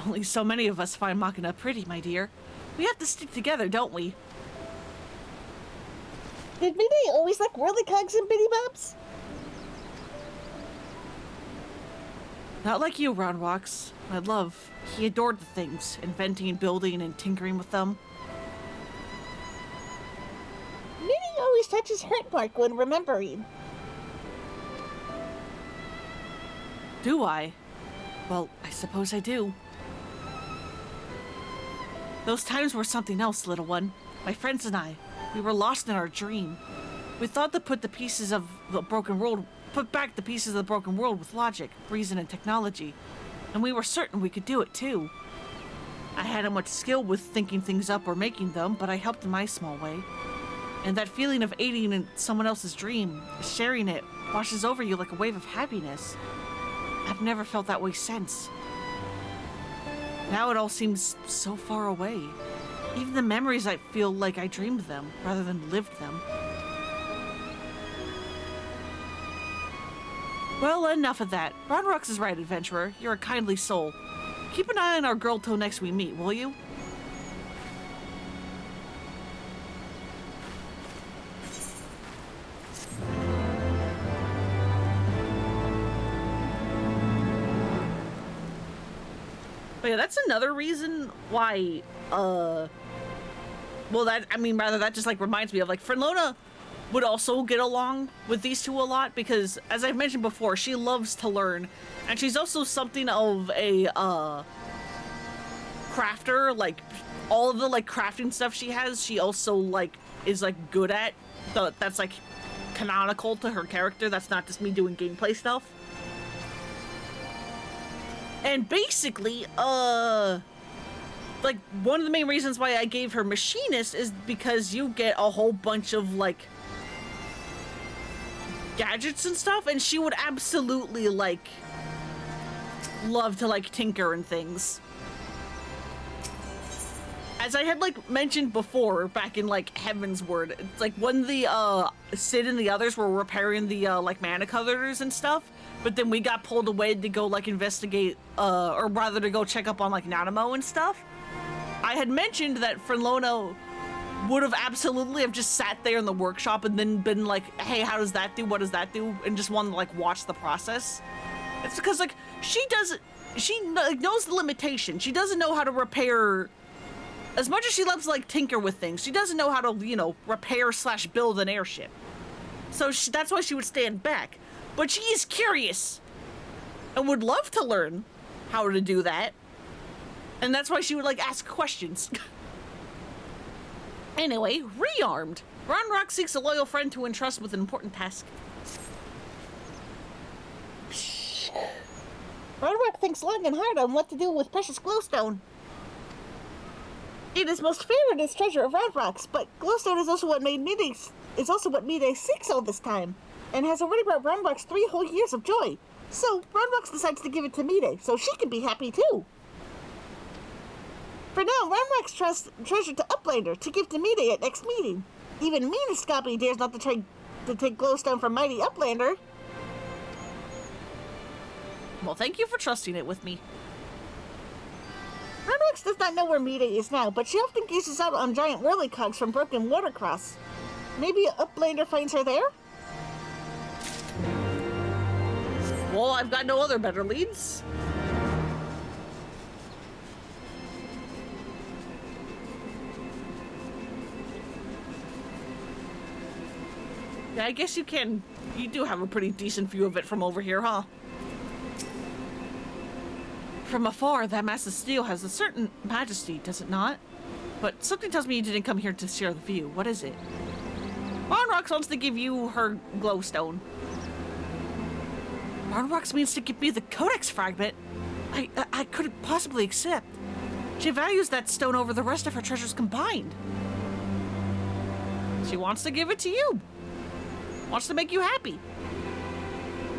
Only so many of us find Machina pretty, my dear. We have to stick together, don't we? Did Midas always like whirly cogs and bitty bobs? Not like you, Roundrux. My love, he adored the things, inventing, building, and tinkering with them. Midas always touches hurt mark when remembering. Do I? Well, I suppose I do. Those times were something else, little one. My friends and I, we were lost in our dream. We thought to put back the pieces of the broken world with logic, reason, and technology. And we were certain we could do it too. I hadn't much skill with thinking things up or making them, but I helped in my small way. And that feeling of aiding in someone else's dream, sharing it, washes over you like a wave of happiness. I've never felt that way since. Now it all seems so far away. Even the memories, I feel like I dreamed them, rather than lived them. Well, enough of that. Roundrux is right, adventurer. You're a kindly soul. Keep an eye on our girl till next we meet, will you? But yeah, that's another reason why, that just, like, reminds me of, like, Frenlona would also get along with these two a lot, because, as I've mentioned before, she loves to learn, and she's also something of a, crafter. Like, all of the, like, crafting stuff she has, she also, like, is, like, good at. That's, like, canonical to her character. That's not just me doing gameplay stuff. And basically, like, one of the main reasons why I gave her Machinist is because you get a whole bunch of, like, gadgets and stuff, and she would absolutely, like, love to, like, tinker and things. As I had, like, mentioned before, back in, like, Heavensward, it's like when the, Sid and the others were repairing the, like, mana colors and stuff, but then we got pulled away to go, like, investigate, or rather to go check up on, like, Nanamo and stuff. I had mentioned that Frenlona would have absolutely have just sat there in the workshop and then been like, hey, how does that do? What does that do? And just wanted to, like, watch the process. It's because, like, she knows the limitation. She doesn't know how to repair. As much as she loves to, like, tinker with things, she doesn't know how to, you know, repair/build an airship. So that's why she would stand back. But she is curious and would love to learn how to do that. And that's why she would, like, ask questions. Anyway, rearmed. Roundrux seeks a loyal friend to entrust with an important task. Roundrux thinks long and hard on what to do with precious glowstone. It is most favored as treasure of Roundrux, but glowstone is also what Midas seeks all this time, and has already brought Roundrux 3 whole years of joy. So Roundrocks decides to give it to Mide, so she can be happy too. For now, Roundrocks trusts treasure to Uplander to give to Mide at next meeting. Even Midas Scalpy dares not to try to take glowstone from mighty Uplander. Well, thank you for trusting it with me. Roundrocks does not know where Mide is now, but she often gazes out on giant whirlycogs from broken watercross. Maybe Uplander finds her there? Well, I've got no other better leads. Yeah, I guess you can. You do have a pretty decent view of it from over here, huh? From afar, that mass of steel has a certain majesty, does it not? But something tells me you didn't come here to share the view. What is it? Roundrocks wants to give you her glowstone. Roundrocks means to give me the Codex fragment. I couldn't possibly accept. She values that stone over the rest of her treasures combined. She wants to give it to you. Wants to make you happy.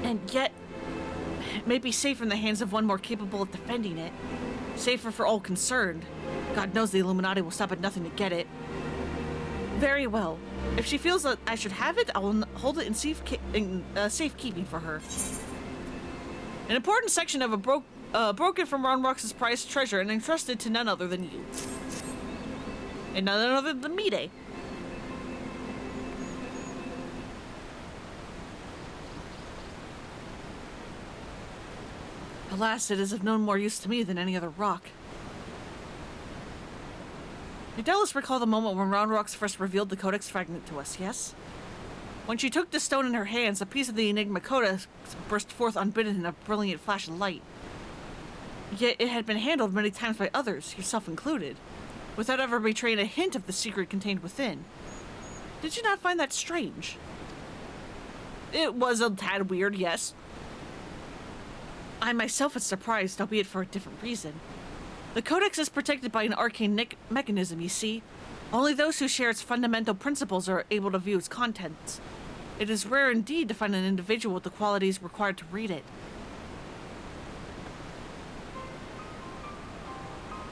And yet, it may be safe in the hands of one more capable of defending it. Safer for all concerned. God knows the Illuminati will stop at nothing to get it. Very well. If she feels that I should have it, I will hold it in safekeeping for her. An important section of broken from Roundrocks' prized treasure and entrusted to none other than you. And none other than Mide. Alas, it is of no more use to me than any other rock. You doubtless recall the moment when Roundrocks first revealed the Codex fragment to us, yes? When she took the stone in her hands, a piece of the Enigma Codex burst forth unbidden in a brilliant flash of light. Yet it had been handled many times by others, yourself included, without ever betraying a hint of the secret contained within. Did you not find that strange? It was a tad weird, yes. I myself was surprised, albeit for a different reason. The Codex is protected by an arcane mechanism, you see. Only those who share its fundamental principles are able to view its contents. It is rare indeed to find an individual with the qualities required to read it.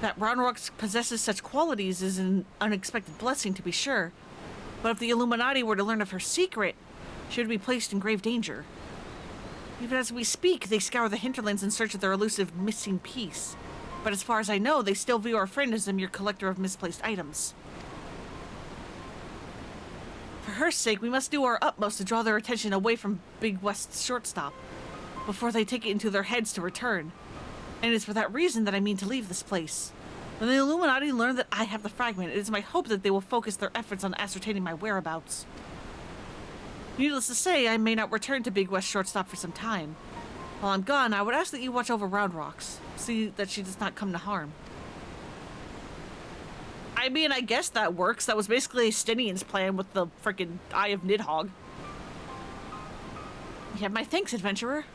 That Roundrocks possesses such qualities is an unexpected blessing, to be sure. But if the Illuminati were to learn of her secret, she would be placed in grave danger. Even as we speak, they scour the hinterlands in search of their elusive missing piece. But as far as I know, they still view our friend as a mere collector of misplaced items. For her sake, we must do our utmost to draw their attention away from Big West's shortstop, before they take it into their heads to return. And it is for that reason that I mean to leave this place. When the Illuminati learn that I have the fragment, it is my hope that they will focus their efforts on ascertaining my whereabouts. Needless to say, I may not return to Big West Shortstop for some time. While I'm gone, I would ask that you watch over Roundrocks. See that she does not come to harm. I mean, I guess that works. That was basically Stinian's plan with the frickin' Eye of Nidhogg. You have my thanks, adventurer.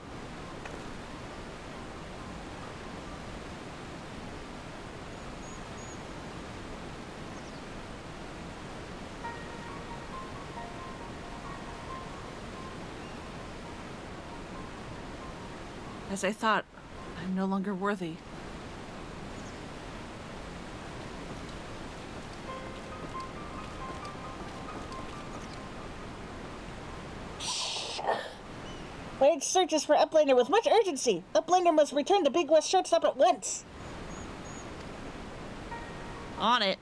As I thought, I'm no longer worthy. Wade searches for Uplander with much urgency. Uplander must return to Big West Shortstop at once. On it.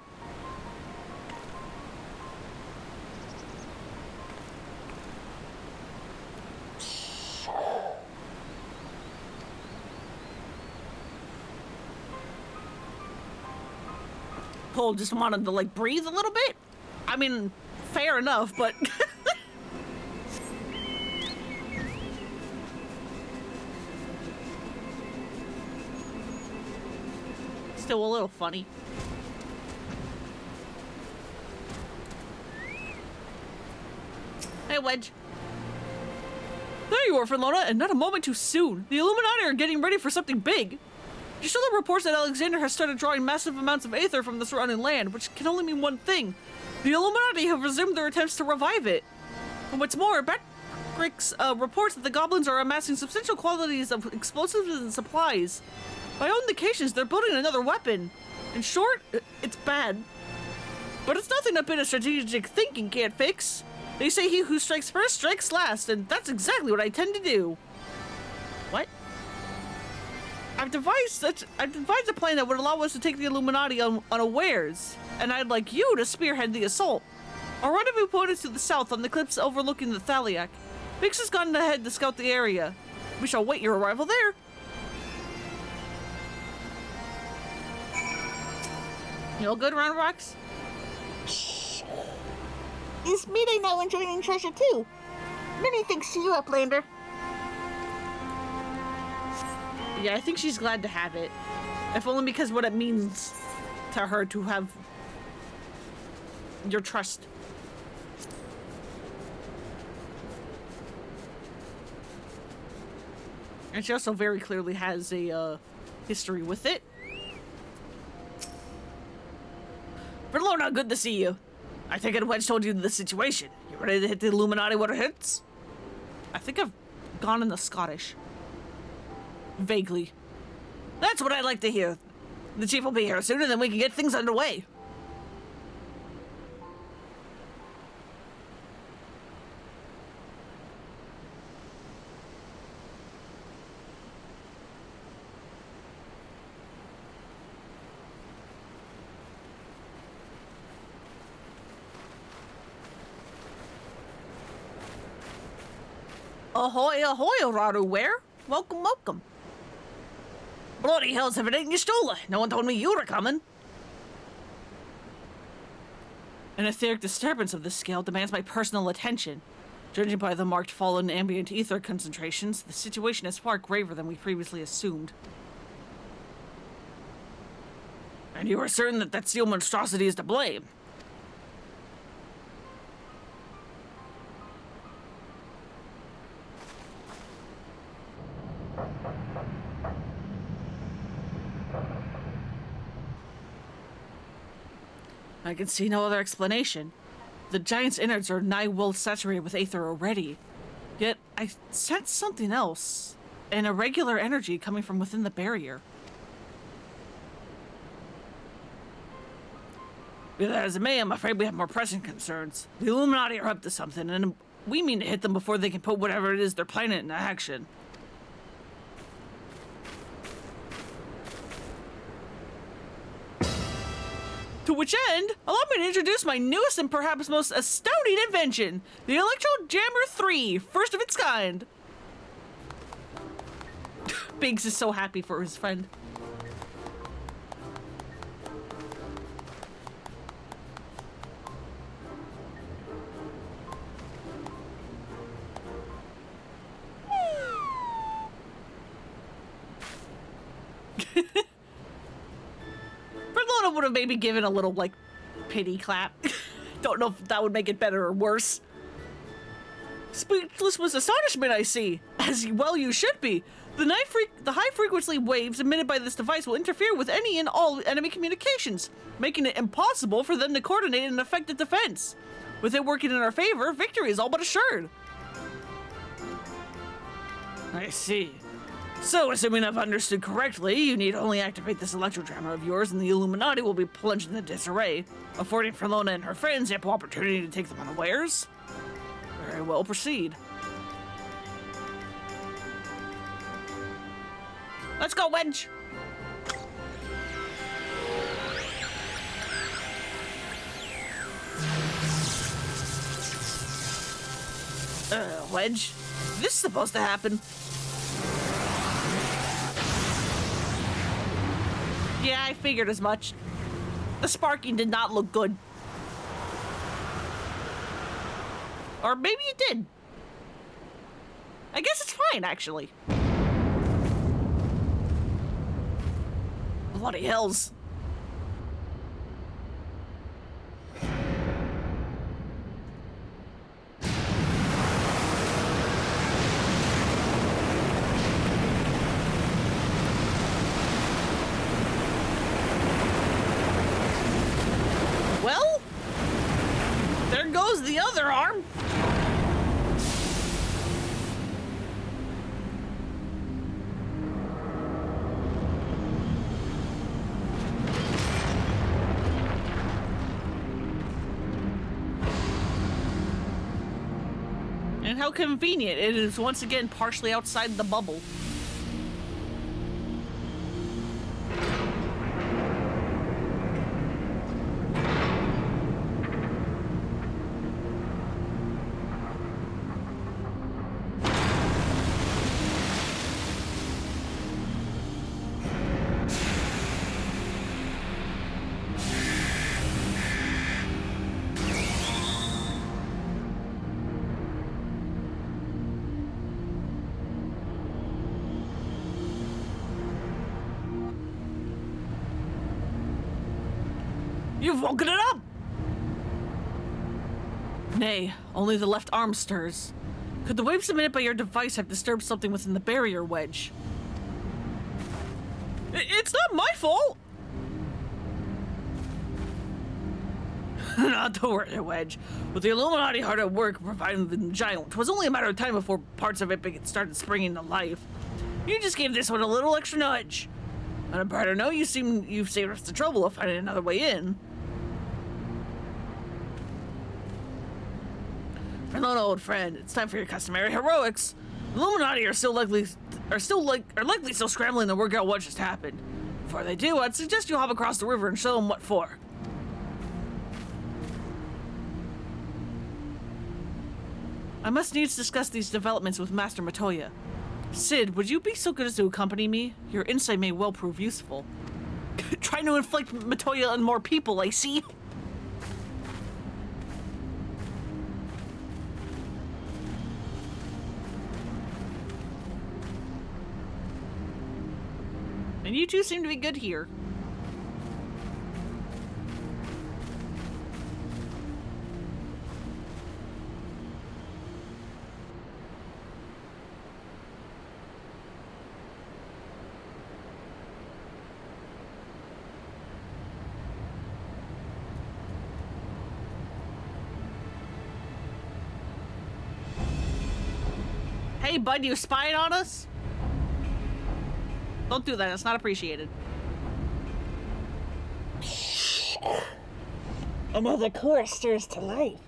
Cole just wanted to, like, breathe a little bit. I mean, fair enough, but... Still a little funny. Hey, Wedge. There you are, Lona, and not a moment too soon. The Illuminati are getting ready for something big. You saw the reports that Alexander has started drawing massive amounts of aether from the surrounding land, which can only mean one thing. The Illuminati have resumed their attempts to revive it. And what's more, District's reports that the goblins are amassing substantial quantities of explosives and supplies. By all indications, they're building another weapon. In short, it's bad. But it's nothing a bit of strategic thinking can't fix. They say he who strikes first strikes last, and that's exactly what I tend to do. What? I've devised a plan that would allow us to take the Illuminati unawares, and I'd like you to spearhead the assault. Our rendezvous point is to the south on the cliffs overlooking the Thaliac. Vix has gone ahead to scout the area. We shall wait your arrival there. You all good, Round Rocks? Is Midas now enjoying treasure too? Many thanks to you, Uplander. Yeah, I think she's glad to have it. If only because what it means to her to have your trust. And she also very clearly has a history with it. Verlona, good to see you. I think Wedge told you the situation. You ready to hit the Illuminati when it hits? I think I've gone in the Scottish. Vaguely. That's what I'd like to hear. The chief will be here soon, and then we can get things underway. Ahoy, ahoy, Raru Ware. Welcome, welcome. Bloody hells if it ain't Y'shtola. No one told me you were coming. An etheric disturbance of this scale demands my personal attention. Judging by the marked fall in ambient ether concentrations, the situation is far graver than we previously assumed. And you are certain that that seal monstrosity is to blame? I can see no other explanation. The giant's innards are nigh well saturated with aether already. Yet, I sense something else. An irregular energy coming from within the barrier. Be that as it may, I'm afraid we have more pressing concerns. The Illuminati are up to something, and we mean to hit them before they can put whatever it is they're planning into action. To which end, allow me to introduce my newest and perhaps most astounding invention, the Electro Jammer 3, first of its kind. Biggs is so happy for his friend. Would have maybe given a little, like, pity clap. Don't know if that would make it better or worse. Speechless with astonishment, I see. As well you should be. The high-frequency waves emitted by this device will interfere with any and all enemy communications, making it impossible for them to coordinate an effective defense. With it working in our favor, victory is all but assured. I see. So, assuming I've understood correctly, you need only activate this electro-jammer of yours and the Illuminati will be plunged into disarray, affording Verlona and her friends ample opportunity to take them unawares. Very well, proceed. Let's go, Wedge! Wedge, this is supposed to happen. Yeah, I figured as much. The sparking did not look good. Or maybe it did. I guess it's fine, actually. Bloody hells. Well, there goes the other arm. how convenient. It is once again partially outside the bubble. You've woken it up! Nay, only the left arm stirs. Could the waves emitted by your device have disturbed something within the barrier wedge? It's not my fault! Not to worry, Wedge. With the Illuminati hard at work providing the giant, 'twas only a matter of time before parts of it started springing to life. You just gave this one a little extra nudge. On a brighter note, you've saved us the trouble of finding another way in. Hello, old friend. It's time for your customary heroics. The Illuminati are likely still scrambling to work out what just happened. Before they do, I'd suggest you hop across the river and show them what for. I must needs discuss these developments with Master Matoya. Sid, would you be so good as to accompany me? Your insight may well prove useful. Trying to inflict Matoya on more people, I see. And you two seem to be good here. Hey, bud, you spying on us? Don't do that, it's not appreciated. Another core stirs to life.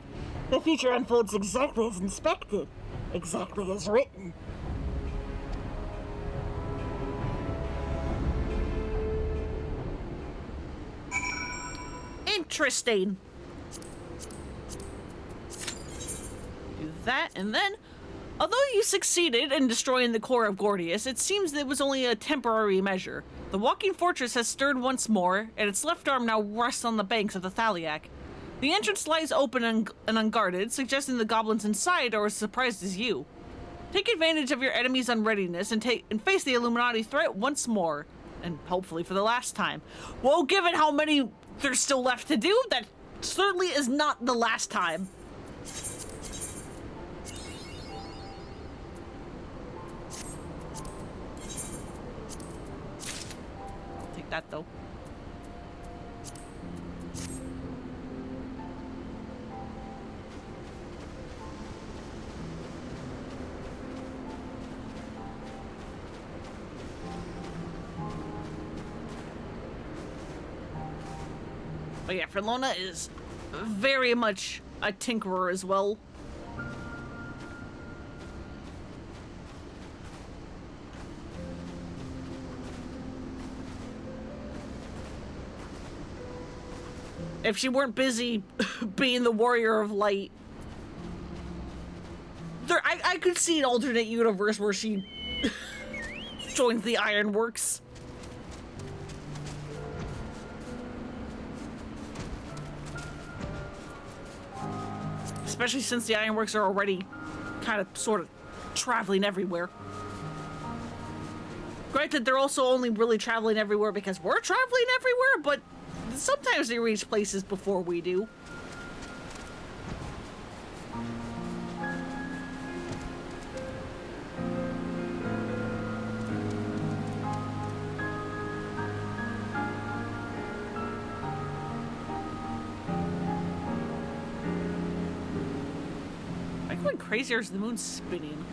The future unfolds exactly as inspected, exactly as written. Interesting. Do that, and then, although you succeeded in destroying the core of Gordias, it seems that it was only a temporary measure. The walking fortress has stirred once more, and its left arm now rests on the banks of the Thaliac. The entrance lies open and unguarded, suggesting the goblins inside are as surprised as you. Take advantage of your enemy's unreadiness and face the Illuminati threat once more, and hopefully for the last time. Well, given how many there's still left to do, that certainly is not the last time. Take that though. But yeah, Frelona is very much a tinkerer as well. If she weren't busy being the warrior of light, I could see an alternate universe where she joins the Ironworks. Especially since the Ironworks are already kind of sort of traveling everywhere. Granted, they're also only really traveling everywhere because we're traveling everywhere, but sometimes they reach places before we do. I'm going crazier as the moon's spinning.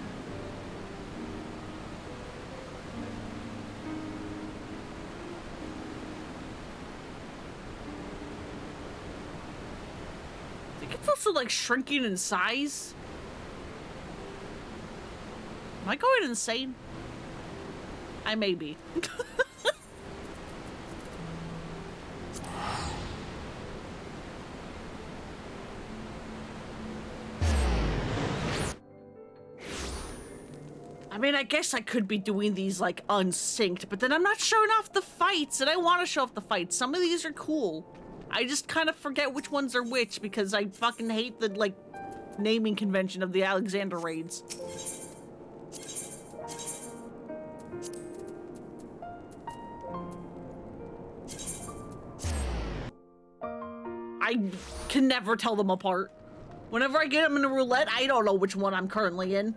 I think it's also like shrinking in size. Am I going insane? I may be. I mean, I guess I could be doing these, like, unsynced, but then I'm not showing off the fights, and I want to show off the fights. Some of these are cool. I just kind of forget which ones are which, because I fucking hate the, like, naming convention of the Alexander raids. I can never tell them apart. Whenever I get them in a roulette, I don't know which one I'm currently in.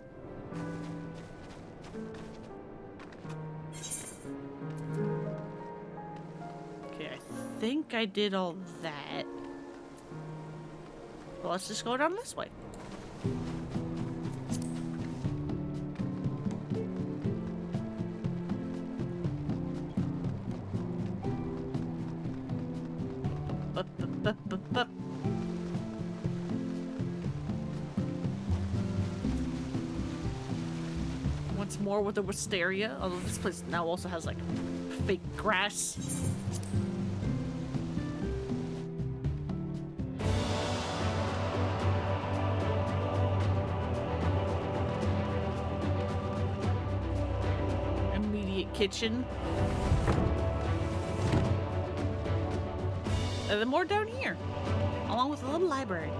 I think I did all that. Well, let's just go down this way. Once more with the wisteria, although this place now also has like fake grass. Kitchen. And then more down here, along with a little library.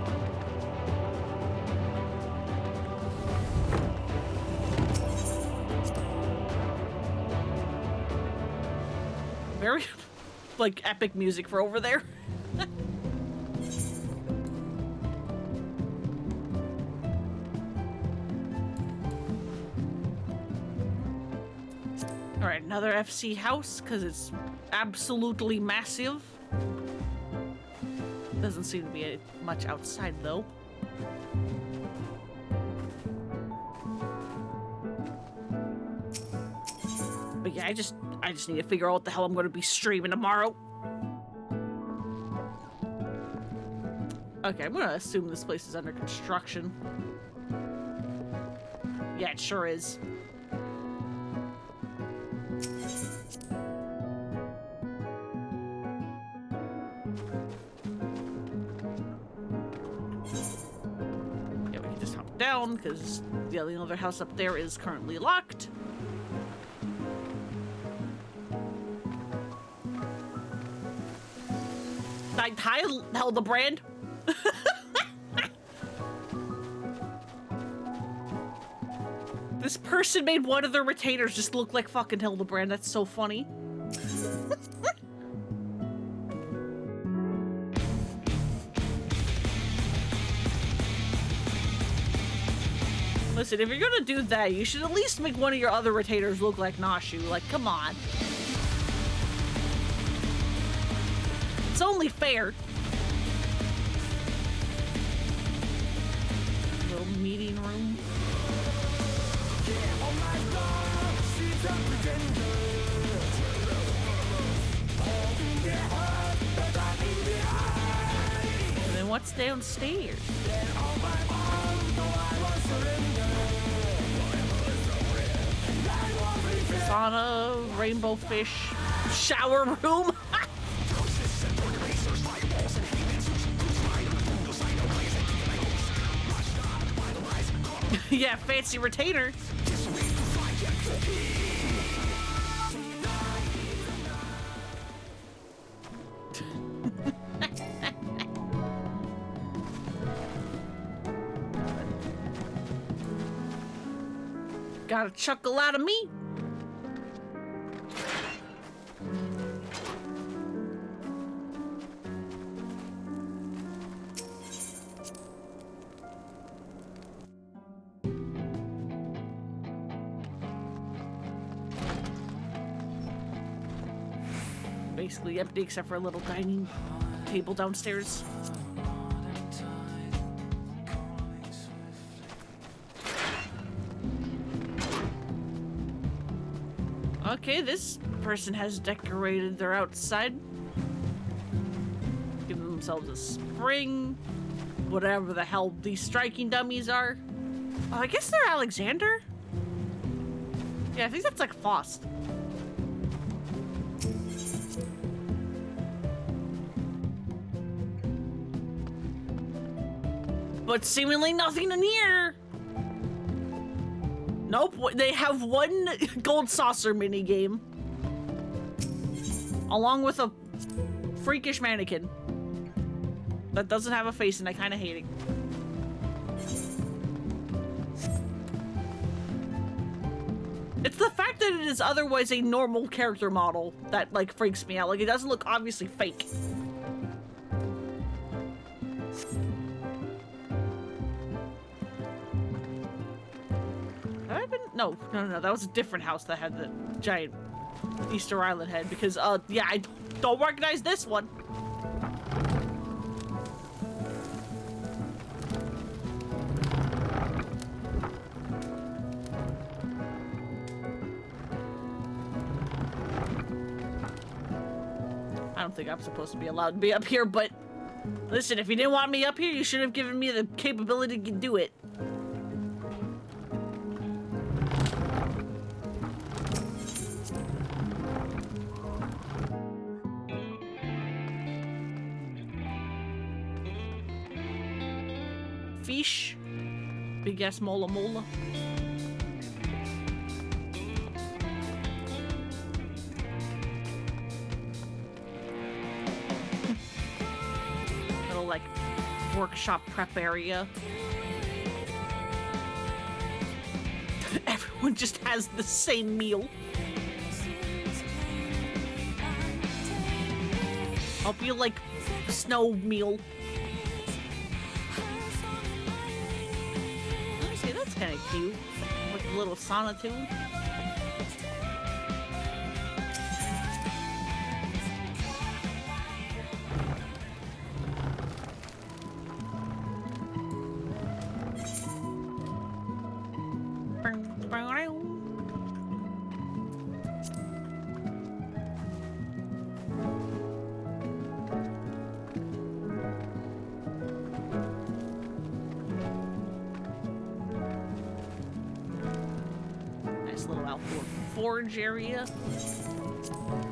Very, like, epic music for over there. Alright, another FC house, because it's absolutely massive. Doesn't seem to be much outside, though. But yeah, I just need to figure out what the hell I'm going to be streaming tomorrow. Okay, I'm going to assume this place is under construction. Yeah, it sure is. Down because the other house up there is currently locked. Hi, Hildebrand. This person made one of their retainers just look like fucking Hildebrand. That's so funny. Listen, if you're gonna do that, you should at least make one of your other retainers look like Nashu. Like, come on. It's only fair. Little meeting room. And then what's downstairs? Sauna, rainbow fish, shower room. Yeah, fancy retainer. Got a chuckle out of me. Basically empty except for a little dining table downstairs. Okay, this person has decorated their outside. Giving themselves a spring. Whatever the hell these striking dummies are. Oh, I guess they're Alexander? Yeah, I think that's like Faust. But seemingly nothing in here. Nope, they have one gold saucer minigame. Along with a freakish mannequin that doesn't have a face, and I kind of hate it. It's the fact that it is otherwise a normal character model that, like, freaks me out. Like, it doesn't look obviously fake. Have I been? No, that was a different house that had the giant Easter Island head, because, yeah, I don't recognize this one. I don't think I'm supposed to be allowed to be up here, but listen, if you didn't want me up here, you should have given me the capability to do it. Fish. Big ass mola mola. Little like workshop prep area. Everyone just has the same meal. Hope you like snow meal. That's kind of cute. Like a little sonotune. Little outdoor forge area.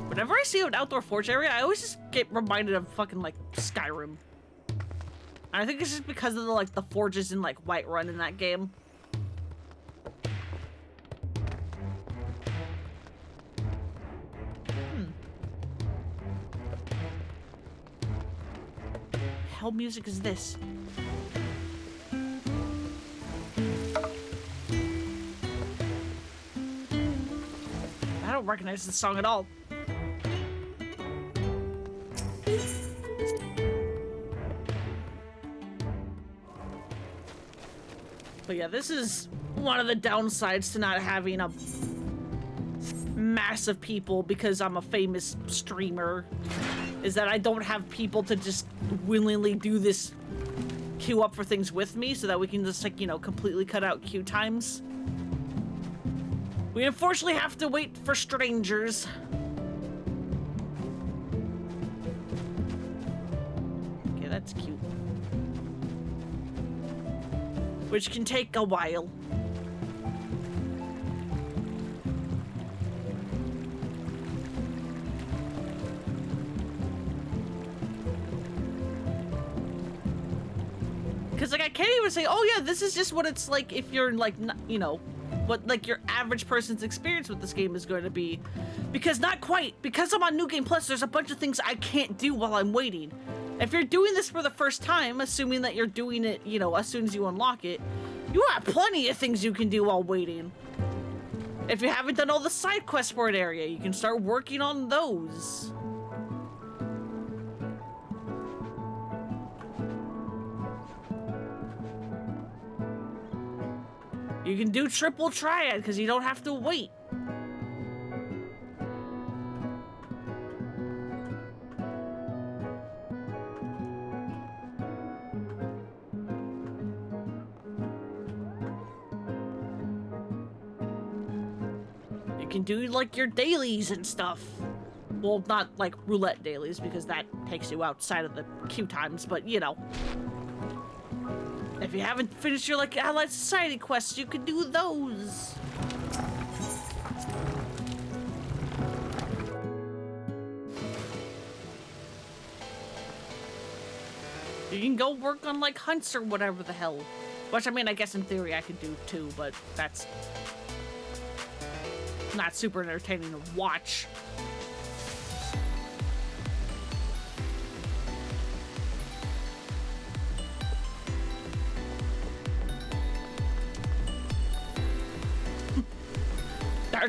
Whenever I see an outdoor forge area, I always just get reminded of fucking like Skyrim. And I think it's just because of the like the forges in like Whiterun in that game. Hell music is this? I don't recognize this song at all. But yeah, this is one of the downsides to not having a massive people because I'm a famous streamer, is that I don't have people to just willingly do this queue up for things with me so that we can just, like, you know, completely cut out queue times. We unfortunately have to wait for strangers. Okay, that's cute. Which can take a while. Because, like, I can't even say, oh yeah, this is just what it's like if you're, like, you know, what, like, your average person's experience with this game is going to be. Because not quite. Because I'm on New Game Plus, there's a bunch of things I can't do while I'm waiting. If you're doing this for the first time, assuming that you're doing it, you know, as soon as you unlock it, you have plenty of things you can do while waiting. If you haven't done all the side quests for an area, you can start working on those. You can do triple triad because you don't have to wait. You can do like your dailies and stuff. Well, not like roulette dailies because that takes you outside of the queue times, but you know. If you haven't finished your, like, Allied Society quests, you can do those. You can go work on, like, hunts or whatever the hell. Which, I mean, I guess in theory I could do too, but that's not super entertaining to watch.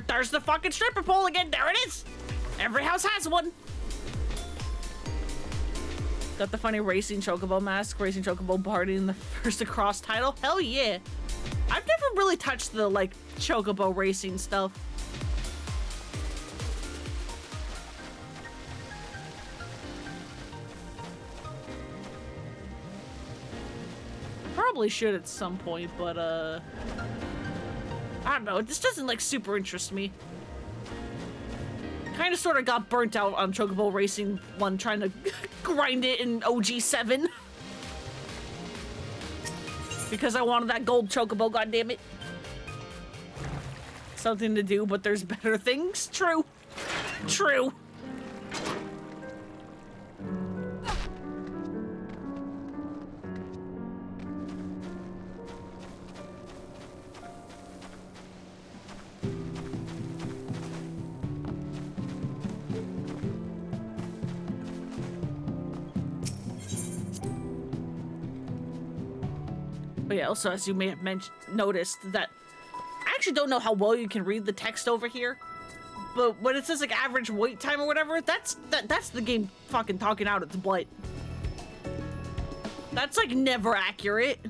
There's the fucking stripper pole again. There it is. Every house has one. Got the funny racing chocobo mask, racing chocobo party in the first across title. Hell yeah. I've never really touched the, like, chocobo racing stuff. Probably should at some point, but, I don't know. This doesn't, like, super interest me. Kind of sort of got burnt out on Chocobo Racing 1 trying to grind it in OG7. Because I wanted that gold Chocobo, goddammit. Something to do, but there's better things. True. True. But yeah, also, as you may have noticed, that I actually don't know how well you can read the text over here, but when it says like average wait time or whatever, that's the game fucking talking out its butt. That's like never accurate.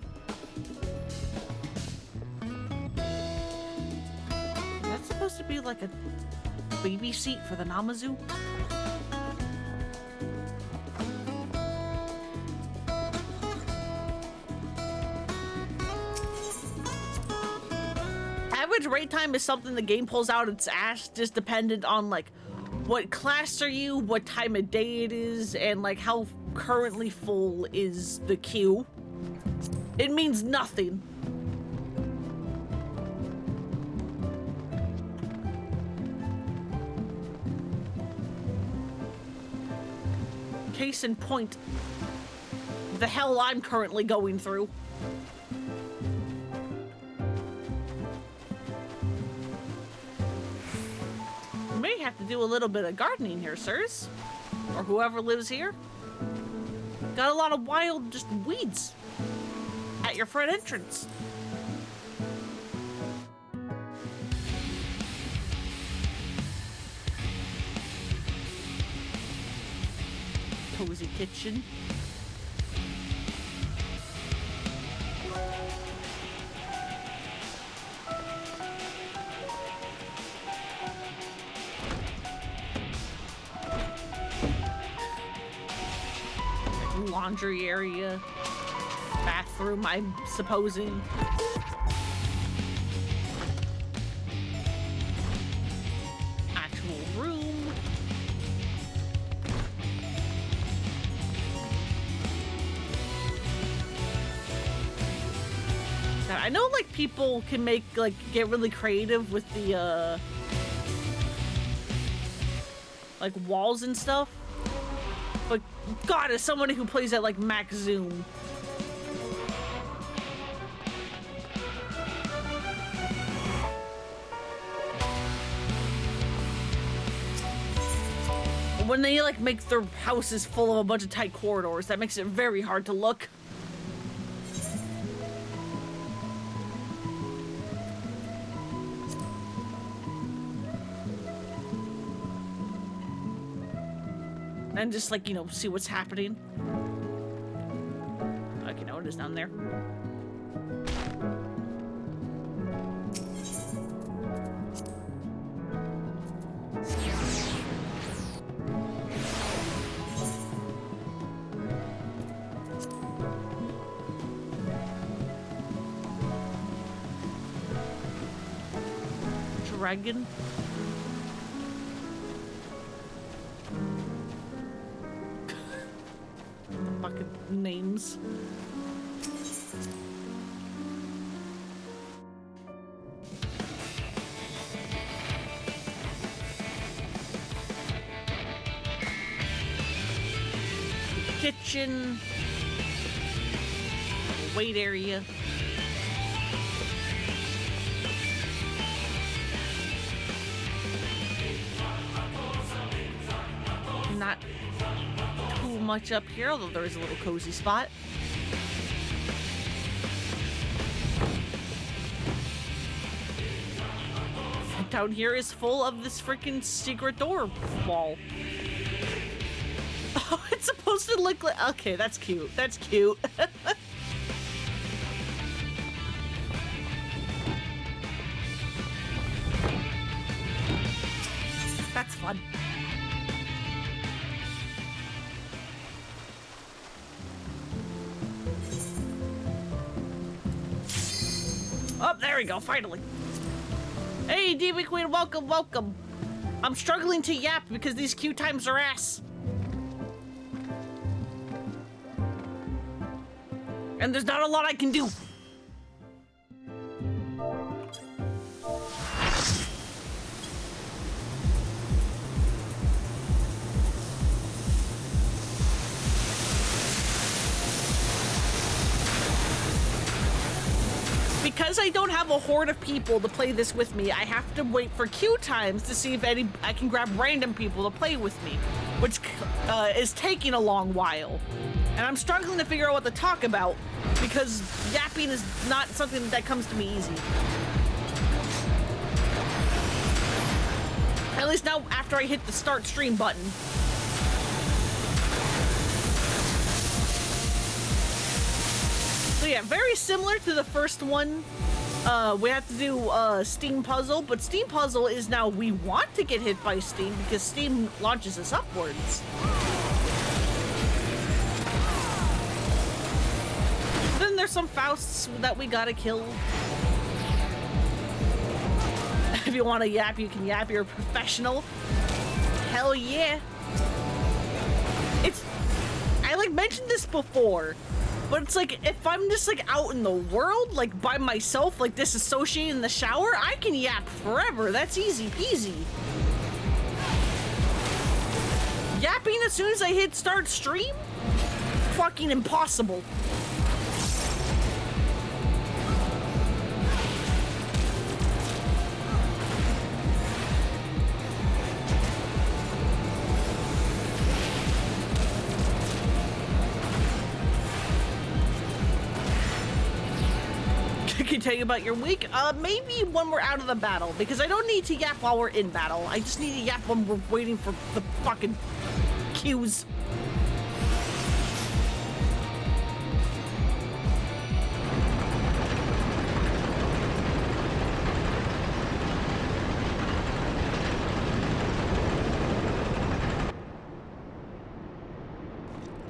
That's supposed to be like a baby seat for the Namazu? Average rate time is something the game pulls out its ass, just dependent on like what class are you, what time of day it is, and like how currently full is the queue. It means nothing. Case in point, the hell I'm currently going through. May have to do a little bit of gardening here, sirs. Or whoever lives here. Got a lot of wild, just weeds at your front entrance. Cozy kitchen. Laundry area, bathroom, I'm supposing. Actual room. God, I know like people can make like get really creative with the like walls and stuff. But God, as somebody who plays at like max zoom, when they like make their houses full of a bunch of tight corridors, that makes it very hard to look. And just like, you know, see what's happening. Okay, now it is down there. Dragon. Fucking names. Kitchen. wait area. Not too much up here, although there is a little cozy spot. And down here is full of this freaking secret door wall. Oh, it's supposed to look like... Okay, that's cute. That's cute. That's fun. Oh, there we go, finally. Hey, DB Queen, welcome, welcome. I'm struggling to yap because these queue times are ass. And there's not a lot I can do. Because I don't have a horde of people to play this with me, I have to wait for queue times to see if I can grab random people to play with me, which is taking a long while. And I'm struggling to figure out what to talk about because yapping is not something that comes to me easy. At least now after I hit the start stream button. So yeah, very similar to the first one. We have to do Steam Puzzle, but Steam Puzzle is now we want to get hit by Steam because Steam launches us upwards. Then there's some Fausts that we gotta kill. If you want to yap, you can yap. You're a professional. Hell yeah. I like mentioned this before, but it's like if I'm just like out in the world, like by myself, like disassociated in the shower, I can yap forever. That's easy peasy. Yapping as soon as I hit start stream? Fucking impossible. Can tell you about your week? Maybe when we're out of the battle, because I don't need to yap while we're in battle. I just need to yap when we're waiting for the fucking queues.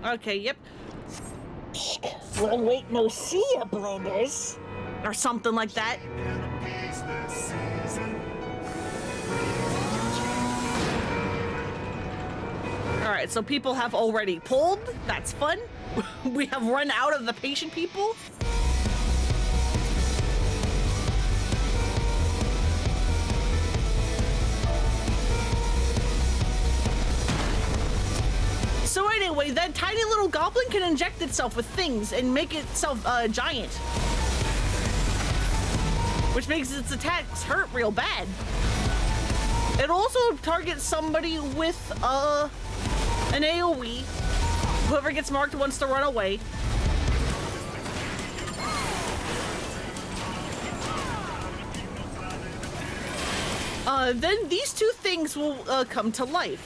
Okay, yep. Long wait no see ya, blenders. Or something like that. Alright, so people have already pulled. That's fun. We have run out of the patient people. So anyway, that tiny little goblin can inject itself with things and make itself giant. Which makes its attacks hurt real bad. It also targets somebody with an AoE. Whoever gets marked wants to run away. Then these two things will come to life.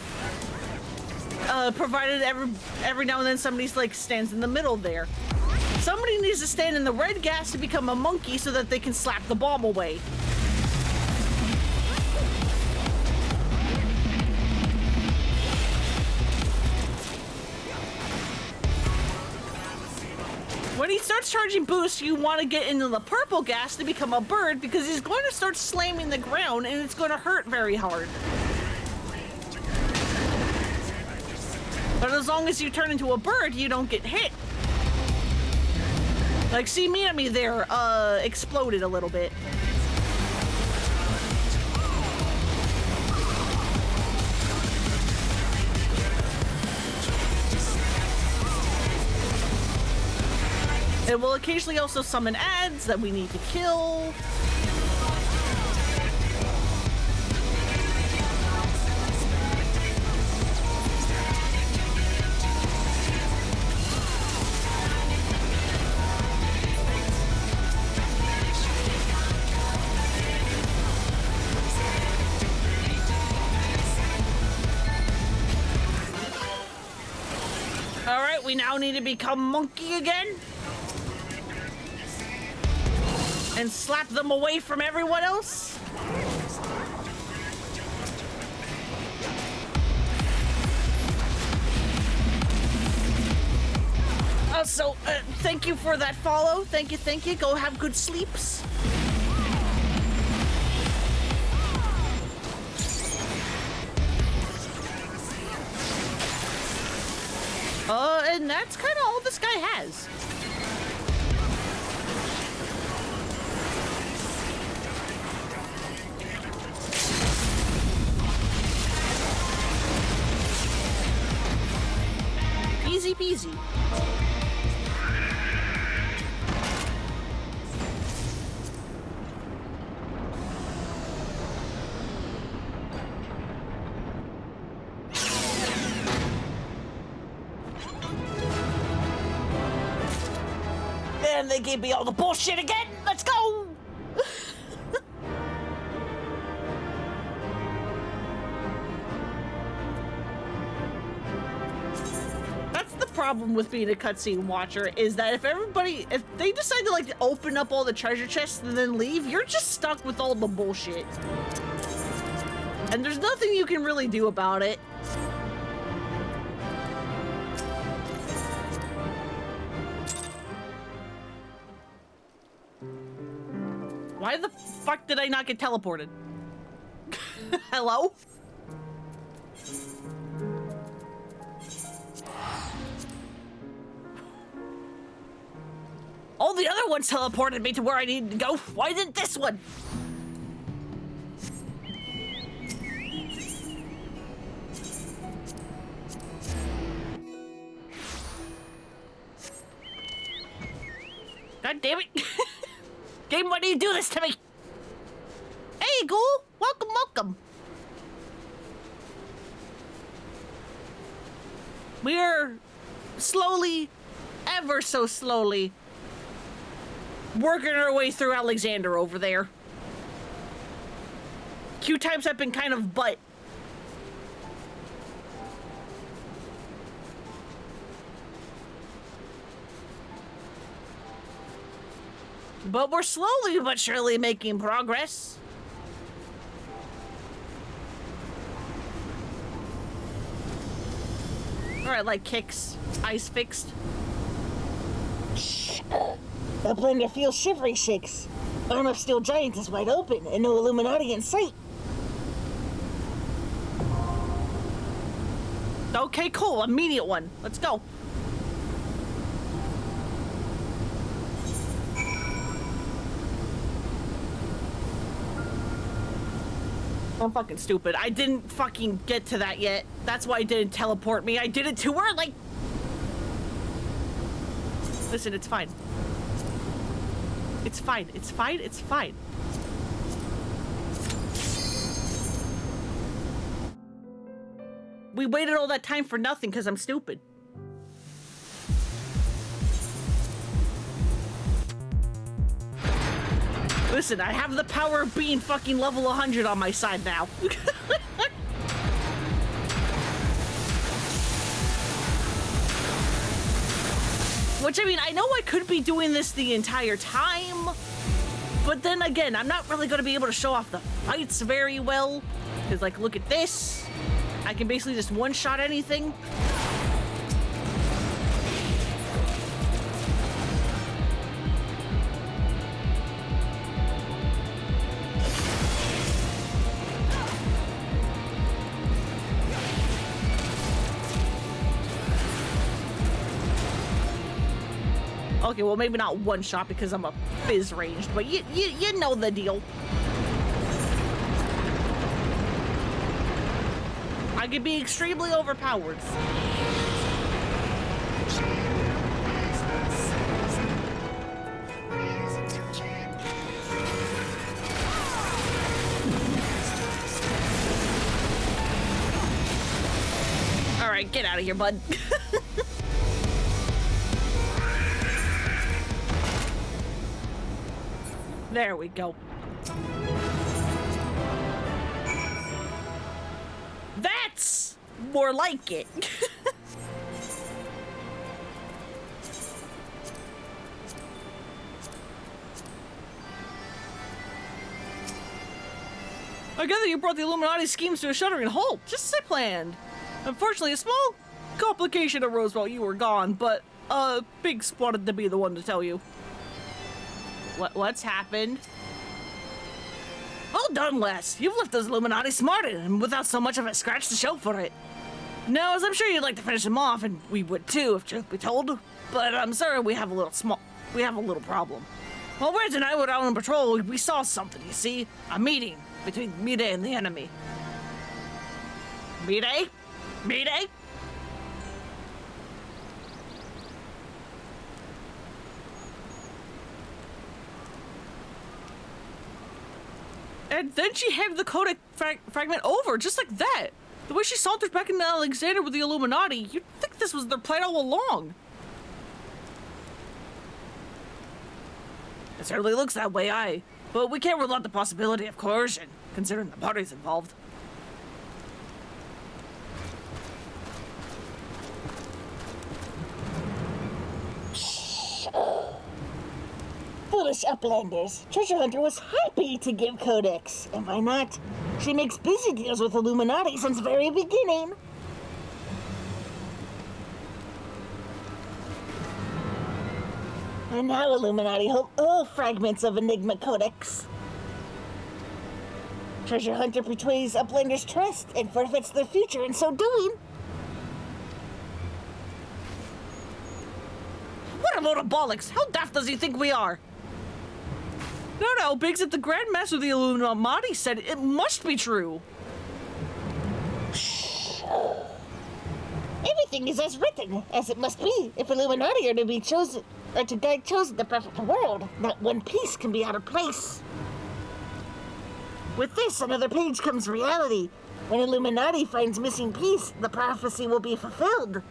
Provided every now and then somebody's like stands in the middle there. Somebody needs to stand in the red gas to become a monkey so that they can slap the bomb away. When he starts charging boosts, you want to get into the purple gas to become a bird because he's going to start slamming the ground and it's going to hurt very hard. But as long as you turn into a bird, you don't get hit. Like, see me there, exploded a little bit. It will occasionally also summon ads that we need to kill. Alright, we now need to become monkey again. And slap them away from everyone else. Also, thank you for that follow. Thank you, thank you. Go have good sleeps. And that's kind of all this guy has. Easy peasy. And they gave me all the bullshit again. Let's go. That's the problem with being a cutscene watcher, is that if they decide to like open up all the treasure chests and then leave, you're just stuck with all the bullshit. And there's nothing you can really do about it. Why the fuck did I not get teleported? Hello? All the other ones teleported me to where I needed to go. Why didn't this one? God damn it. Game, why do you do this to me? Hey, Ghoul! Welcome, welcome! We're slowly, ever so slowly, working our way through Alexander over there. Queue times have been kind of butt. But we're slowly but surely making progress. Alright, like kicks. Ice fixed. That blender feels shivery shakes. Arm of Steel Giant is wide open and no Illuminati in sight. Okay, cool. Immediate one. Let's go. I'm fucking stupid. I didn't fucking get to that yet. That's why it didn't teleport me. I did it too early. Listen, it's fine. It's fine. It's fine. It's fine. We waited all that time for nothing because I'm stupid. Listen, I have the power of being fucking level 100 on my side now. Which, I mean, I know I could be doing this the entire time, but then again, I'm not really going to be able to show off the fights very well. Because, like, look at this. I can basically just one-shot anything. Okay, well, maybe not one shot because I'm a fizz ranged, but you know the deal. I could be extremely overpowered. Get out of here, bud. There we go. That's more like it. I gather you brought the Illuminati schemes to a shuddering halt, just as I planned. Unfortunately, a small complication arose while you were gone, but Biggs wanted to be the one to tell you. What's happened? Well done, Les. You've left those Illuminati smarted and without so much of a scratch to show for it. Now, as I'm sure you'd like to finish them off, and we would too, if truth be told, but I'm sorry we have a little problem. While Reg and I were out on patrol, we saw something, you see? A meeting between Midas and the enemy. Midas? Midas? And then she handed the codex fragment over, just like that. The way she sauntered back into Alexander with the Illuminati, you'd think this was their plan all along. It certainly looks that way, but we can't rule out the possibility of coercion, considering the parties involved. Foolish uplanders. Treasure Hunter was happy to give Codex. Am I not? She makes busy deals with Illuminati since the very beginning. And now Illuminati hold all fragments of Enigma Codex. Treasure Hunter betrays uplanders' trust and forfeits their future in so doing. What a load of bollocks! How daft does he think we are? No, Biggs, if the Grand Master of the Illuminati said it, it must be true. Everything is as written, as it must be. If Illuminati are to be chosen, or to guide chosen the perfect world, not one piece can be out of place. With this, another page comes reality. When Illuminati finds missing piece, the prophecy will be fulfilled.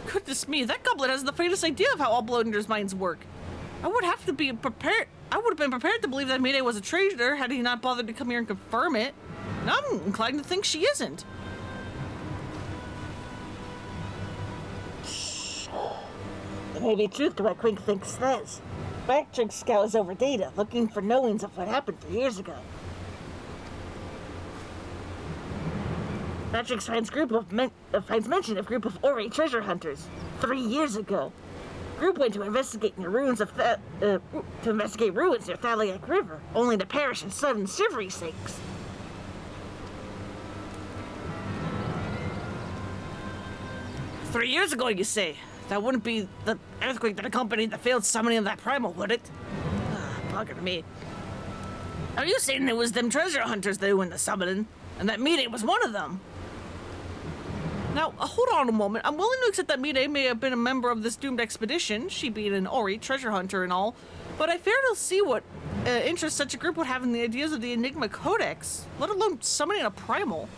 Goodness me, that goblet has the faintest idea of how uplanders' minds work. I would have been prepared to believe that Midas was a traitor had he not bothered to come here and confirm it. Now I'm inclined to think she isn't. There may be truth to what Quink thinks says. Backtrick scours over data, looking for knowings of what happened 3 years ago. Patrick's finds mention of group of Ori treasure hunters 3 years ago. Group went to investigate ruins near Thaliac River, only to perish in sudden shivery sinks. "3 years ago, you say? That wouldn't be the earthquake that accompanied the failed summoning of that primal, would it? Bugger me. Are you saying it was them treasure hunters that went the summoning, and that Midas was one of them?" Now, hold on a moment. I'm willing to accept that Midas may have been a member of this doomed expedition, she being an Ori, treasure hunter and all, but I fail to see what interest such a group would have in the ideas of the Enigma Codex, let alone summoning a primal.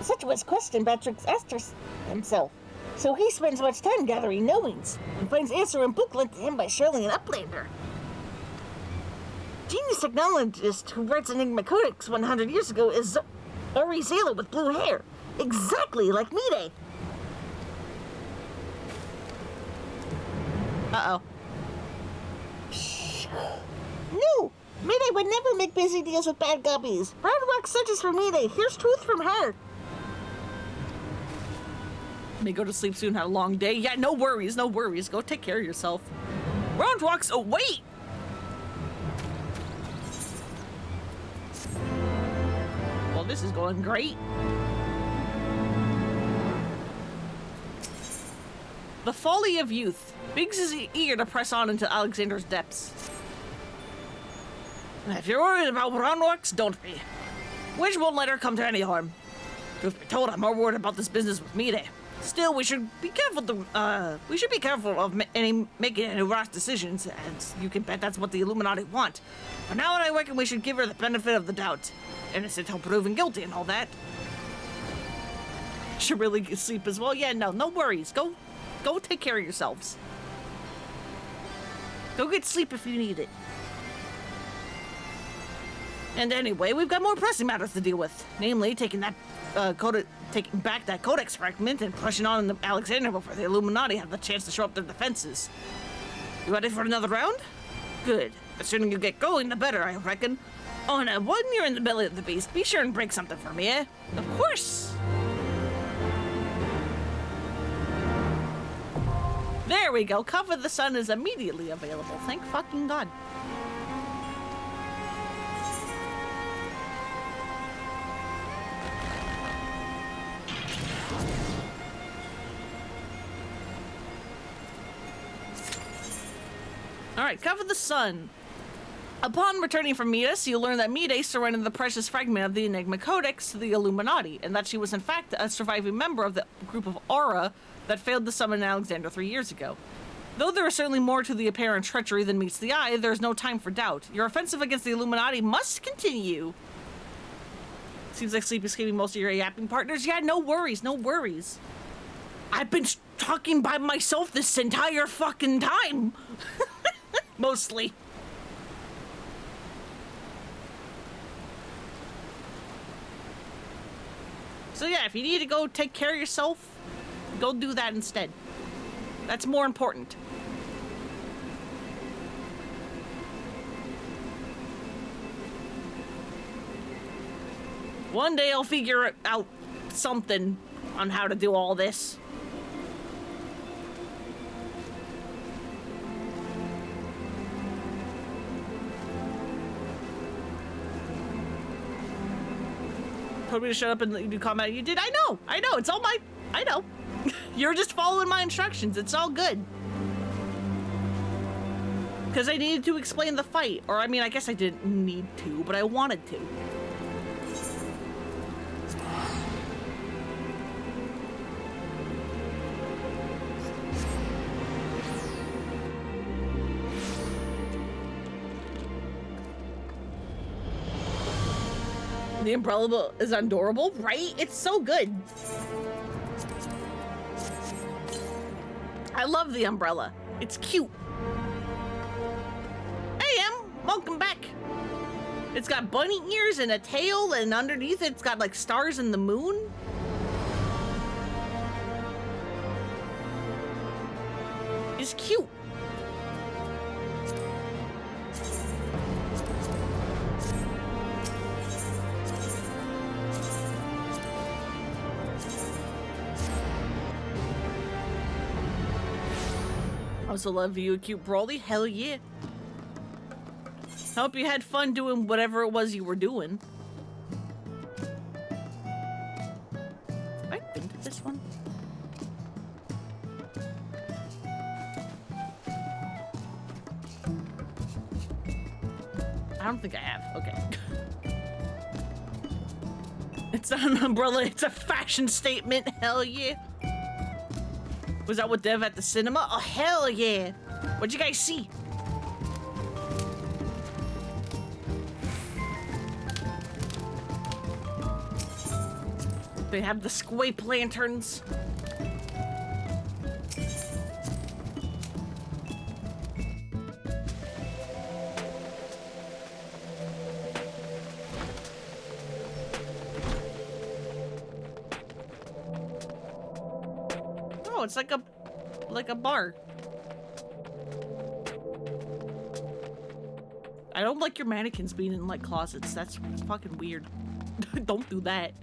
Such was question Patrick asked himself. So he spends much time gathering knowings, and finds answer in book lent to him by Shirley and Uplander. Genius technologist who writes Enigma Codex 100 years ago is Ori Zayla with blue hair, exactly like Midas. Uh-oh. No! Midas would never make busy deals with bad guppies. Brown Rock searches for Midas. Here's truth from her. May go to sleep soon, had a long day. Yeah, no worries. Go take care of yourself. Round walks. Oh, wait! Well, this is going great. The folly of youth. Biggs is eager to press on into Alexander's depths. If you're worried about round walks, don't be. Wedge won't let her come to any harm. Truth be told, I'm more worried about this business with Midas. Still, we should be careful of making any rash decisions, as you can bet that's what the Illuminati want. For now, I reckon we should give her the benefit of the doubt. Innocent till proven guilty and all that. Should really sleep as well. Yeah, no worries. Go take care of yourselves. Go get sleep if you need it. And anyway, we've got more pressing matters to deal with. Namely, taking back that Codex fragment and pushing on in Alexander before the Illuminati have the chance to show up their defenses. You ready for another round? Good. The sooner you get going, the better, I reckon. Oh, and when you're in the belly of the beast, be sure and break something for me, eh? Of course! There we go. Cover the Sun is immediately available. Thank fucking God. Alright, Cover the Sun. Upon returning from Midas, you learn that Midas surrendered the precious fragment of the Enigma Codex to the Illuminati, and that she was in fact a surviving member of the group of Aura that failed to summon Alexander 3 years ago. Though there is certainly more to the apparent treachery than meets the eye, there is no time for doubt. Your offensive against the Illuminati must continue. Seems like Sleep is escaping most of your yapping partners. Yeah, no worries, no worries. I've been talking by myself this entire fucking time. Mostly. So yeah, if you need to go take care of yourself, go do that instead. That's more important. One day I'll figure out something on how to do all this. Told me to shut up and do comment. You did? I know, it's all I know. You're just following my instructions, it's all good. Because I needed to explain the fight. Or, I mean, I guess I didn't need to, but I wanted to. The umbrella is adorable, right? It's so good. I love the umbrella. It's cute. Hey, Em, welcome back. It's got bunny ears and a tail, and underneath it's got like stars and the moon. It's cute. I also love you, cute Broly. Hell yeah. Hope you had fun doing whatever it was you were doing. Have I been to this one? I don't think I have. Okay. It's not an umbrella, it's a fashion statement. Hell yeah. Was that with Dev at the cinema? Oh, hell yeah. What'd you guys see? They have the squape lanterns. Oh, it's like a bar. I don't like your mannequins being in like closets. That's fucking weird. Don't do that.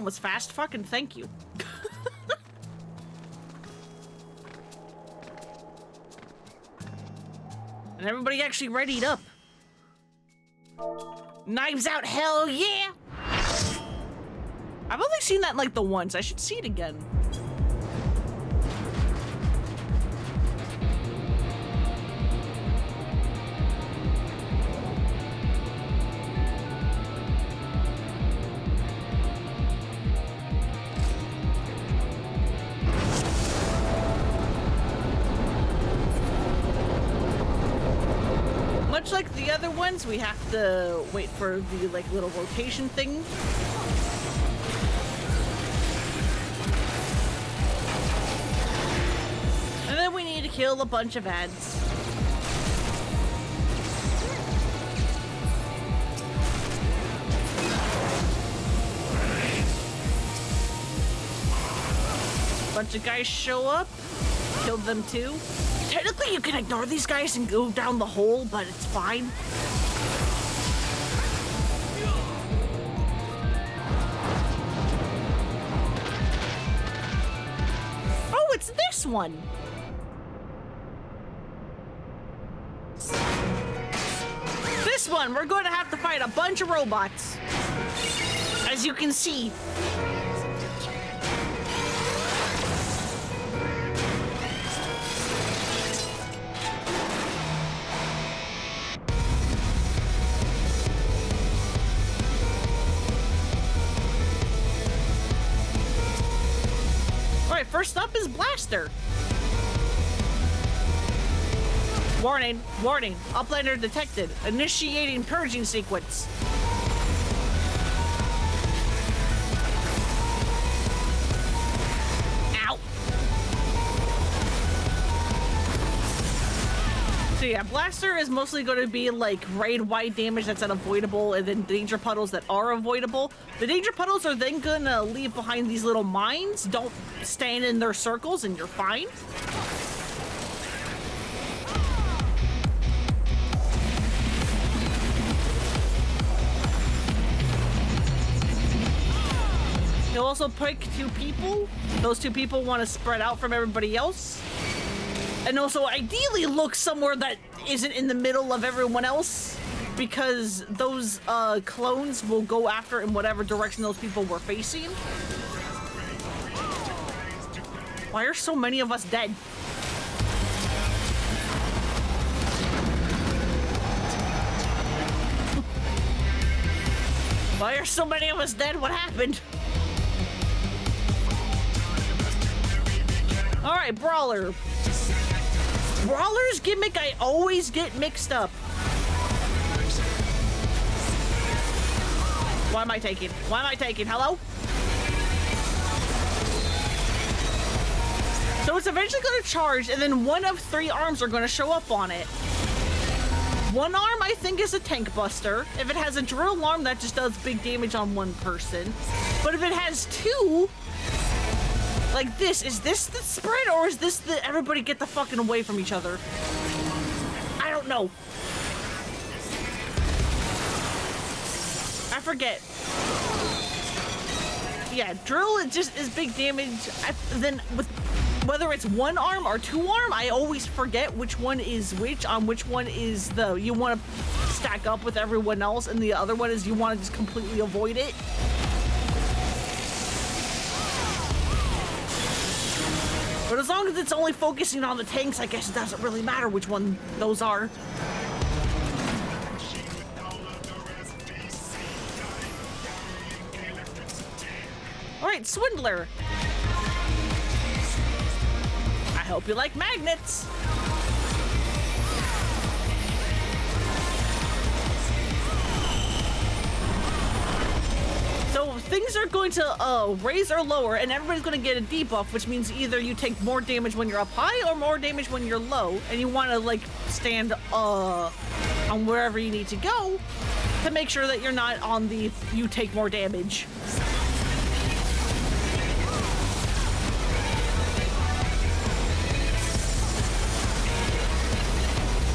Was fast. Fucking thank you. And everybody actually readied up. Knives out, hell yeah! I've only seen that like the once. I should see it again. Much like the other ones, we have to wait for the like little rotation thing. And then we need to kill a bunch of ads. Bunch of guys show up, killed them too. Technically, you can ignore these guys and go down the hole, but it's fine. Oh, it's this one. This one, we're going to have to fight a bunch of robots. As you can see. Alright, first up is Blaster. Warning, warning, uplander detected. Initiating purging sequence. Ow. So yeah, Blaster is mostly going to be like raid-wide damage that's unavoidable, and then danger puddles that are avoidable. The danger puddles are then going to leave behind these little mines. Don't stand in their circles and you're fine. You'll also pick two people. Those two people want to spread out from everybody else. And also ideally look somewhere that isn't in the middle of everyone else, because those clones will go after in whatever direction those people were facing. Why are so many of us dead? Why are so many of us dead? What happened? Alright, Brawler. Brawler's gimmick I always get mixed up. Why am I taking? Why am I taking? Hello? So it's eventually going to charge, and then one of three arms are going to show up on it. One arm, I think, is a tank buster. If it has a drill arm, that just does big damage on one person. But if it has two, like this, is this the spread, or is this the everybody get the fucking away from each other? I don't know. I forget. Yeah, drill is just is big damage. Then with whether it's one arm or two arm, I always forget which one is which. On which one is the you want to stack up with everyone else, and the other one is you want to just completely avoid it. But as long as it's only focusing on the tanks, I guess it doesn't really matter which one those are. Alright, Swindler. I hope you like magnets. So things are going to raise or lower, and everybody's going to get a debuff, which means either you take more damage when you're up high or more damage when you're low, and you want to like stand on wherever you need to go to make sure that you're not on the you take more damage.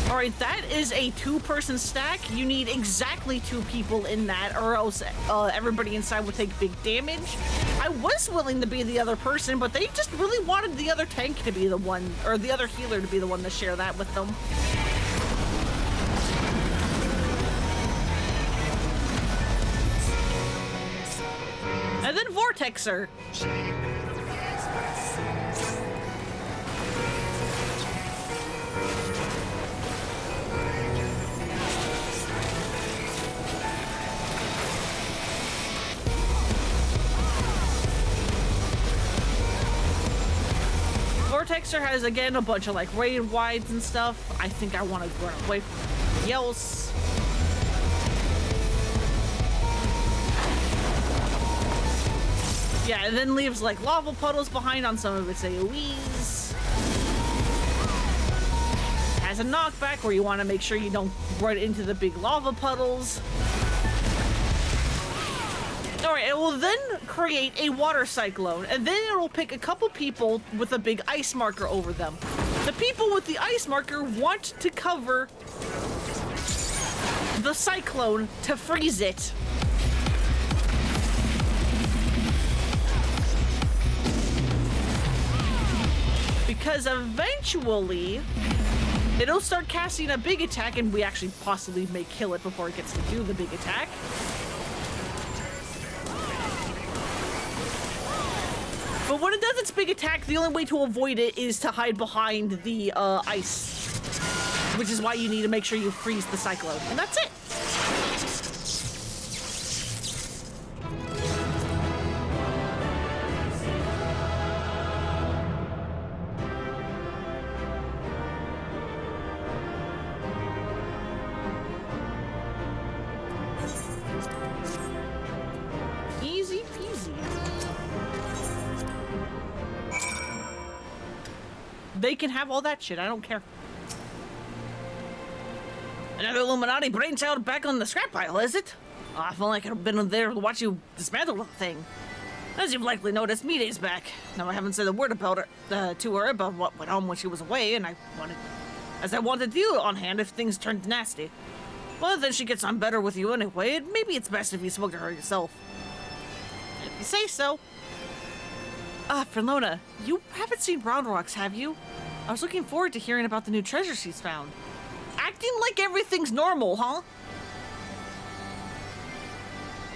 Alright, that is a two-person stack. You need exactly two people in that, or else everybody inside would take big damage. I was willing to be the other person, but they just really wanted the other tank to be the one, or the other healer to be the one to share that with them. And then Vortexer. Vortexer has, again, a bunch of, like, raid wides and stuff. I think I want to run away from everybody else. Yeah, and then leaves, like, lava puddles behind on some of its AoEs. Has a knockback where you want to make sure you don't run into the big lava puddles. Alright, it will then create a water cyclone, and then it will pick a couple people with a big ice marker over them. The people with the ice marker want to cover the cyclone to freeze it. Because eventually, it'll start casting a big attack, and we actually possibly may kill it before it gets to do the big attack. But when it does its big attack, the only way to avoid it is to hide behind the ice. Which is why you need to make sure you freeze the cyclone. And that's it. Easy peasy. They can have all that shit, I don't care. Another Illuminati brain child back on the scrap pile, is it? Oh, I feel like I've been there to watch you dismantle the thing. As you've likely noticed, Midas back. Now, I haven't said a word about her, to her about what went on when she was away, and I wanted you on hand if things turned nasty. Well, then she gets on better with you anyway, and maybe it's best if you spoke to her yourself. If you say so. Frelona, you haven't seen Brown Rocks, have you? I was looking forward to hearing about the new treasure she's found. Acting like everything's normal, huh?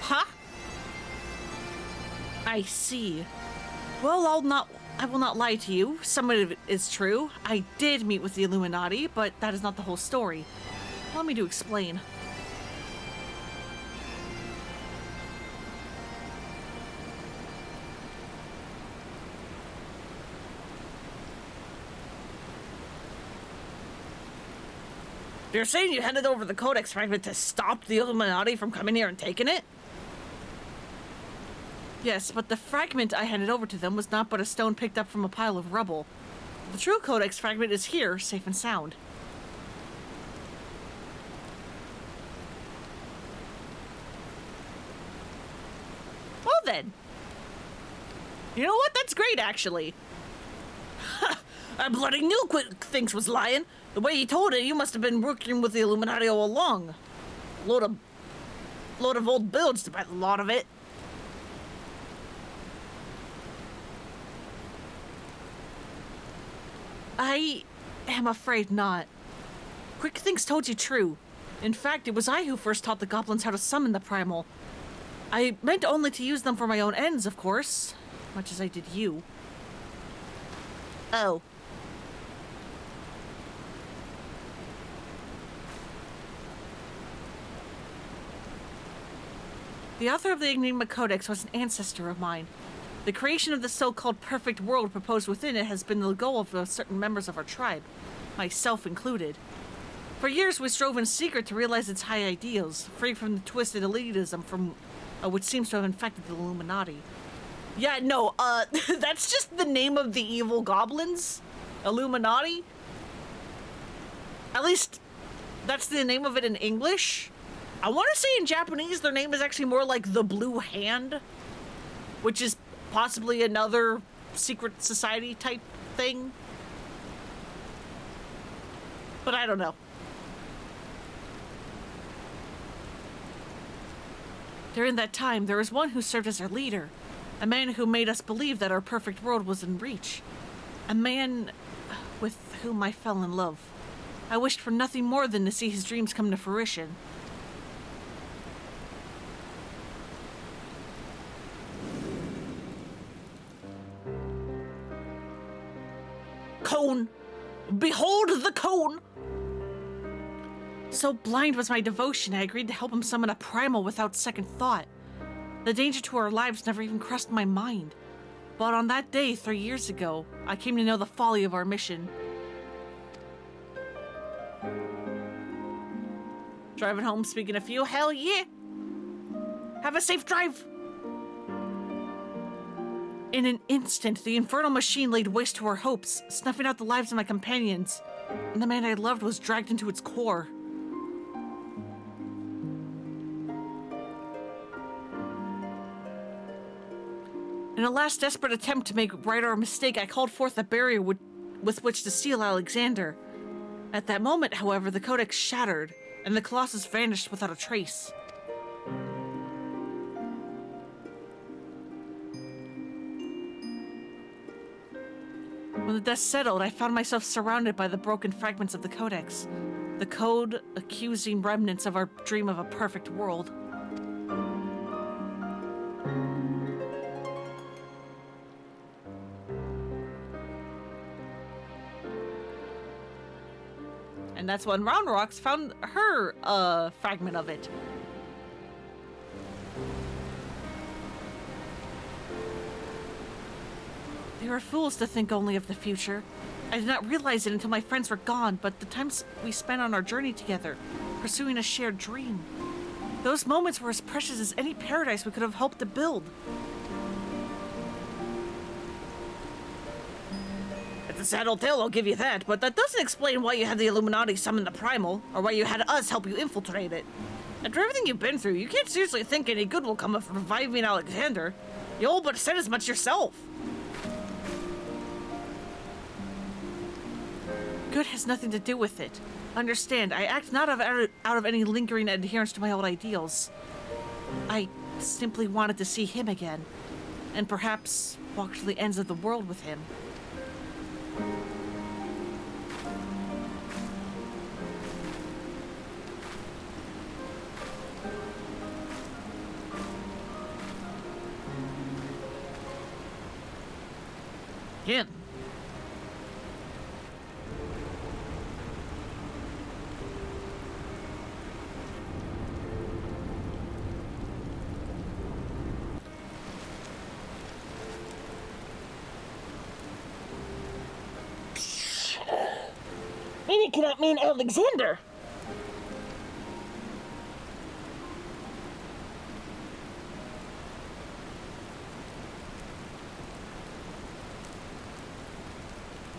Huh? I see. Well, I will not lie to you. Some of it is true. I did meet with the Illuminati, but that is not the whole story. Allow me to explain. You're saying you handed over the Codex fragment to stop the Illuminati from coming here and taking it? Yes, but the fragment I handed over to them was not but a stone picked up from a pile of rubble. The true Codex fragment is here, safe and sound. Well then. You know what? That's great, actually. I bloody knew Quick Thinks was lying. The way he told it, you must have been working with the Illuminati all along. Load of old builds to buy a lot of it. I am afraid not. Quick Thinks told you true. In fact, it was I who first taught the goblins how to summon the primal. I meant only to use them for my own ends, of course. Much as I did you. Oh. The author of the Enigma Codex was an ancestor of mine. The creation of the so-called perfect world proposed within it has been the goal of certain members of our tribe, myself included. For years we strove in secret to realize its high ideals, free from the twisted elitism from which seems to have infected the Illuminati. Yeah, no, that's just the name of the evil goblins? Illuminati? At least, that's the name of it in English? I want to say in Japanese their name is actually more like the Blue Hand, which is possibly another secret society type thing. But I don't know. During that time, there was one who served as our leader, a man who made us believe that our perfect world was in reach, a man with whom I fell in love. I wished for nothing more than to see his dreams come to fruition. Cone! Behold the cone! So blind was my devotion, I agreed to help him summon a primal without second thought. The danger to our lives never even crossed my mind. But on that day, 3 years ago, I came to know the folly of our mission. Driving home, speaking of fuel, hell yeah! Have a safe drive! In an instant, the infernal machine laid waste to our hopes, snuffing out the lives of my companions, and the man I loved was dragged into its core. In a last desperate attempt to make right our mistake, I called forth a barrier with which to seal Alexander. At that moment, however, the codex shattered, and the Colossus vanished without a trace. When the dust settled, I found myself surrounded by the broken fragments of the codex, the code accusing remnants of our dream of a perfect world. And that's when Round Rocks found her fragment of it. They were fools to think only of the future. I did not realize it until my friends were gone, but the times we spent on our journey together, pursuing a shared dream, those moments were as precious as any paradise we could have hoped to build. It's a sad old tale, I'll give you that, but that doesn't explain why you had the Illuminati summon the Primal, or why you had us help you infiltrate it. After everything you've been through, you can't seriously think any good will come of reviving Alexander. You all but said as much yourself. Good has nothing to do with it. Understand, I act not out of any lingering adherence to my old ideals. I simply wanted to see him again, and perhaps walk to the ends of the world with him. Again. Maybe it cannot mean Alexander.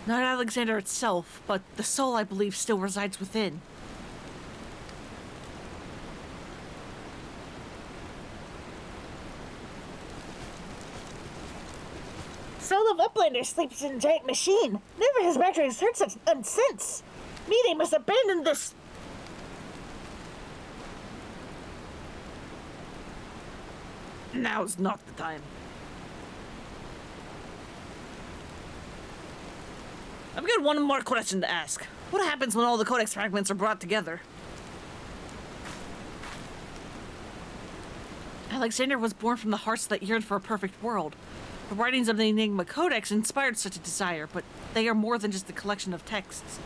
Not Alexander itself, but the soul, I believe, still resides within. Soul of Uplander sleeps in a giant machine. Never has Matrix heard such nonsense. Midas must abandon this. Now's not the time. I've got one more question to ask. What happens when all the codex fragments are brought together? Alexander was born from the hearts that yearned for a perfect world. The writings of the Enigma Codex inspired such a desire, but they are more than just a collection of texts.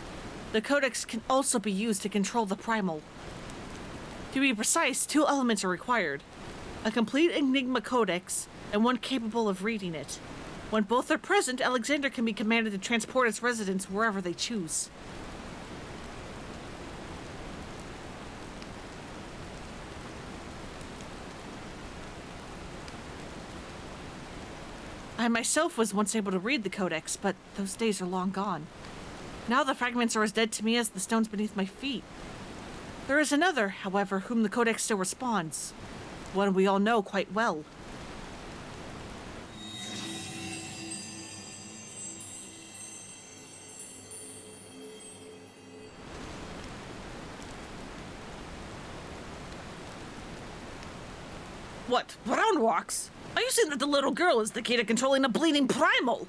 The Codex can also be used to control the Primal. To be precise, 2 elements are required. A complete Enigma Codex, and one capable of reading it. When both are present, Alexander can be commanded to transport its residents wherever they choose. I myself was once able to read the Codex, but those days are long gone. Now the fragments are as dead to me as the stones beneath my feet. There is another, however, whom the Codex still responds. One we all know quite well. What? Round walks? Are you saying that the little girl is the key to controlling a bleeding primal?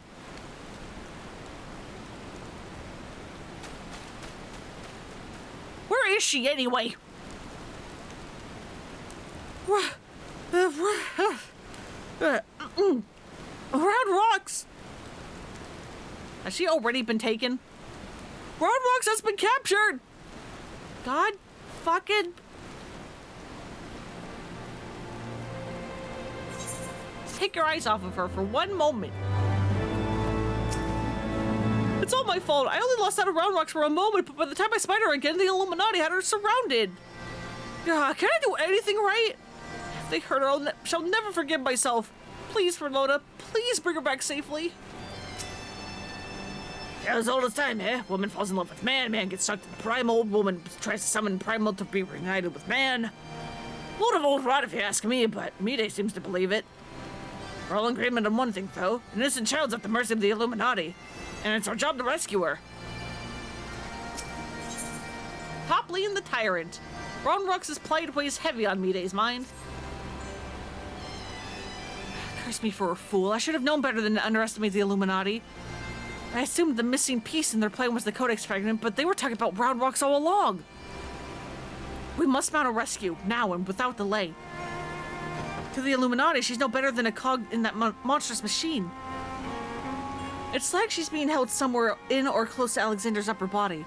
Where is she anyway? Round Rocks! Has she already been taken? Round Rocks has been captured! God fucking... Take your eyes off of her for one moment. It's all my fault. I only lost out of Round Rocks for a moment, but by the time I spied her again, the Illuminati had her surrounded. Can I do anything right? If they hurt her, I shall never forgive myself. Please, Verlona, please bring her back safely. Yeah, it's all this time, eh? Woman falls in love with man, man gets sucked into Primal, woman tries to summon Primal to be reunited with man. Load of old rot if you ask me, but Midas seems to believe it. We're all in agreement on one thing, though. An innocent child's at the mercy of the Illuminati, and it's our job to rescue her. Topley and the Tyrant. Round Rocks' plight weighs heavy on Midas' mind. Curse me for a fool. I should have known better than to underestimate the Illuminati. I assumed the missing piece in their plan was the Codex fragment, but they were talking about Round Rocks all along. We must mount a rescue, now and without delay. To the Illuminati, she's no better than a cog in that monstrous machine. It's like she's being held somewhere in or close to Alexander's upper body.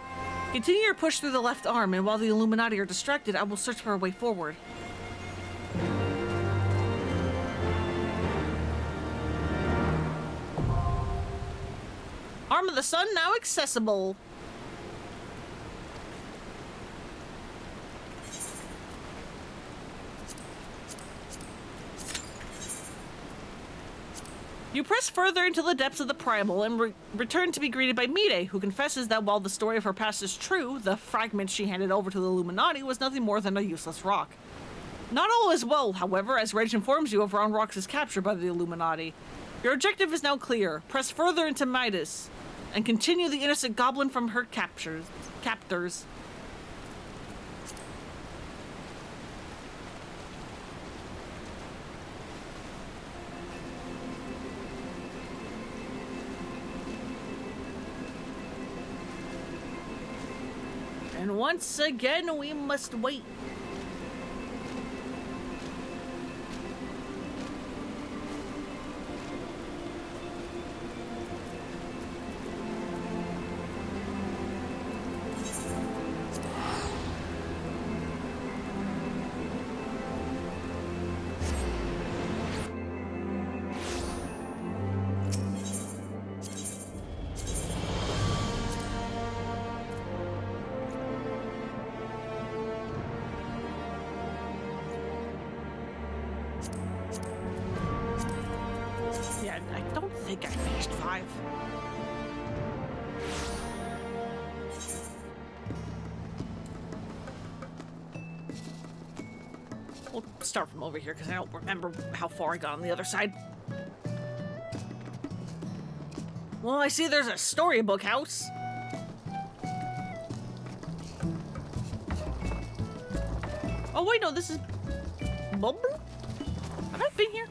Continue your push through the left arm, and while the Illuminati are distracted, I will search for a way forward. Arm of the Sun now accessible. You press further into the depths of the Primal and return to be greeted by Mide, who confesses that while the story of her past is true, the fragment she handed over to the Illuminati was nothing more than a useless rock. Not all is well, however, as Rage informs you of Round Rocks' capture by the Illuminati. Your objective is now clear. Press further into Midas and continue the innocent goblin from her captors. And once again, we must wait. Yeah, I don't think I finished 5. We'll start from over here because I don't remember how far I got on the other side. Well, I see there's a storybook house. Oh wait, no, this is Bumble? Have I been here?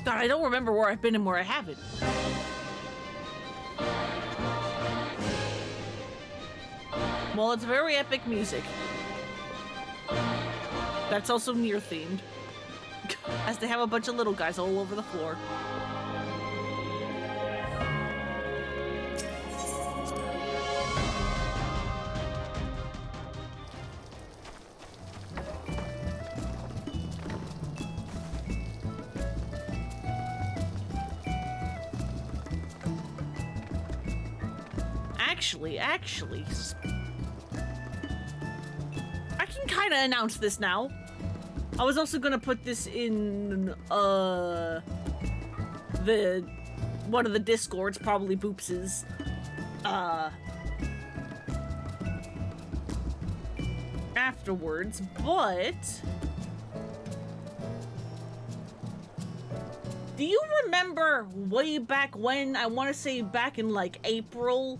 God, I don't remember where I've been and where I haven't. Well, it's very epic music. That's also near themed. As they have a bunch of little guys all over the floor. Actually, I can kind of announce this now. I was also gonna put this in one of the Discords, probably Boops's. Afterwards, but do you remember way back when, I want to say back in like April,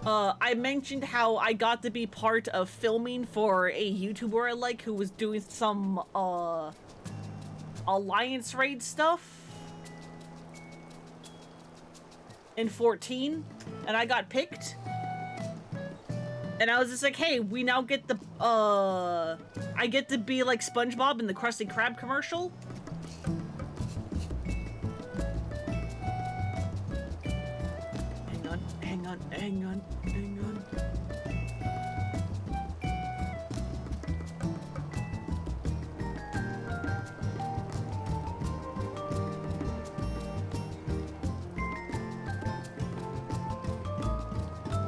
I mentioned how I got to be part of filming for a YouTuber I like who was doing some Alliance Raid stuff in 14? and I got picked. And I was just like, hey, we now get the, I get to be like SpongeBob in the Krusty Krab commercial. Hang on.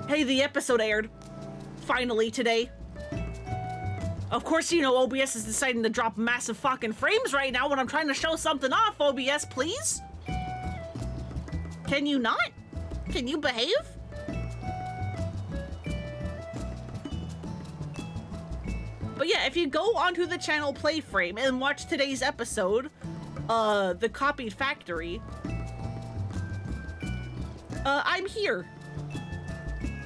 Hey, the episode aired. Finally, today. Of course, you know, OBS is deciding to drop massive fucking frames right now when I'm trying to show something off, OBS, please? Can you not? Can you behave? But yeah, if you go onto the channel Playframe and watch today's episode, The Copied Factory, I'm here.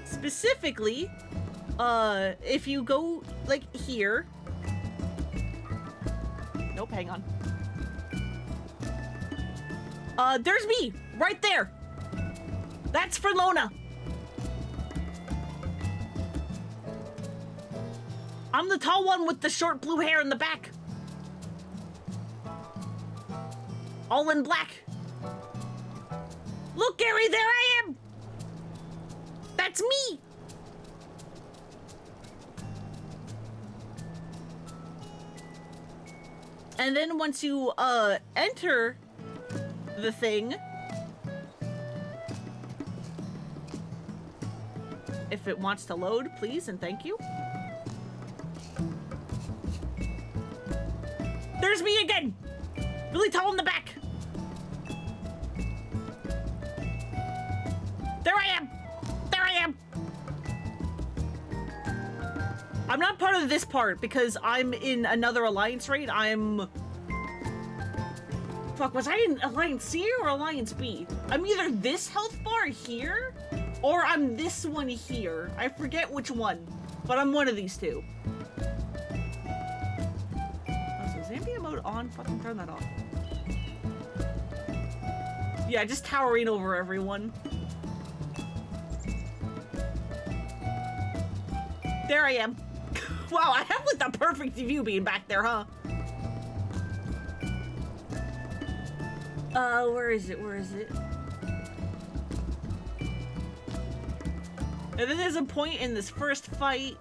Specifically, if you go, like, here. Nope, hang on. There's me, right there. That's for Lona. I'm the tall one with the short blue hair in the back. All in black. Look, Gary, there I am. That's me. And then once you enter the thing, if it wants to load, please and thank you. There's me again, really tall in the back. There I am. There I am. I'm not part of this part because I'm in another alliance raid. Fuck, was I in Alliance C or Alliance B? I'm either this health bar here, or I'm this one here. I forget which one, but I'm one of these two. Oh, so Zambia mode on? Fucking turn that off. Yeah, just towering over everyone. There I am. Wow, I have like the perfect view being back there, huh? Where is it? Where is it? And then there's a point in this first fight.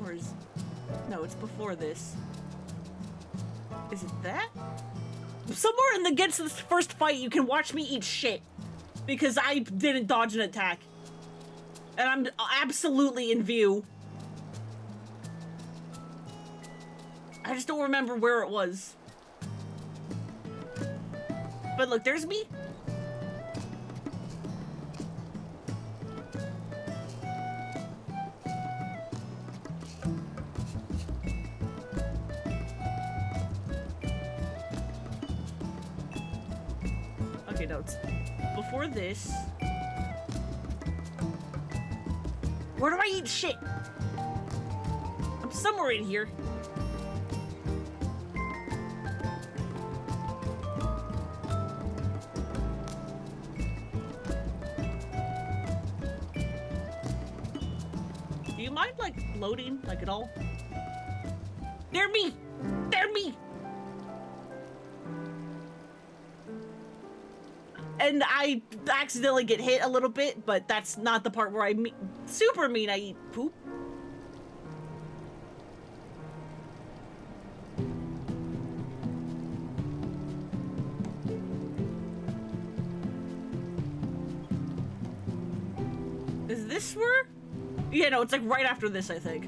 Or is... No, it's before this. Is it that? Somewhere in the gets to this first fight, you can watch me eat shit. Because I didn't dodge an attack. And I'm absolutely in view. I just don't remember where it was. But look, there's me. Okay, no, it's before this. Where do I eat shit? I'm somewhere in here. Do you mind, like, loading, like, at all? They're me! They're me! And I accidentally get hit a little bit, but that's not the part where I super mean I eat poop. Is this where? Yeah, no, it's like right after this, I think.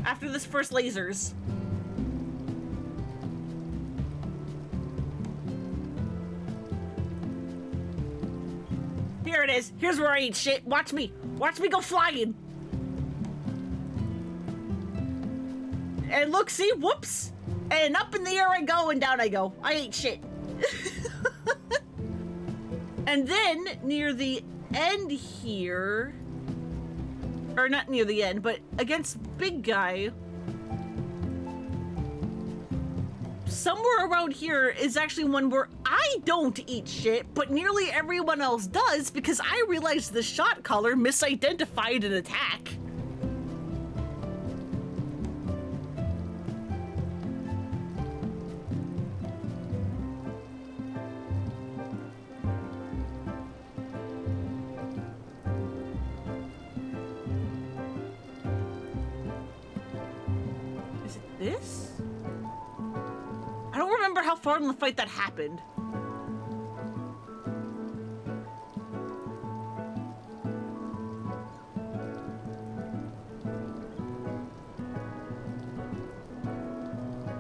After this first lasers. Here it is. Here's where I eat shit. Watch me. Watch me go flying. And look, see? Whoops. And up in the air I go and down I go. I ate shit. And then near the end here, or not near the end, but against Big Guy, somewhere around here is actually one where I don't eat shit, but nearly everyone else does because I realized the shot caller misidentified an attack. Is it this? I don't remember how far in the fight that happened.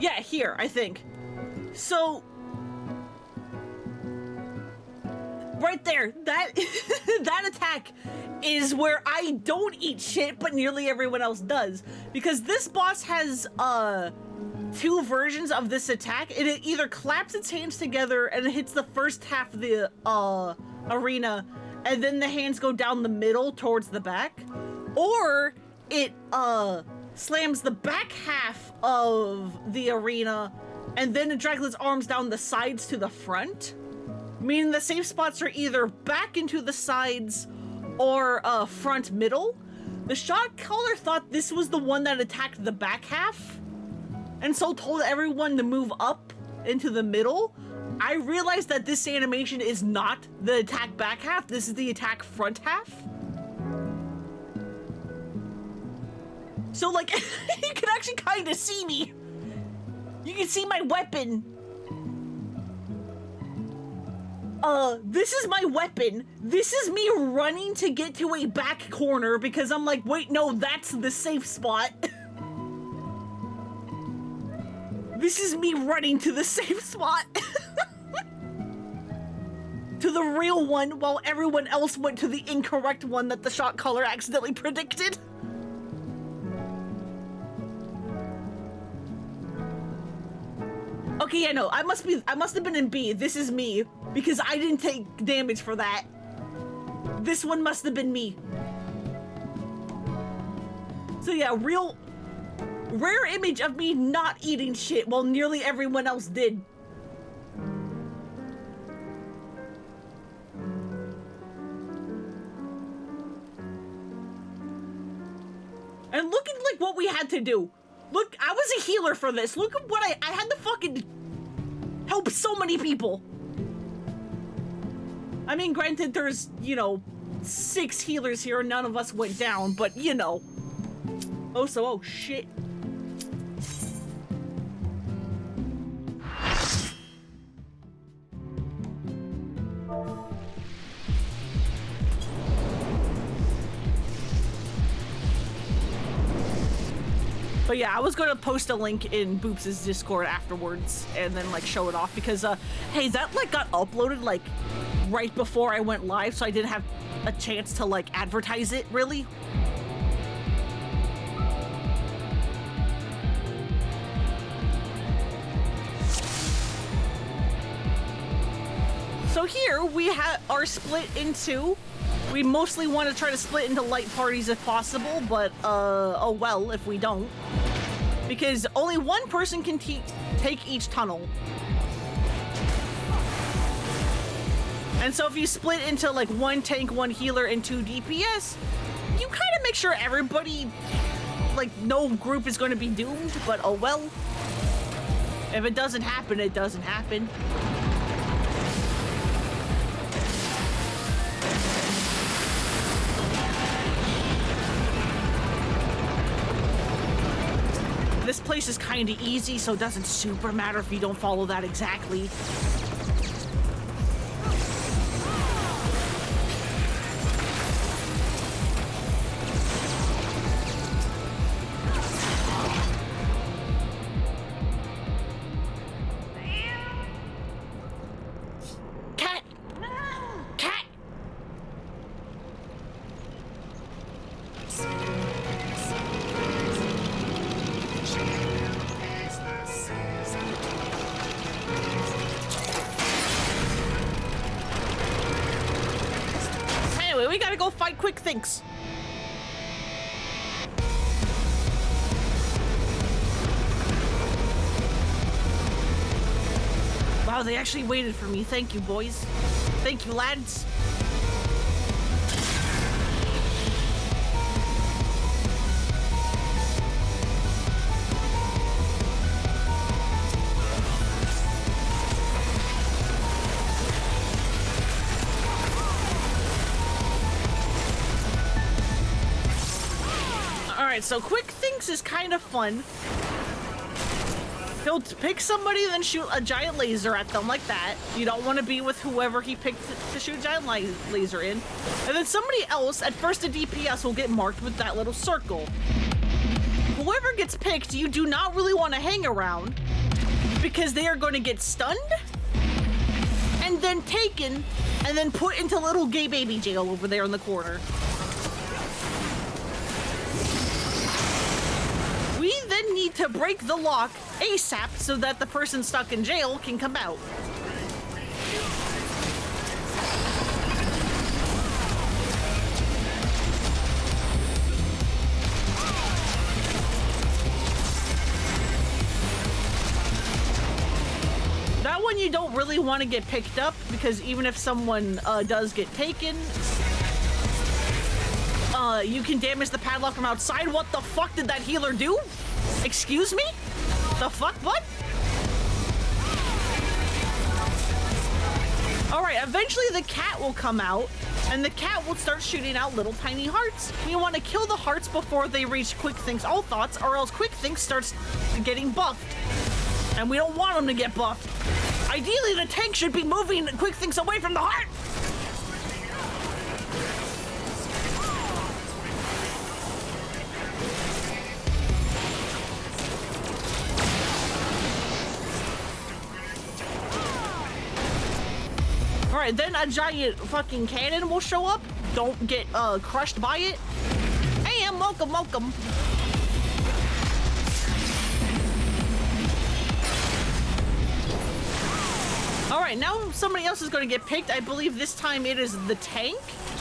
Yeah, here, I think. So, right there, that that attack is where I don't eat shit, but nearly everyone else does. Because this boss has, two versions of this attack, and it either claps its hands together and it hits the first half of the arena, and then the hands go down the middle towards the back, or it slams the back half of the arena and then it drags its arms down the sides to the front, meaning the safe spots are either back into the sides or front middle. The shot caller thought this was the one that attacked the back half, and so told everyone to move up into the middle. I realized that this animation is not the attack back half, this is the attack front half. So, like, you can actually kind of see me. You can see my weapon. This is my weapon. This is me running to get to a back corner because I'm like, wait, no, that's the safe spot. This is me running to the safe spot. To the real one, while everyone else went to the incorrect one that the shot caller accidentally predicted. Okay, yeah, no, I must have been in B. This is me, because I didn't take damage for that. This one must have been me. So yeah, rare image of me not eating shit while nearly everyone else did. And look at like what we had to do. Look, I was a healer for this. Look at what I had to fucking help so many people. I mean, granted, there's, you know, 6 healers here and none of us went down, but you know. Oh shit. But yeah, I was gonna post a link in Boops' Discord afterwards and then like show it off because hey, that like got uploaded like right before I went live, so I didn't have a chance to like advertise it really. So here we are split into. We mostly want to try to split into light parties if possible, but oh well if we don't. Because only one person can take each tunnel. And so if you split into like 1 tank, 1 healer, and 2 DPS, you kind of make sure everybody, like no group is going to be doomed, but oh well. If it doesn't happen, it doesn't happen. This place is kind of easy, so it doesn't super matter if you don't follow that exactly. Cat! Cat! We gotta go fight quick things. Wow, they actually waited for me. Thank you, boys. Thank you, lads. Alright, so quick things is kind of fun. He'll pick somebody and then shoot a giant laser at them like that. You don't want to be with whoever he picked to shoot a giant laser in. And then somebody else, at first a DPS, will get marked with that little circle. Whoever gets picked, you do not really want to hang around because they are going to get stunned and then taken and then put into little gay baby jail over there in the corner. We then need to break the lock ASAP so that the person stuck in jail can come out. That one you don't really want to get picked up because even if someone does get taken, you can damage the padlock from outside. What the fuck did that healer do? Excuse me? The fuck, what? Alright, eventually the cat will come out, and the cat will start shooting out little tiny hearts. We want to kill the hearts before they reach Quick Think's all thoughts, or else Quick Think starts getting buffed. And we don't want them to get buffed. Ideally, the tank should be moving Quick Thinks away from the heart! Alright, then a giant fucking cannon will show up. Don't get crushed by it. Hey, welcome. Alright, now somebody else is going to get picked. I believe this time it is the tank.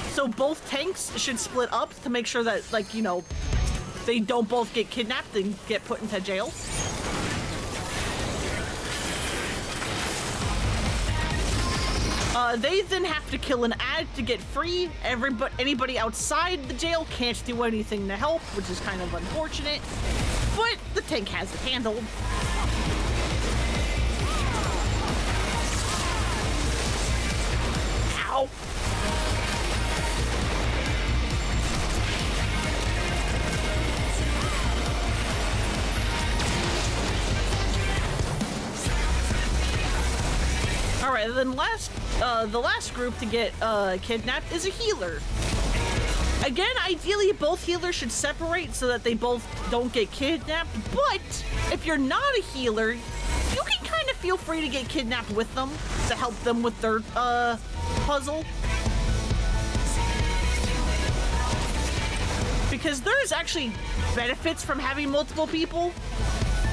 So both tanks should split up to make sure that, like, you know, they don't both get kidnapped and get put into jail. They then have to kill an ad to get free. Anybody outside the jail can't do anything to help, which is kind of unfortunate. But the tank has it handled. Ow! Alright, then the last group to get kidnapped is a healer. Again, ideally both healers should separate so that they both don't get kidnapped, but if you're not a healer, you can kind of feel free to get kidnapped with them to help them with their puzzle. Because there's actually benefits from having multiple people.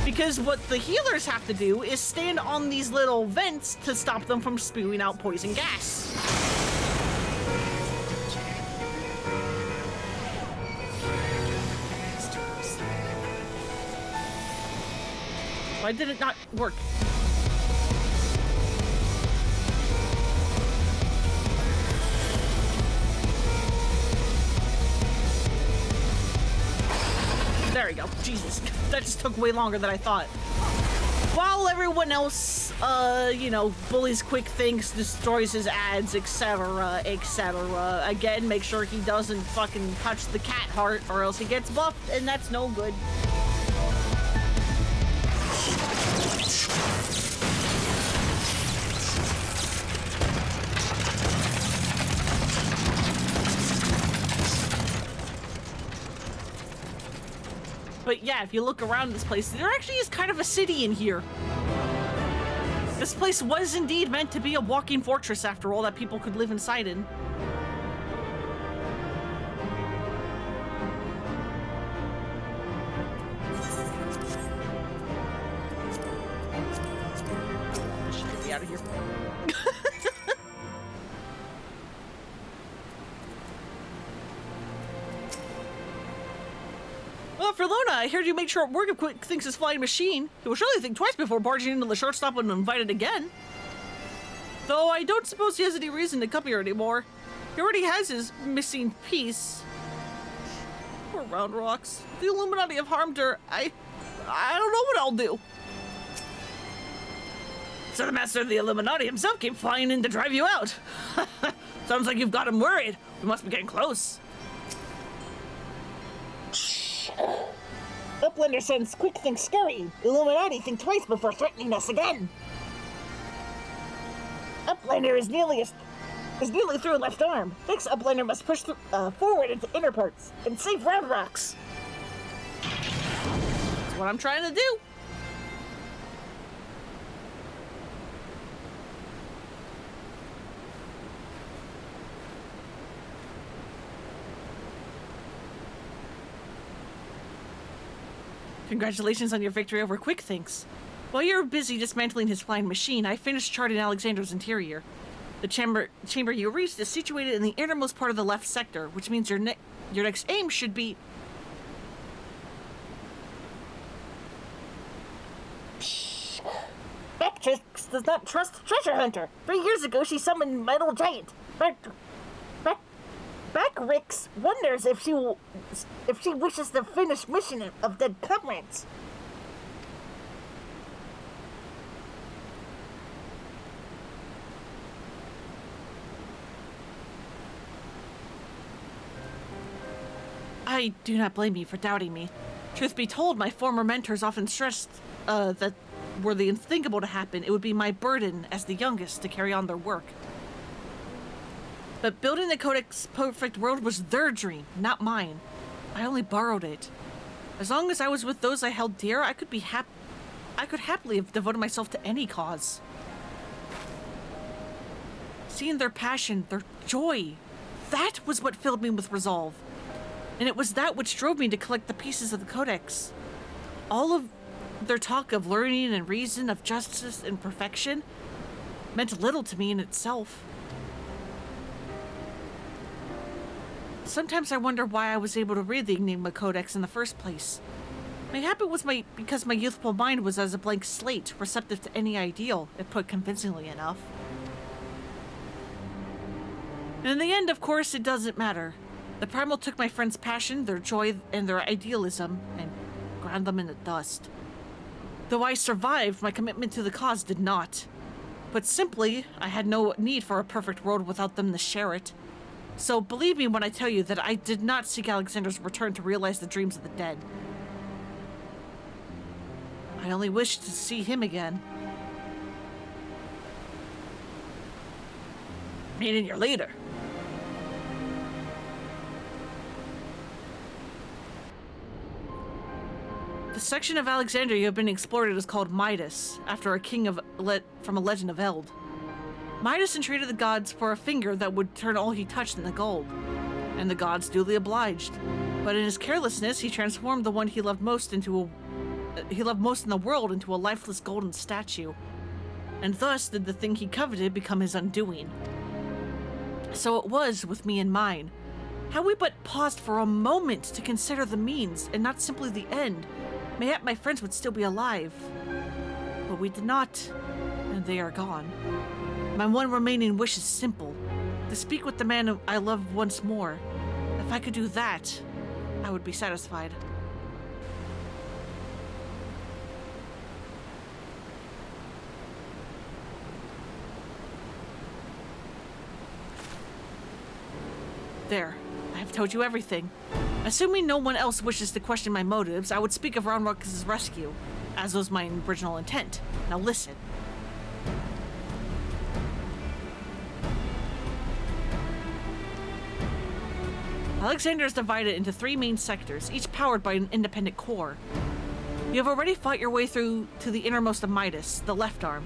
Because what the healers have to do is stand on these little vents to stop them from spewing out poison gas. Why did it not work? There we go. Jesus. That just took way longer than I thought. While everyone else, you know, bullies Quick Thinks, destroys his ads, etc., etc. Again, make sure he doesn't fucking touch the cat heart or else he gets buffed, and that's no good. But yeah, if you look around this place, there actually is kind of a city in here. This place was indeed meant to be a walking fortress after all that people could live inside in. Get me out of here. Well, for Lona, I heard you made short work of Quick Thinks' flying machine. He will surely think twice before barging into the shortstop when invited again. Though I don't suppose he has any reason to come here anymore. He already has his missing piece. Poor Round Rocks. The Illuminati have harmed her. I don't know what I'll do. So the master of the Illuminati himself came flying in to drive you out. Sounds like you've got him worried. We must be getting close. Uplander sends quick think scurry. Illuminati think twice before threatening us again. Uplander is nearly through left arm. Next, Uplander must push forward into inner parts and save Round Rocks. That's what I'm trying to do. Congratulations on your victory over Quick Thinks. While you were busy dismantling his flying machine, I finished charting Alexander's interior. The chamber you reached is situated in the innermost part of the left sector, which means your next aim should be... Backtrix does not trust Treasure Hunter. 3 years ago, she summoned Metal Giant. Backrix wonders if she wishes to finish mission of dead comrades. I do not blame you for doubting me. Truth be told, my former mentors often stressed that were the unthinkable to happen, it would be my burden as the youngest to carry on their work. But building the Codex Perfect World was their dream, not mine. I only borrowed it. As long as I was with those I held dear, I could happily have devoted myself to any cause. Seeing their passion, their joy, that was what filled me with resolve. And it was that which drove me to collect the pieces of the Codex. All of their talk of learning and reason, of justice and perfection, meant little to me in itself. Sometimes I wonder why I was able to read the Enigma Codex in the first place. Mayhap it was because my youthful mind was as a blank slate, receptive to any ideal, if put convincingly enough. And in the end, of course, it doesn't matter. The Primal took my friend's passion, their joy, and their idealism, and ground them in the dust. Though I survived, my commitment to the cause did not. Put simply, I had no need for a perfect world without them to share it. So believe me when I tell you that I did not seek Alexander's return to realize the dreams of the dead. I only wished to see him again. Meaning your leader. The section of Alexander you have been explored is called Midas, after a king from a legend of Eld. Midas entreated the gods for a finger that would turn all he touched into gold, and the gods duly obliged. But in his carelessness, he transformed the one he loved most in the world into a lifeless golden statue, and thus did the thing he coveted become his undoing. So it was with me in mind. Had we but paused for a moment to consider the means and not simply the end, mayhap my friends would still be alive. But we did not, and they are gone. My one remaining wish is simple, to speak with the man I love once more. If I could do that, I would be satisfied. There, I have told you everything. Assuming no one else wishes to question my motives, I would speak of Round Rocks' rescue, as was my original intent. Now listen. Alexander is divided into 3 main sectors, each powered by an independent core. You have already fought your way through to the innermost of Midas, the left arm.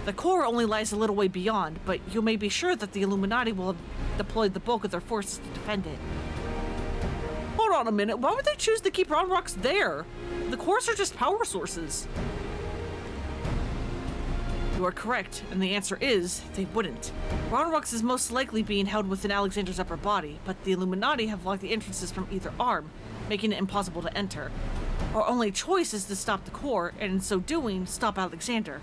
The core only lies a little way beyond, but you may be sure that the Illuminati will have deployed the bulk of their forces to defend it. Hold on a minute, why would they choose to keep Round Rocks there? The cores are just power sources. You are correct, and the answer is, they wouldn't. Round Rocks is most likely being held within Alexander's upper body, but the Illuminati have blocked the entrances from either arm, making it impossible to enter. Our only choice is to stop the core, and in so doing, stop Alexander.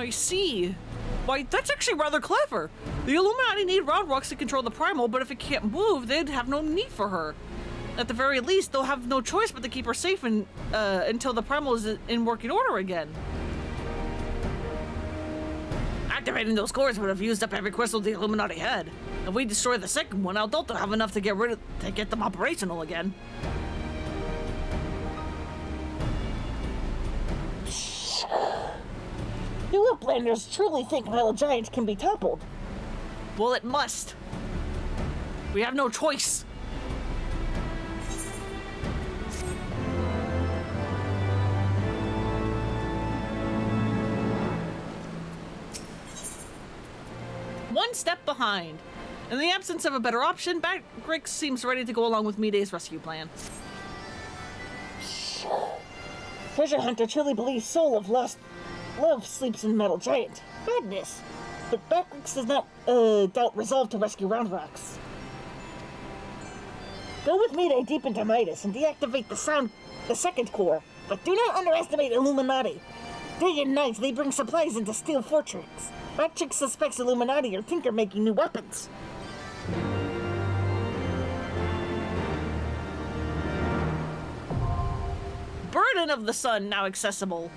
I see. Why, that's actually rather clever. The Illuminati need Round Rocks to control the Primal, but if it can't move, they'd have no need for her. At the very least, they'll have no choice but to keep her safe until the Primal is in working order again. Activating those cores would have used up every crystal the Illuminati had. If we destroy the second one, I doubt they'll have enough to get them operational again. You Uplanders truly think Metal Giant can be toppled? Well, it must. We have no choice. One step behind. In the absence of a better option, Grix seems ready to go along with Midas' rescue plan. Treasure Hunter truly believes soul of lost love sleeps in Metal Giant. Madness. But Grix does not doubt resolve to rescue Round Rocks. Go with me deep into Midas and deactivate the second core. But do not underestimate Illuminati. Day and night they bring supplies into Steel Fortress. Matrix suspects Illuminati or Tinker making new weapons. Burden of the Sun now accessible.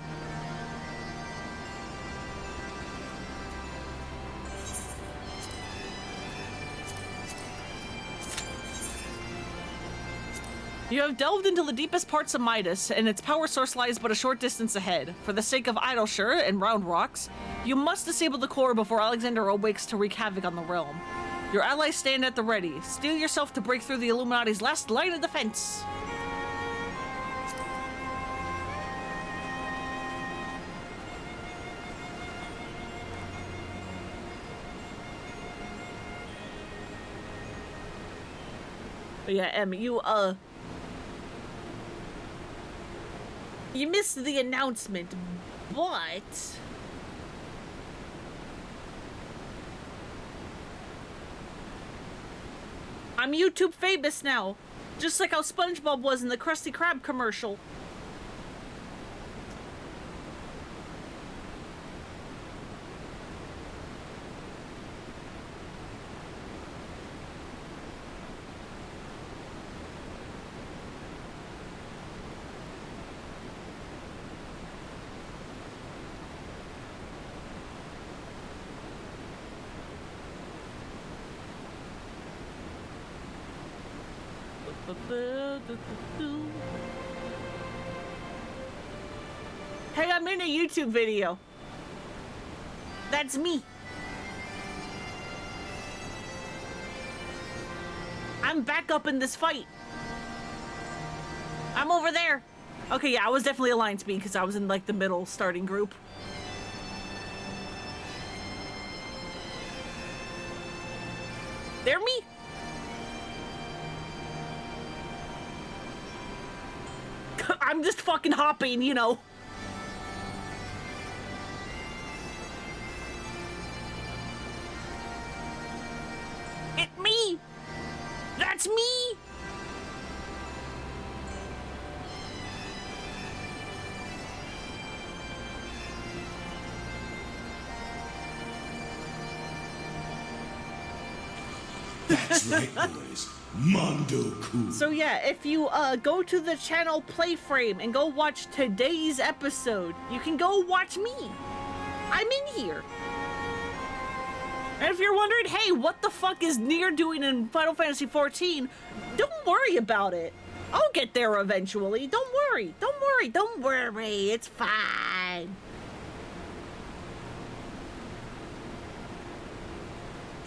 You have delved into the deepest parts of Midas, and its power source lies but a short distance ahead. For the sake of Idleshire and Round Rocks, you must disable the core before Alexander awakes to wreak havoc on the realm. Your allies stand at the ready. Steel yourself to break through the Illuminati's last line of defense. But yeah, you missed the announcement, but I'm YouTube famous now, just like how SpongeBob was in the Krusty Krab commercial. Hey, I'm in a YouTube video. That's me. I'm back up in this fight. I'm over there. Okay, yeah, I was definitely Alliance B because I was in like the middle starting group. They're me. I'm just fucking hopping, you know. It's me! That's me! That's right, boys. Mondo cool. So yeah, if you go to the channel Playframe and go watch today's episode, you can go watch me. I'm in here. And if you're wondering, hey, what the fuck is Nier doing in Final Fantasy XIV? Don't worry about it. I'll get there eventually. Don't worry. Don't worry. Don't worry. It's fine.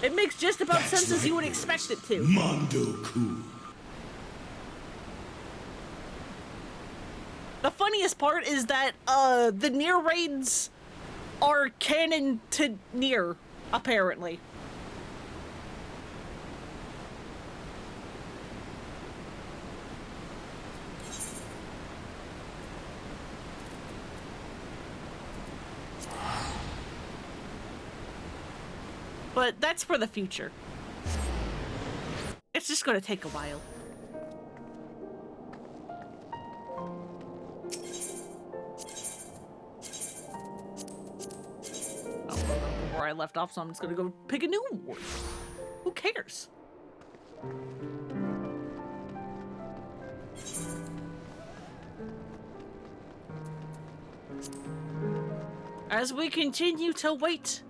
It makes just about sense as you would expect it to. Mondo cool. The funniest part is that the Nier raids are canon to Nier, apparently. But that's for the future. It's just gonna take a while. I left off, so I'm just gonna go pick a new award. Who cares? As we continue to wait.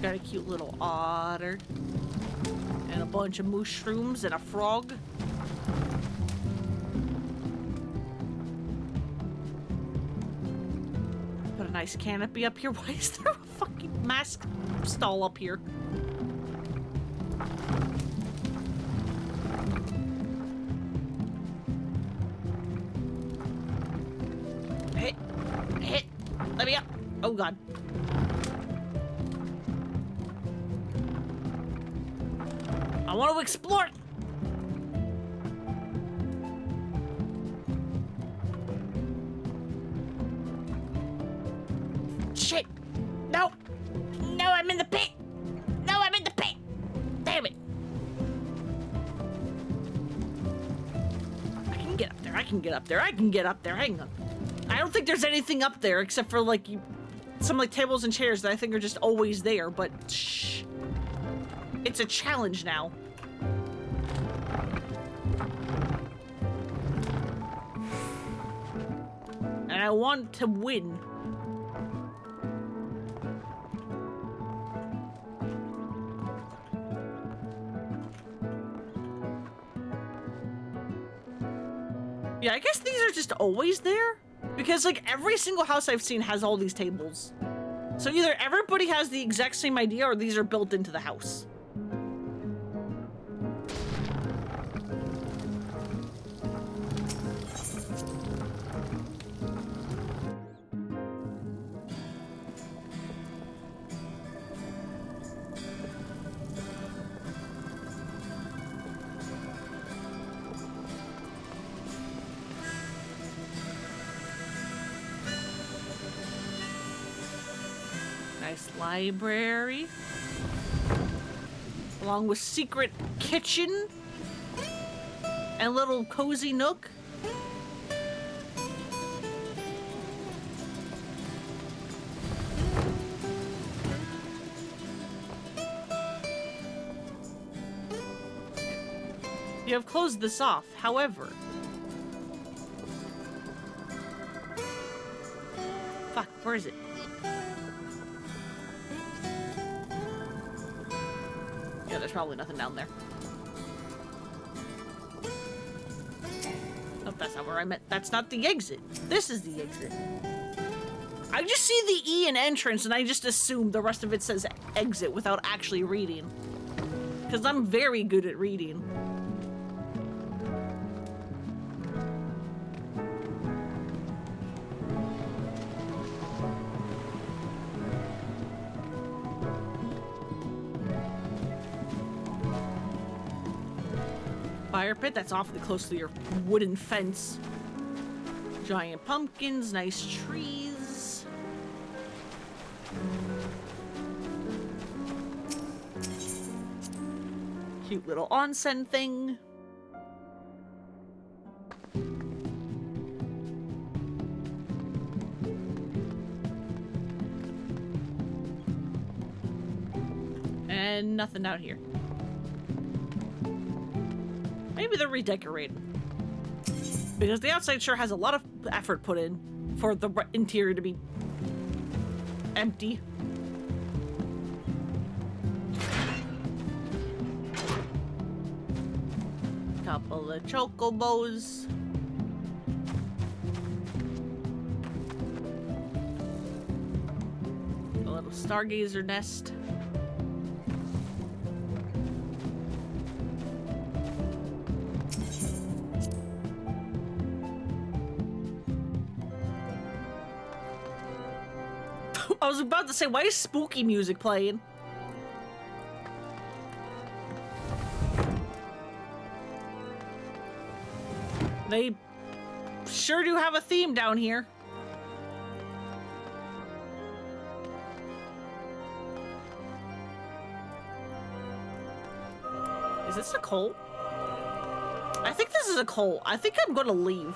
Got a cute little otter. And a bunch of mushrooms and a frog. Put a nice canopy up here. Why is there a fucking mask stall up here? Hit. Let me up. Oh god. I want to explore. Shit. No. No, I'm in the pit. No, I'm in the pit. Damn it. I can get up there. I can get up there. I can get up there. Hang on. I don't think there's anything up there except for like some like tables and chairs that I think are just always there, but shh. It's a challenge now. And I want to win. Yeah, I guess these are just always there. Because, like, every single house I've seen has all these tables. So either everybody has the exact same idea or these are built into the house. Nice library. Along with secret kitchen. And little cozy nook. You have closed this off, however. Fuck, where is it? Yeah, there's probably nothing down there. Nope, that's not where I meant. That's not the exit. This is the exit. I just see the E in entrance and I just assume the rest of it says exit without actually reading. Because I'm very good at reading. Fire pit, that's awfully close to your wooden fence. Giant pumpkins, nice trees. Cute little onsen thing. And nothing out here. Maybe they're redecorating. Because the outside sure has a lot of effort put in for the interior to be empty. Couple of chocobos. A little stargazer nest. I was about to say, why is spooky music playing? They sure do have a theme down here. this a cult? I think this is a cult. I think I'm gonna leave.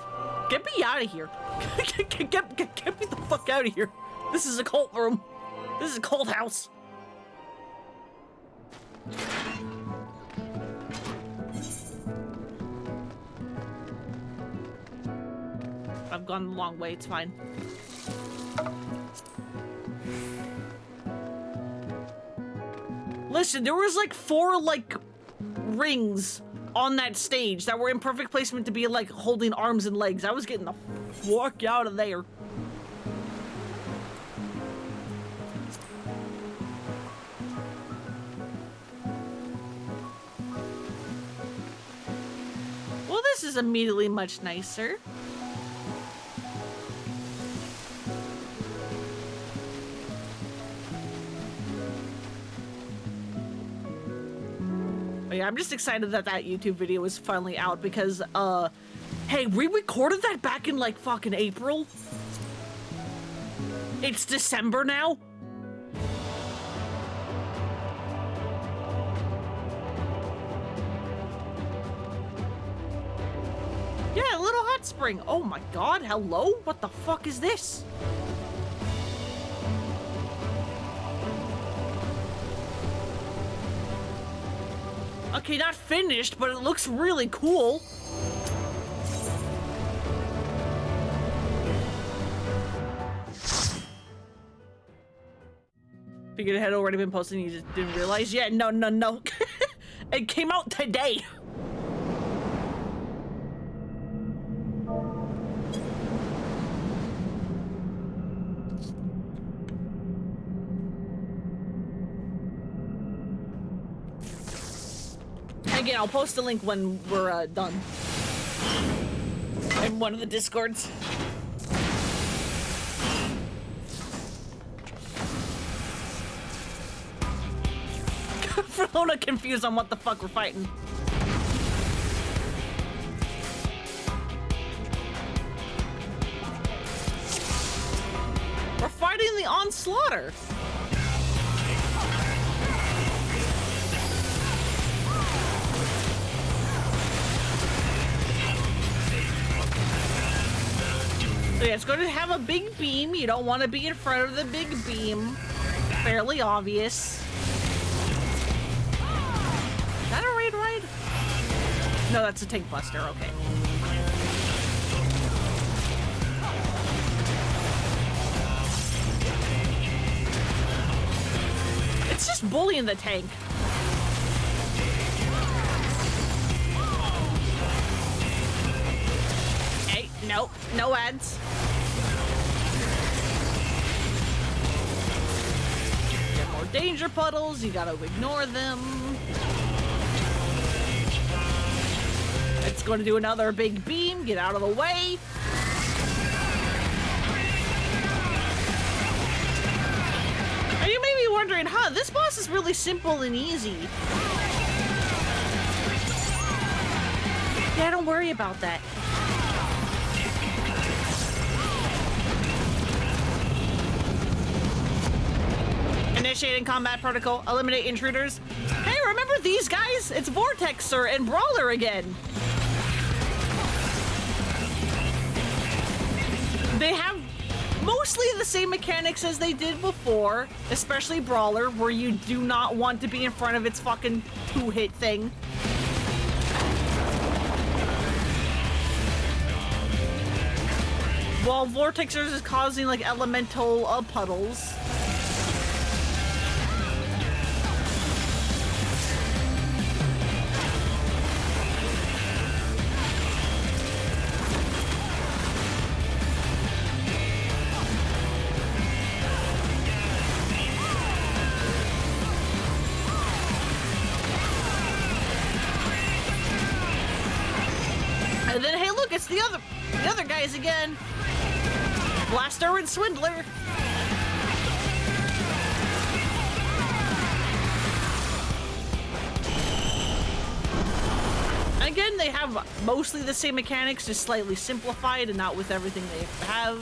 Get me out of here. Get me the fuck out of here. This is a cult room. This is a cult house. I've gone the long way, it's fine. Listen, there was like 4 like rings on that stage that were in perfect placement to be like holding arms and legs. I was getting the fuck out of there. Well, this is immediately much nicer. Yeah, I'm just excited that that YouTube video is finally out because, hey, we recorded that back in, like, fucking April. It's December now. Yeah, a little hot spring. Oh my god, hello? What the fuck is this? Okay, not finished, but it looks really cool. Figured it had already been posted and you just didn't realize? Yeah, no. It came out today. Again, I'll post a link when we're done. In one of the Discords. Verona confused on what the fuck we're fighting. We're fighting the Onslaughter. So yeah, it's going to have a big beam. You don't want to be in front of the big beam. Fairly obvious. Is that a raid ride? No, that's a tank buster. Okay. It's just bullying the tank. Hey, nope, no ads. Get more danger puddles, you gotta ignore them. It's gonna do another big beam, get out of the way. And you may be wondering, huh, this boss is really simple and easy. Yeah, don't worry about that. Initiating combat protocol, eliminate intruders. Hey, remember these guys? It's Vortexer and Brawler again. They have mostly the same mechanics as they did before, especially Brawler, where you do not want to be in front of its fucking two-hit thing. While Vortexers is causing, like, elemental puddles. And then, hey, look, it's the other guys again. Blaster and Swindler. Again, they have mostly the same mechanics, just slightly simplified and not with everything they have.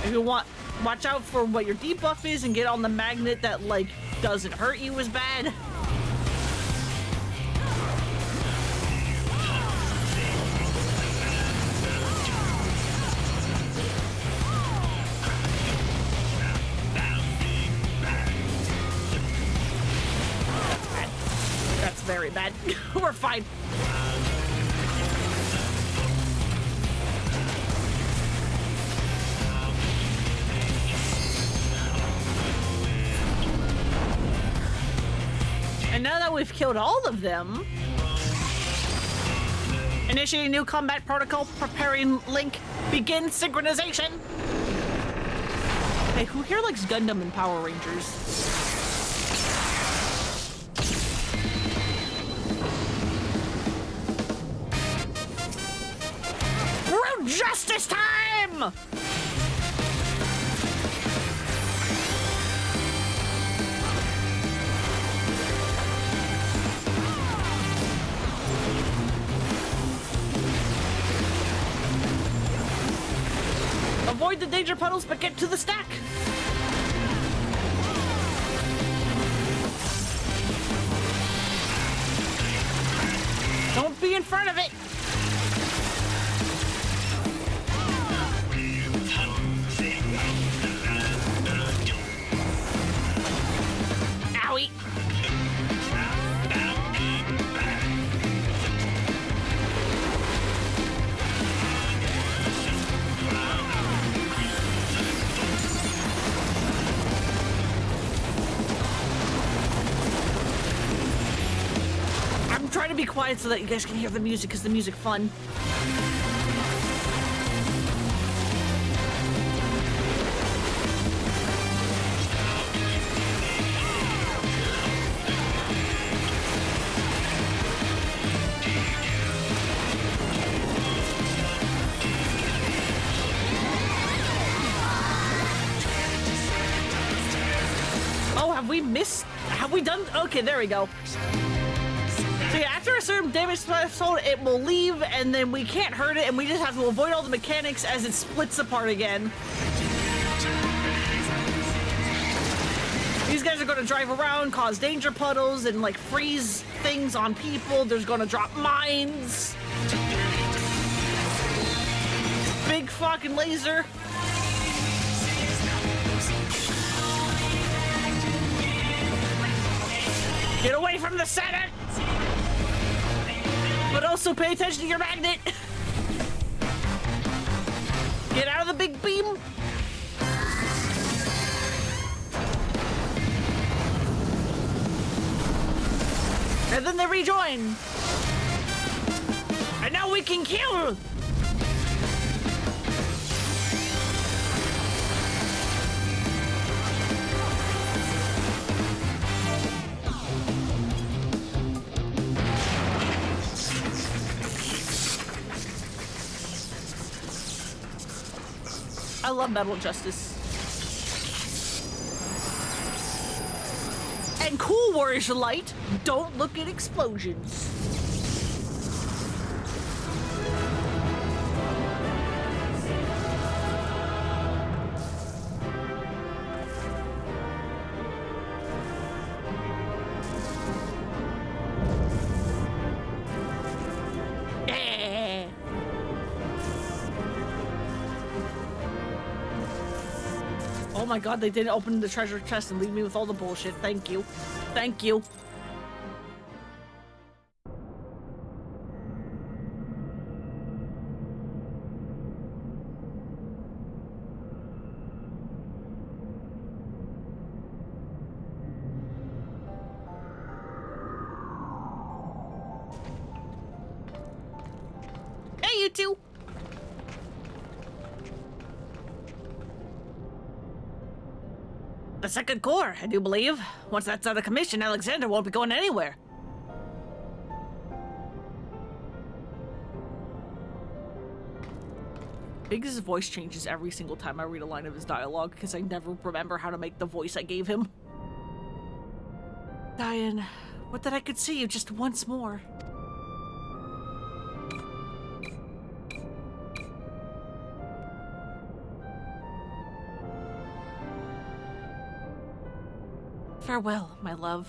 If you want, watch out for what your debuff is and get on the magnet that, like, doesn't hurt you as bad. very bad. We're fine. And now that we've killed all of them, initiating new combat protocol, preparing link, begin synchronization. Hey, who here likes Gundam and Power Rangers? We're justice time! Avoid the danger puddles, but get to the stack. Don't be in front of it. Owie. Try to be quiet so that you guys can hear the music, because the music fun. Oh, have we missed? Have we done? Okay, there we go. So yeah, after a certain damage threshold, it will leave, and then we can't hurt it, and we just have to avoid all the mechanics as it splits apart again. These guys are going to drive around, cause danger puddles, and like freeze things on people. There's going to drop mines. Big fucking laser. Get away from the center! But also pay attention to your magnet! Get out of the big beam! And then they rejoin! And now we can kill! I love Metal Justice. And Cool Warriors Light, don't look at explosions. Oh my god, they didn't open the treasure chest and leave me with all the bullshit. Thank you. Thank you. Hey, you two! The second core, I do believe. Once that's out of commission, Alexander won't be going anywhere. Biggs' voice changes every single time I read a line of his dialogue, because I never remember how to make the voice I gave him. Diane, would that I could see you just once more. Farewell, my love.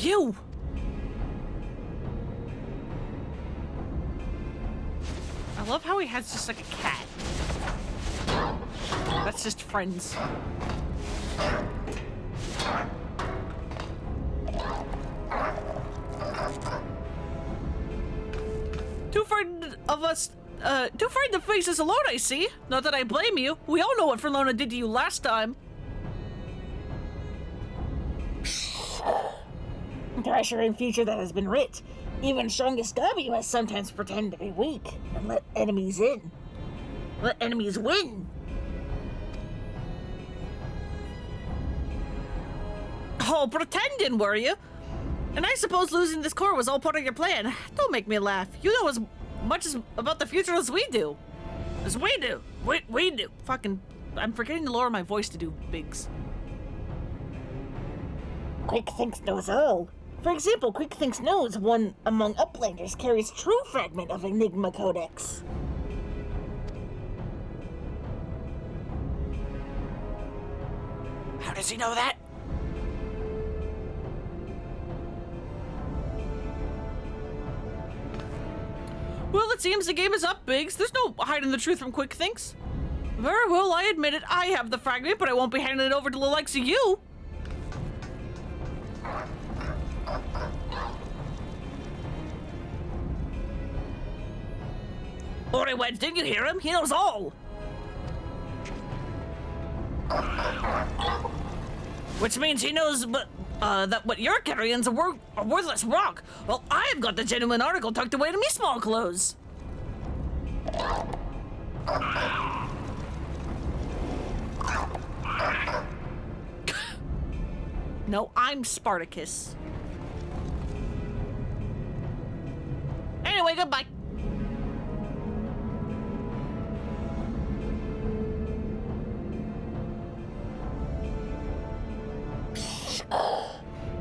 You! I love how he has just like a cat. That's just friends. Too frightened of us, too frightened to face us alone, I see. Not that I blame you. We all know what Forlona did to you last time. Pressure in future that has been writ. Even strongest W must sometimes pretend to be weak and let enemies in. Let enemies win. Oh, pretending, were you? And I suppose losing this core was all part of your plan. Don't make me laugh. You know as much about the future as we do. As we do. We do. Fucking, I'm forgetting to lower my voice to do Biggs. Quick Thinks knows all. For example, Quick Thinks knows one among Uplanders carries true fragment of Enigma Codex. How does he know that? Well, it seems the game is up, Biggs. There's no hiding the truth from Quick Thinks. Very well, I admit it. I have the fragment, but I won't be handing it over to the likes of you. Ori Wedge, didn't you hear him? He knows all. Which means he knows that what you're carrying's a worthless rock. Well, I've got the genuine article tucked away in me small clothes. No, I'm Spartacus. Anyway, goodbye.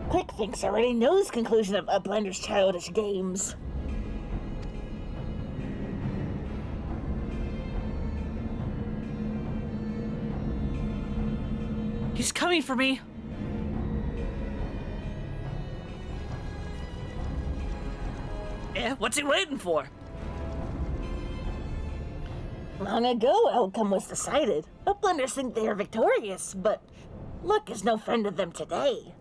Quick Thinks already knows conclusion of Uplander's childish games. He's coming for me. Yeah, what's he waiting for? Long ago, outcome was decided. Uplanders think they are victorious, but luck is no friend of them today.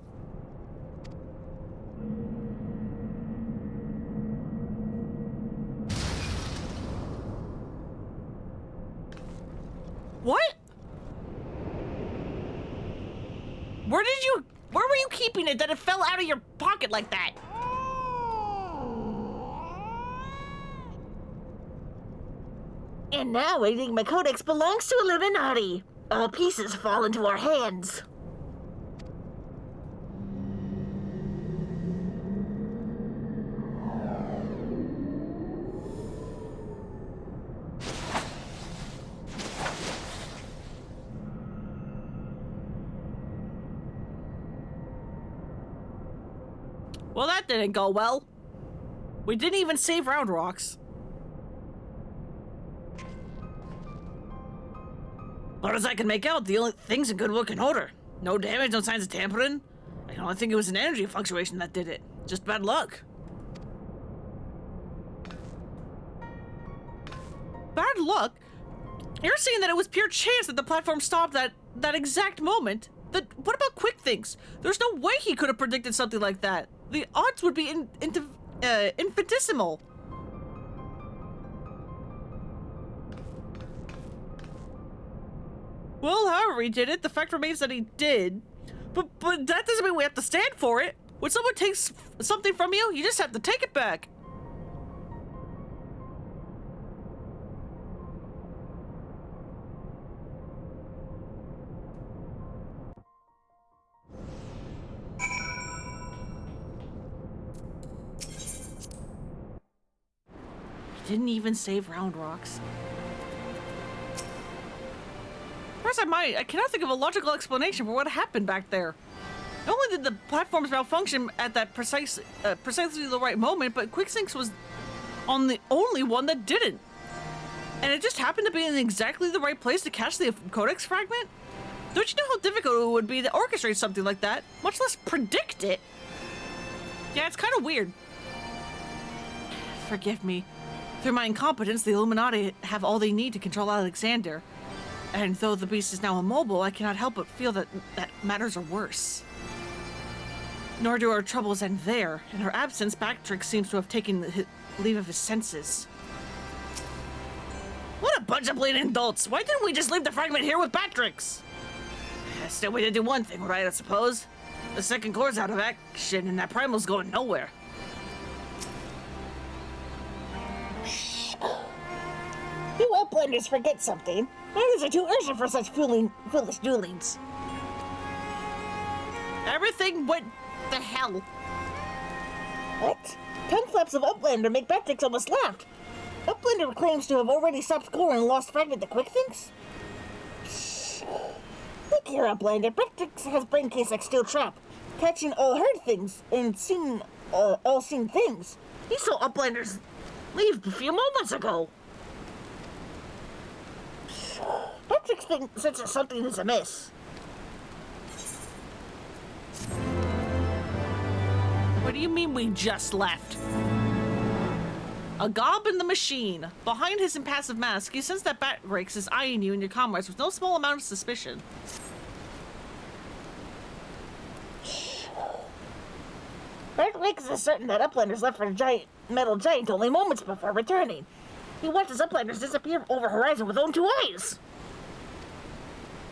What? Where were you keeping it that it fell out of your pocket like that? And now Enigma Codex belongs to Illuminati. All pieces fall into our hands. Well, that didn't go well. We didn't even save round rocks. Far as I can make out, the only thing's in good working order. No damage, no signs of tampering. I can only think it was an energy fluctuation that did it. Just bad luck. Bad luck? You're saying that it was pure chance that the platform stopped that exact moment? What about Quick Things? There's no way he could have predicted something like that. The odds would be infinitesimal. Well, however he did it, the fact remains that he did. But that doesn't mean we have to stand for it. When someone takes something from you, you just have to take it back. He didn't even save round rocks. Perhaps I cannot think of a logical explanation for what happened back there. Not only did the platforms malfunction at that precisely the right moment, but Quicksyncs was on the only one that didn't. And it just happened to be in exactly the right place to catch the codex fragment? Don't you know how difficult it would be to orchestrate something like that, much less predict it? Yeah, it's kind of weird. Forgive me. Through my incompetence, the Illuminati have all they need to control Alexander. And though the beast is now immobile, I cannot help but feel that matters are worse. Nor do our troubles end there. In her absence, Bactrix seems to have taken leave of his senses. What a bunch of bleeding dolts! Why didn't we just leave the fragment here with Bactrix? Still, we did do one thing right, I suppose. The second core's out of action, and that primal's going nowhere. You Outlanders forget something. Matters are too urgent for such foolish doolings. Everything went the hell. What? Tongue flaps of Uplander make Bactrix almost laugh. Uplander claims to have already stopped core and lost fragment the quick things? Look here, Uplander. Bactrix has brain case like steel trap, catching all heard things and seen all seen things. He saw Uplanders leave a few moments ago. Bactrix thinks that something is amiss. What do you mean we just left? A gob in the machine. Behind his impassive mask, he senses that Bactrix is eyeing you and your comrades with no small amount of suspicion. Bactrix is certain that Uplanders left for the metal giant only moments before returning. He watches Uplanders disappear over horizon with own two eyes.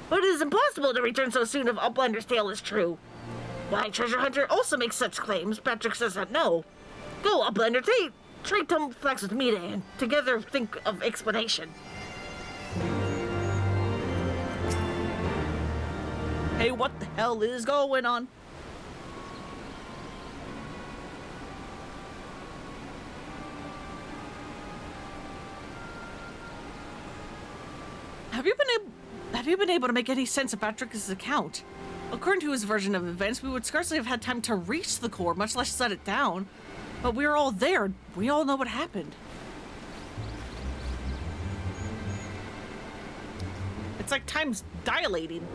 But it is impossible to return so soon if Uplander's tale is true. Why Treasure Hunter also makes such claims, Bactrix does not know. Go, Uplander, trade tongue flax with Midas and together think of explanation. Hey, what the hell is going on? Have you been able to make any sense of Bactrix's account? According to his version of events, we would scarcely have had time to reach the core, much less shut it down. But we were all there. We all know what happened. It's like time's dilating.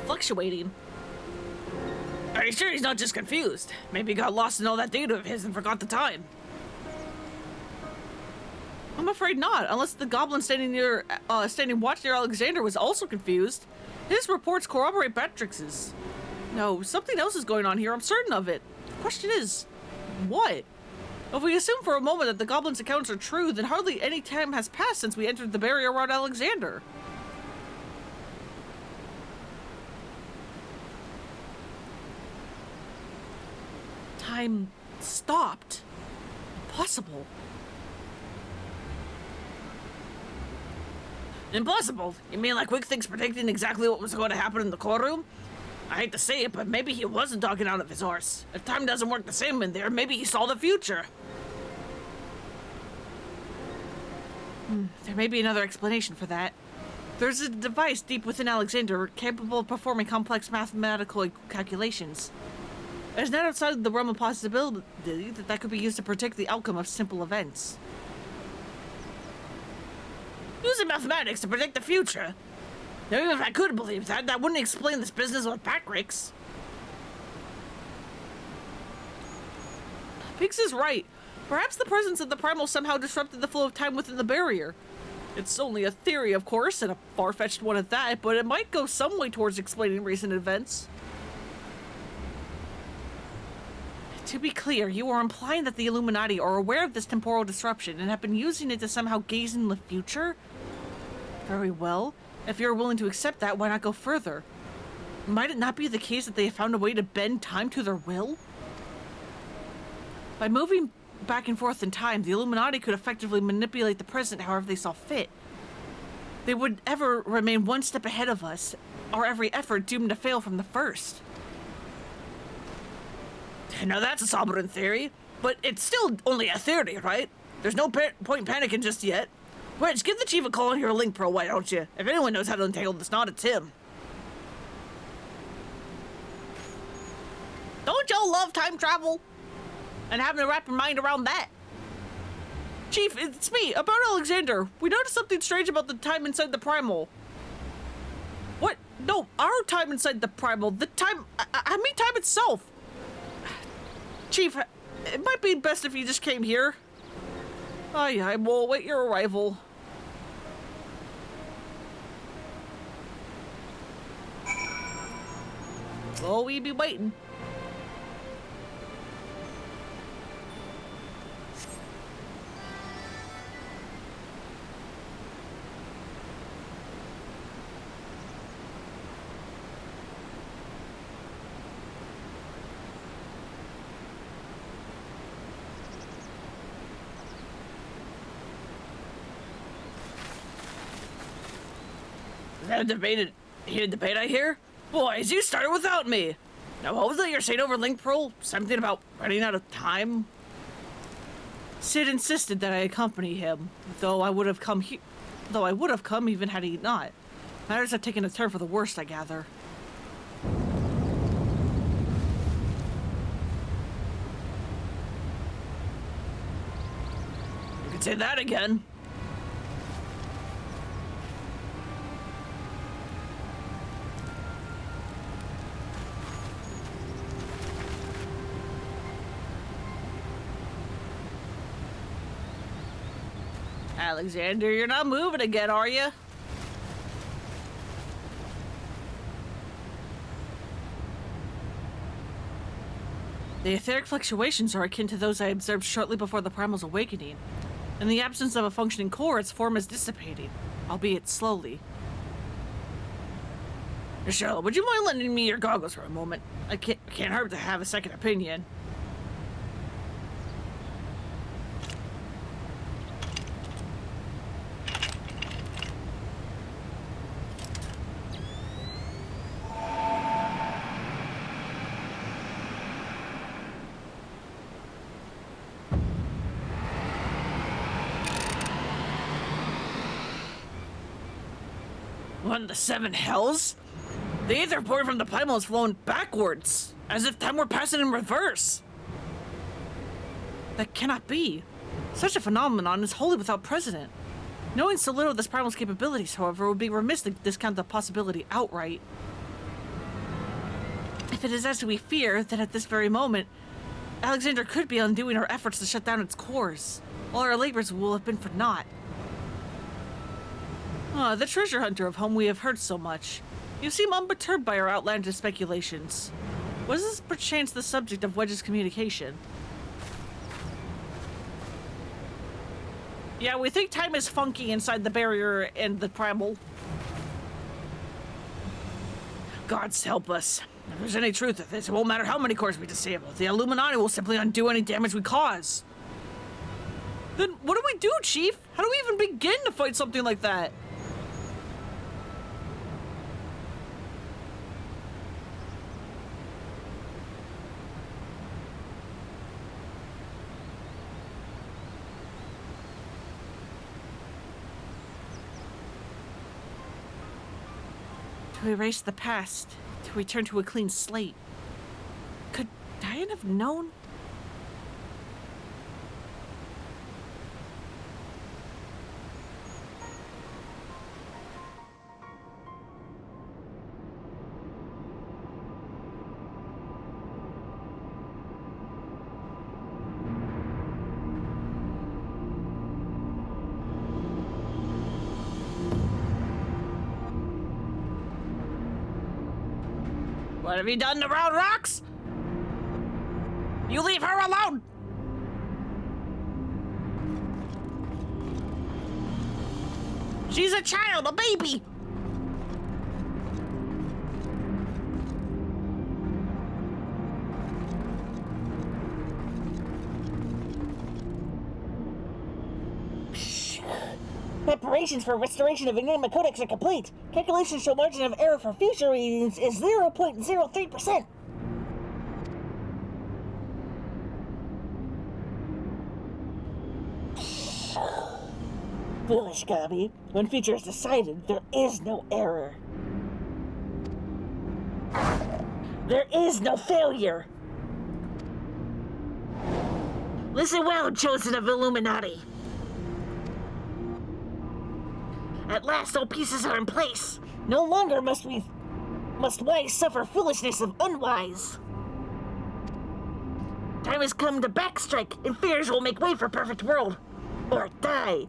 Fluctuating. Are you sure he's not just confused? Maybe he got lost in all that data of his and forgot the time. I'm afraid not, unless the goblin standing watch near Alexander was also confused. His reports corroborate Bactrix's. No, something else is going on here, I'm certain of it. The question is, what? If we assume for a moment that the goblin's accounts are true, then hardly any time has passed since we entered the barrier around Alexander. Time stopped. Impossible. Impossible? You mean like Quick Things predicting exactly what was going to happen in the core room? I hate to say it, but maybe he wasn't talking out of his horse. If time doesn't work the same in there, maybe he saw the future. There may be another explanation for that. There's a device deep within Alexander capable of performing complex mathematical calculations. It is not outside the realm of possibility that could be used to predict the outcome of simple events. Using mathematics to predict the future? Now, even if I could believe that, that wouldn't explain this business with Bactrix. Pix is right. Perhaps the presence of the primal somehow disrupted the flow of time within the barrier. It's only a theory, of course, and a far-fetched one at that, but it might go some way towards explaining recent events. To be clear, you are implying that the Illuminati are aware of this temporal disruption and have been using it to somehow gaze in the future? Very well. If you're willing to accept that, why not go further? Might it not be the case that they have found a way to bend time to their will? By moving back and forth in time, the Illuminati could effectively manipulate the present however they saw fit. They would ever remain one step ahead of us, our every effort doomed to fail from the first. Now that's a sovereign theory, but it's still only a theory, right? There's no point panicking just yet. Wedge, give the chief a call on your link pro, why don't you? If anyone knows how to untangle this knot, it's him. Don't y'all love time travel? And having to wrap your mind around that? Chief, it's me, about Alexander. We noticed something strange about the time inside the primal. What No, our time inside the primal. The time... I mean time itself. Chief, it might be best if you just came here. Aye, I will await your arrival. Oh, we be waiting. Is that a heated debate I hear? Boys, you started without me. Now, what was it you're saying over Link Pearl? Something about running out of time? Sid insisted that I accompany him, though I would have come even had he not. Matters have taken a turn for the worst, I gather. You could say that again. Alexander, you're not moving again, are you? The etheric fluctuations are akin to those I observed shortly before the Primal's awakening. In the absence of a functioning core, its form is dissipating, albeit slowly. Michelle, would you mind lending me your goggles for a moment? I can't hurt to have a second opinion. What in the seven hells? The ether pouring from the primal is flowing backwards, as if time were passing in reverse. That cannot be. Such a phenomenon is wholly without precedent. Knowing so little of this primal's capabilities, however, would be remiss to discount the possibility outright. If it is as we fear, then at this very moment, Alexander could be undoing our efforts to shut down its cores. All our labors will have been for naught. Ah, the treasure hunter of whom we have heard so much. You seem unperturbed by our outlandish speculations. Was this perchance the subject of Wedge's communication? Yeah, we think time is funky inside the barrier and the primal. Gods help us. If there's any truth to this, it won't matter how many cores we disable. The Illuminati will simply undo any damage we cause. Then what do we do, Chief? How do we even begin to fight something like that? To erase the past, to return to a clean slate. Could Diane have known? What have you done to Round Rocks? You leave her alone! She's a child, a baby! Preparations for restoration of Enigma Codex are complete. Calculations show margin of error for future readings is 0.03%. Foolish Gabi. When future is decided, there is no error. There is no failure. Listen well, chosen of Illuminati. At last, all pieces are in place. No longer must we must wise suffer foolishness of unwise. Time has come to backstrike, and fears will make way for perfect world. Or die.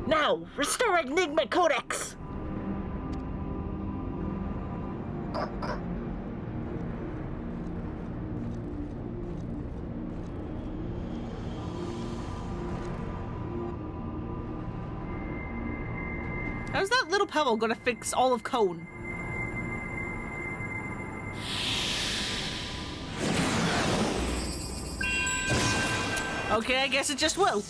Now, restore Enigma Codex! How's that little pebble gonna fix all of Cone? Okay, I guess it just will.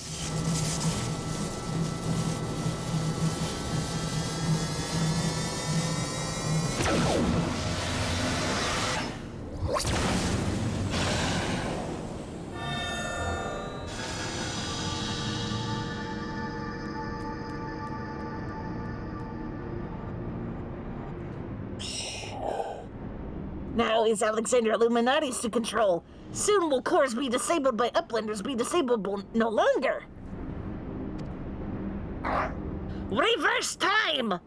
Now is Alexander Illuminati's to control. Soon will cores be disabled by Uplanders be disablable no longer. Reverse time!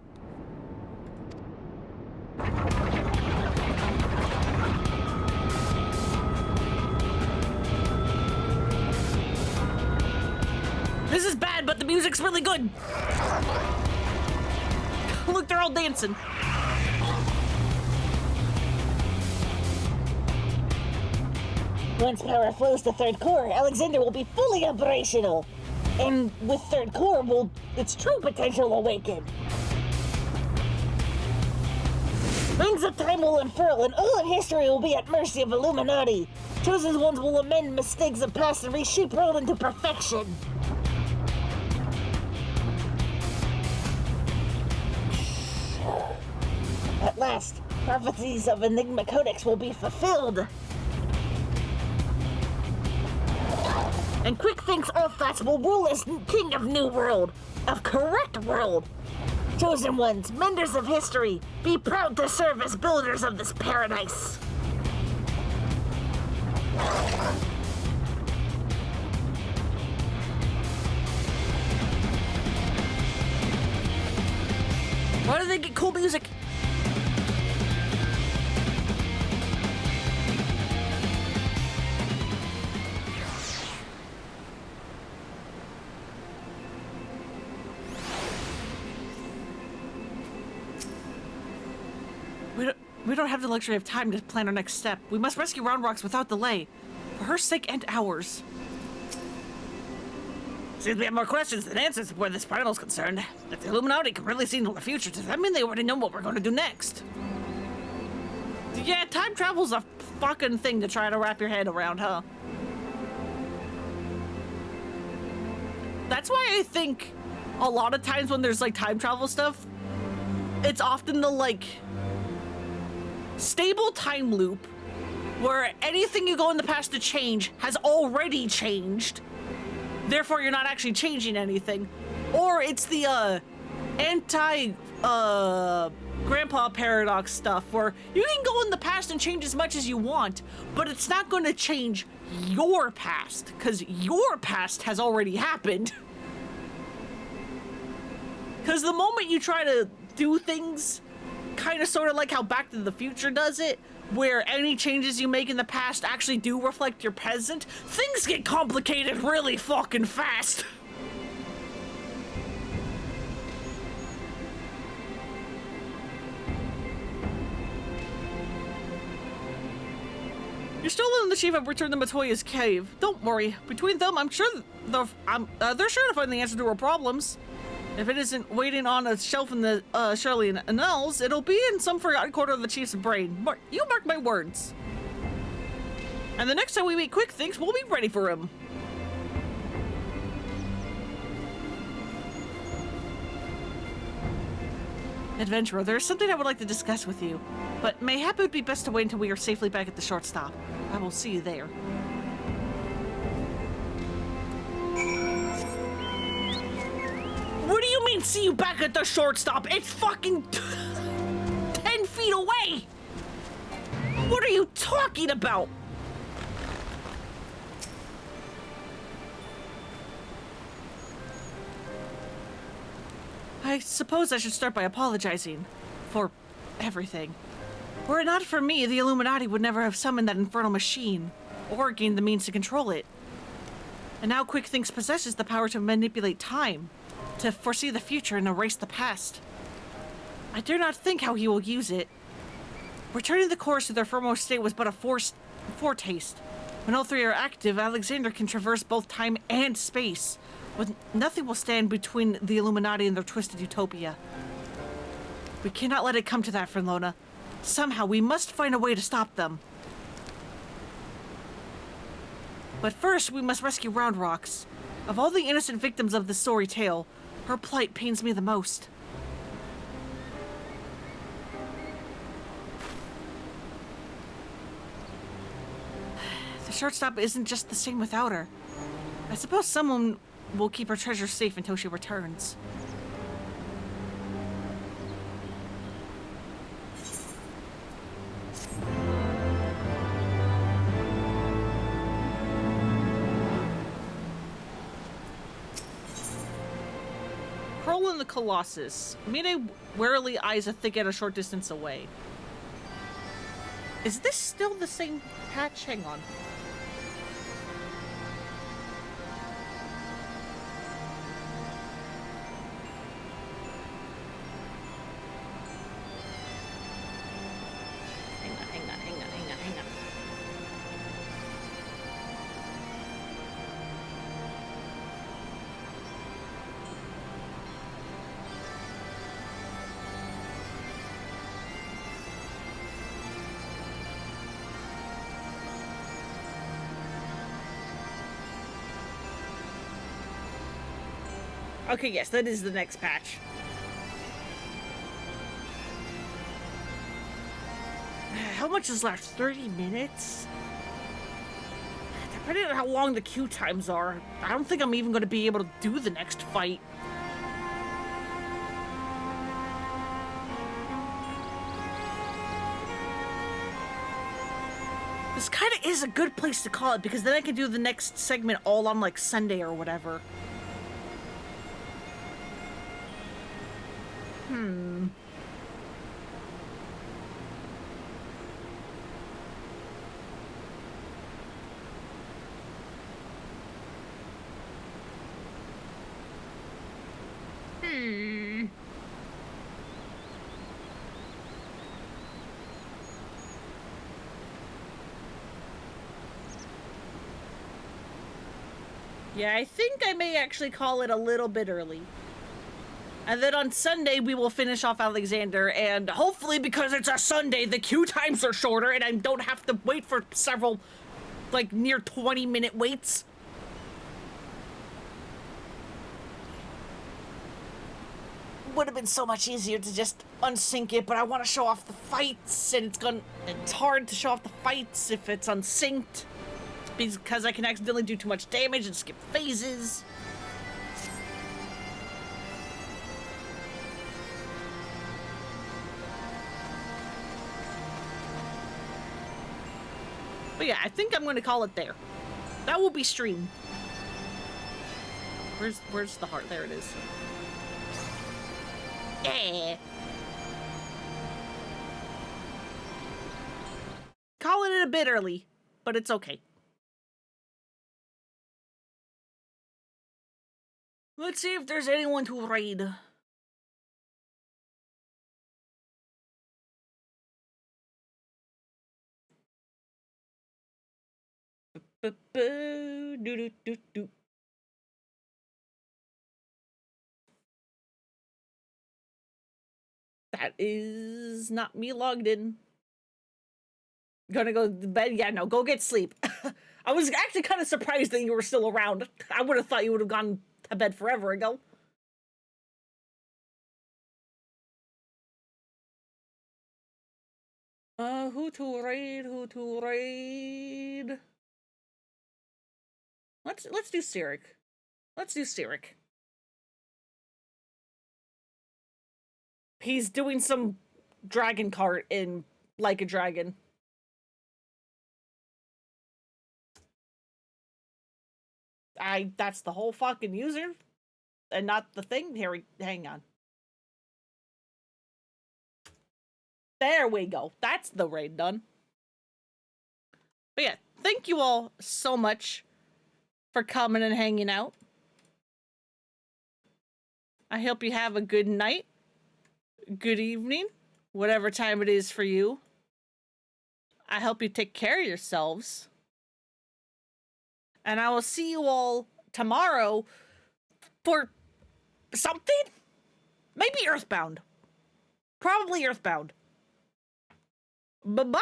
This is bad, but the music's really good. Look, they're all dancing. Once power flows to third core, Alexander will be fully operational. And with third core, will its true potential awaken. Rings of time will unfurl, and all of history will be at mercy of Illuminati. Chosen ones will amend mistakes of past and reshape world into perfection. At last, prophecies of Enigma Codex will be fulfilled. And Quick thinks all thoughts will rule as king of New World, of correct world. Chosen ones, menders of history, be proud to serve as builders of this paradise. Why do they get cool music? We don't have the luxury of time to plan our next step. We must rescue Round Rocks without delay. For her sake and ours. Seems we have more questions than answers where this panel's concerned. If the Illuminati can really see into the future, does that mean they already know what we're going to do next? Yeah, time travel's a fucking thing to try to wrap your head around, huh? That's why I think a lot of times when there's like time travel stuff, it's often the like stable time loop where anything you go in the past to change has already changed. Therefore, you're not actually changing anything. Or it's the grandpa paradox stuff where you can go in the past and change as much as you want, but it's not going to change your past because your past has already happened. Because the moment you try to do things kind of sort of like how Back to the Future does it, where any changes you make in the past actually do reflect your present, things get complicated really fucking fast. You're still in the chief have returned to Matoya's cave. Don't worry. Between them, I'm sure they're sure to find the answer to our problems. If it isn't waiting on a shelf in the Shirley and Annals, it'll be in some forgotten corner of the chief's brain. You mark my words. And the next time we meet Quick Thinks, we'll be ready for him. Adventurer, there is something I would like to discuss with you, but mayhap it would be best to wait until we are safely back at the short stop. I will see you there. What do you mean, see you back at the short stop? It's fucking 10 feet away! What are you talking about? I suppose I should start by apologizing for everything. Were it not for me, the Illuminati would never have summoned that infernal machine, or gained the means to control it. And now Quick Thinks possesses the power to manipulate time, to foresee the future and erase the past. I dare not think how he will use it. Returning the cores to their foremost state was but a foretaste. When all three are active, Alexander can traverse both time and space. With nothing will stand between the Illuminati and their twisted utopia. We cannot let it come to that, Frenlona. Somehow, we must find a way to stop them. But first, we must rescue Round Rocks. Of all the innocent victims of this sorry tale, her plight pains me the most. The shortstop isn't just the same without her. I suppose someone will keep her treasure safe until she returns. Kroll and the Colossus. Mine warily eyes a thicket a short distance away. Is this still the same patch? Hang on. Hang on. Okay, yes, that is the next patch. How much is left? 30 minutes? Depending on how long the queue times are, I don't think I'm even going to be able to do the next fight. This kind of is a good place to call it, because then I can do the next segment all on, like, Sunday or whatever. Yeah, I think I may actually call it a little bit early. And then on Sunday, we will finish off Alexander, and hopefully because it's a Sunday, the queue times are shorter, and I don't have to wait for several, like, near 20-minute waits. Would have been so much easier to just unsync it, but I want to show off the fights, and it's hard to show off the fights if it's unsynced, because I can accidentally do too much damage and skip phases. But yeah, I think I'm going to call it there. That will be stream. Where's the heart? There it is. Yeah. Calling it a bit early, but it's okay. Let's see if there's anyone to raid. Do. That is not me logged in. Gonna go to bed? Yeah, no, go get sleep. I was actually kind of surprised that you were still around. I would have thought you would have gone to bed forever ago. Who to raid? Let's do Cyric. Let's do Cyric. He's doing some dragon cart in Like a Dragon. That's the whole fucking user and not the thing. Hang on. There we go. That's the raid done. But yeah, thank you all so much for coming and hanging out. I hope you have a good night, good evening, whatever time it is for you. I hope you take care of yourselves. And I will see you all tomorrow for something? Maybe Earthbound. Probably Earthbound. Bye-bye.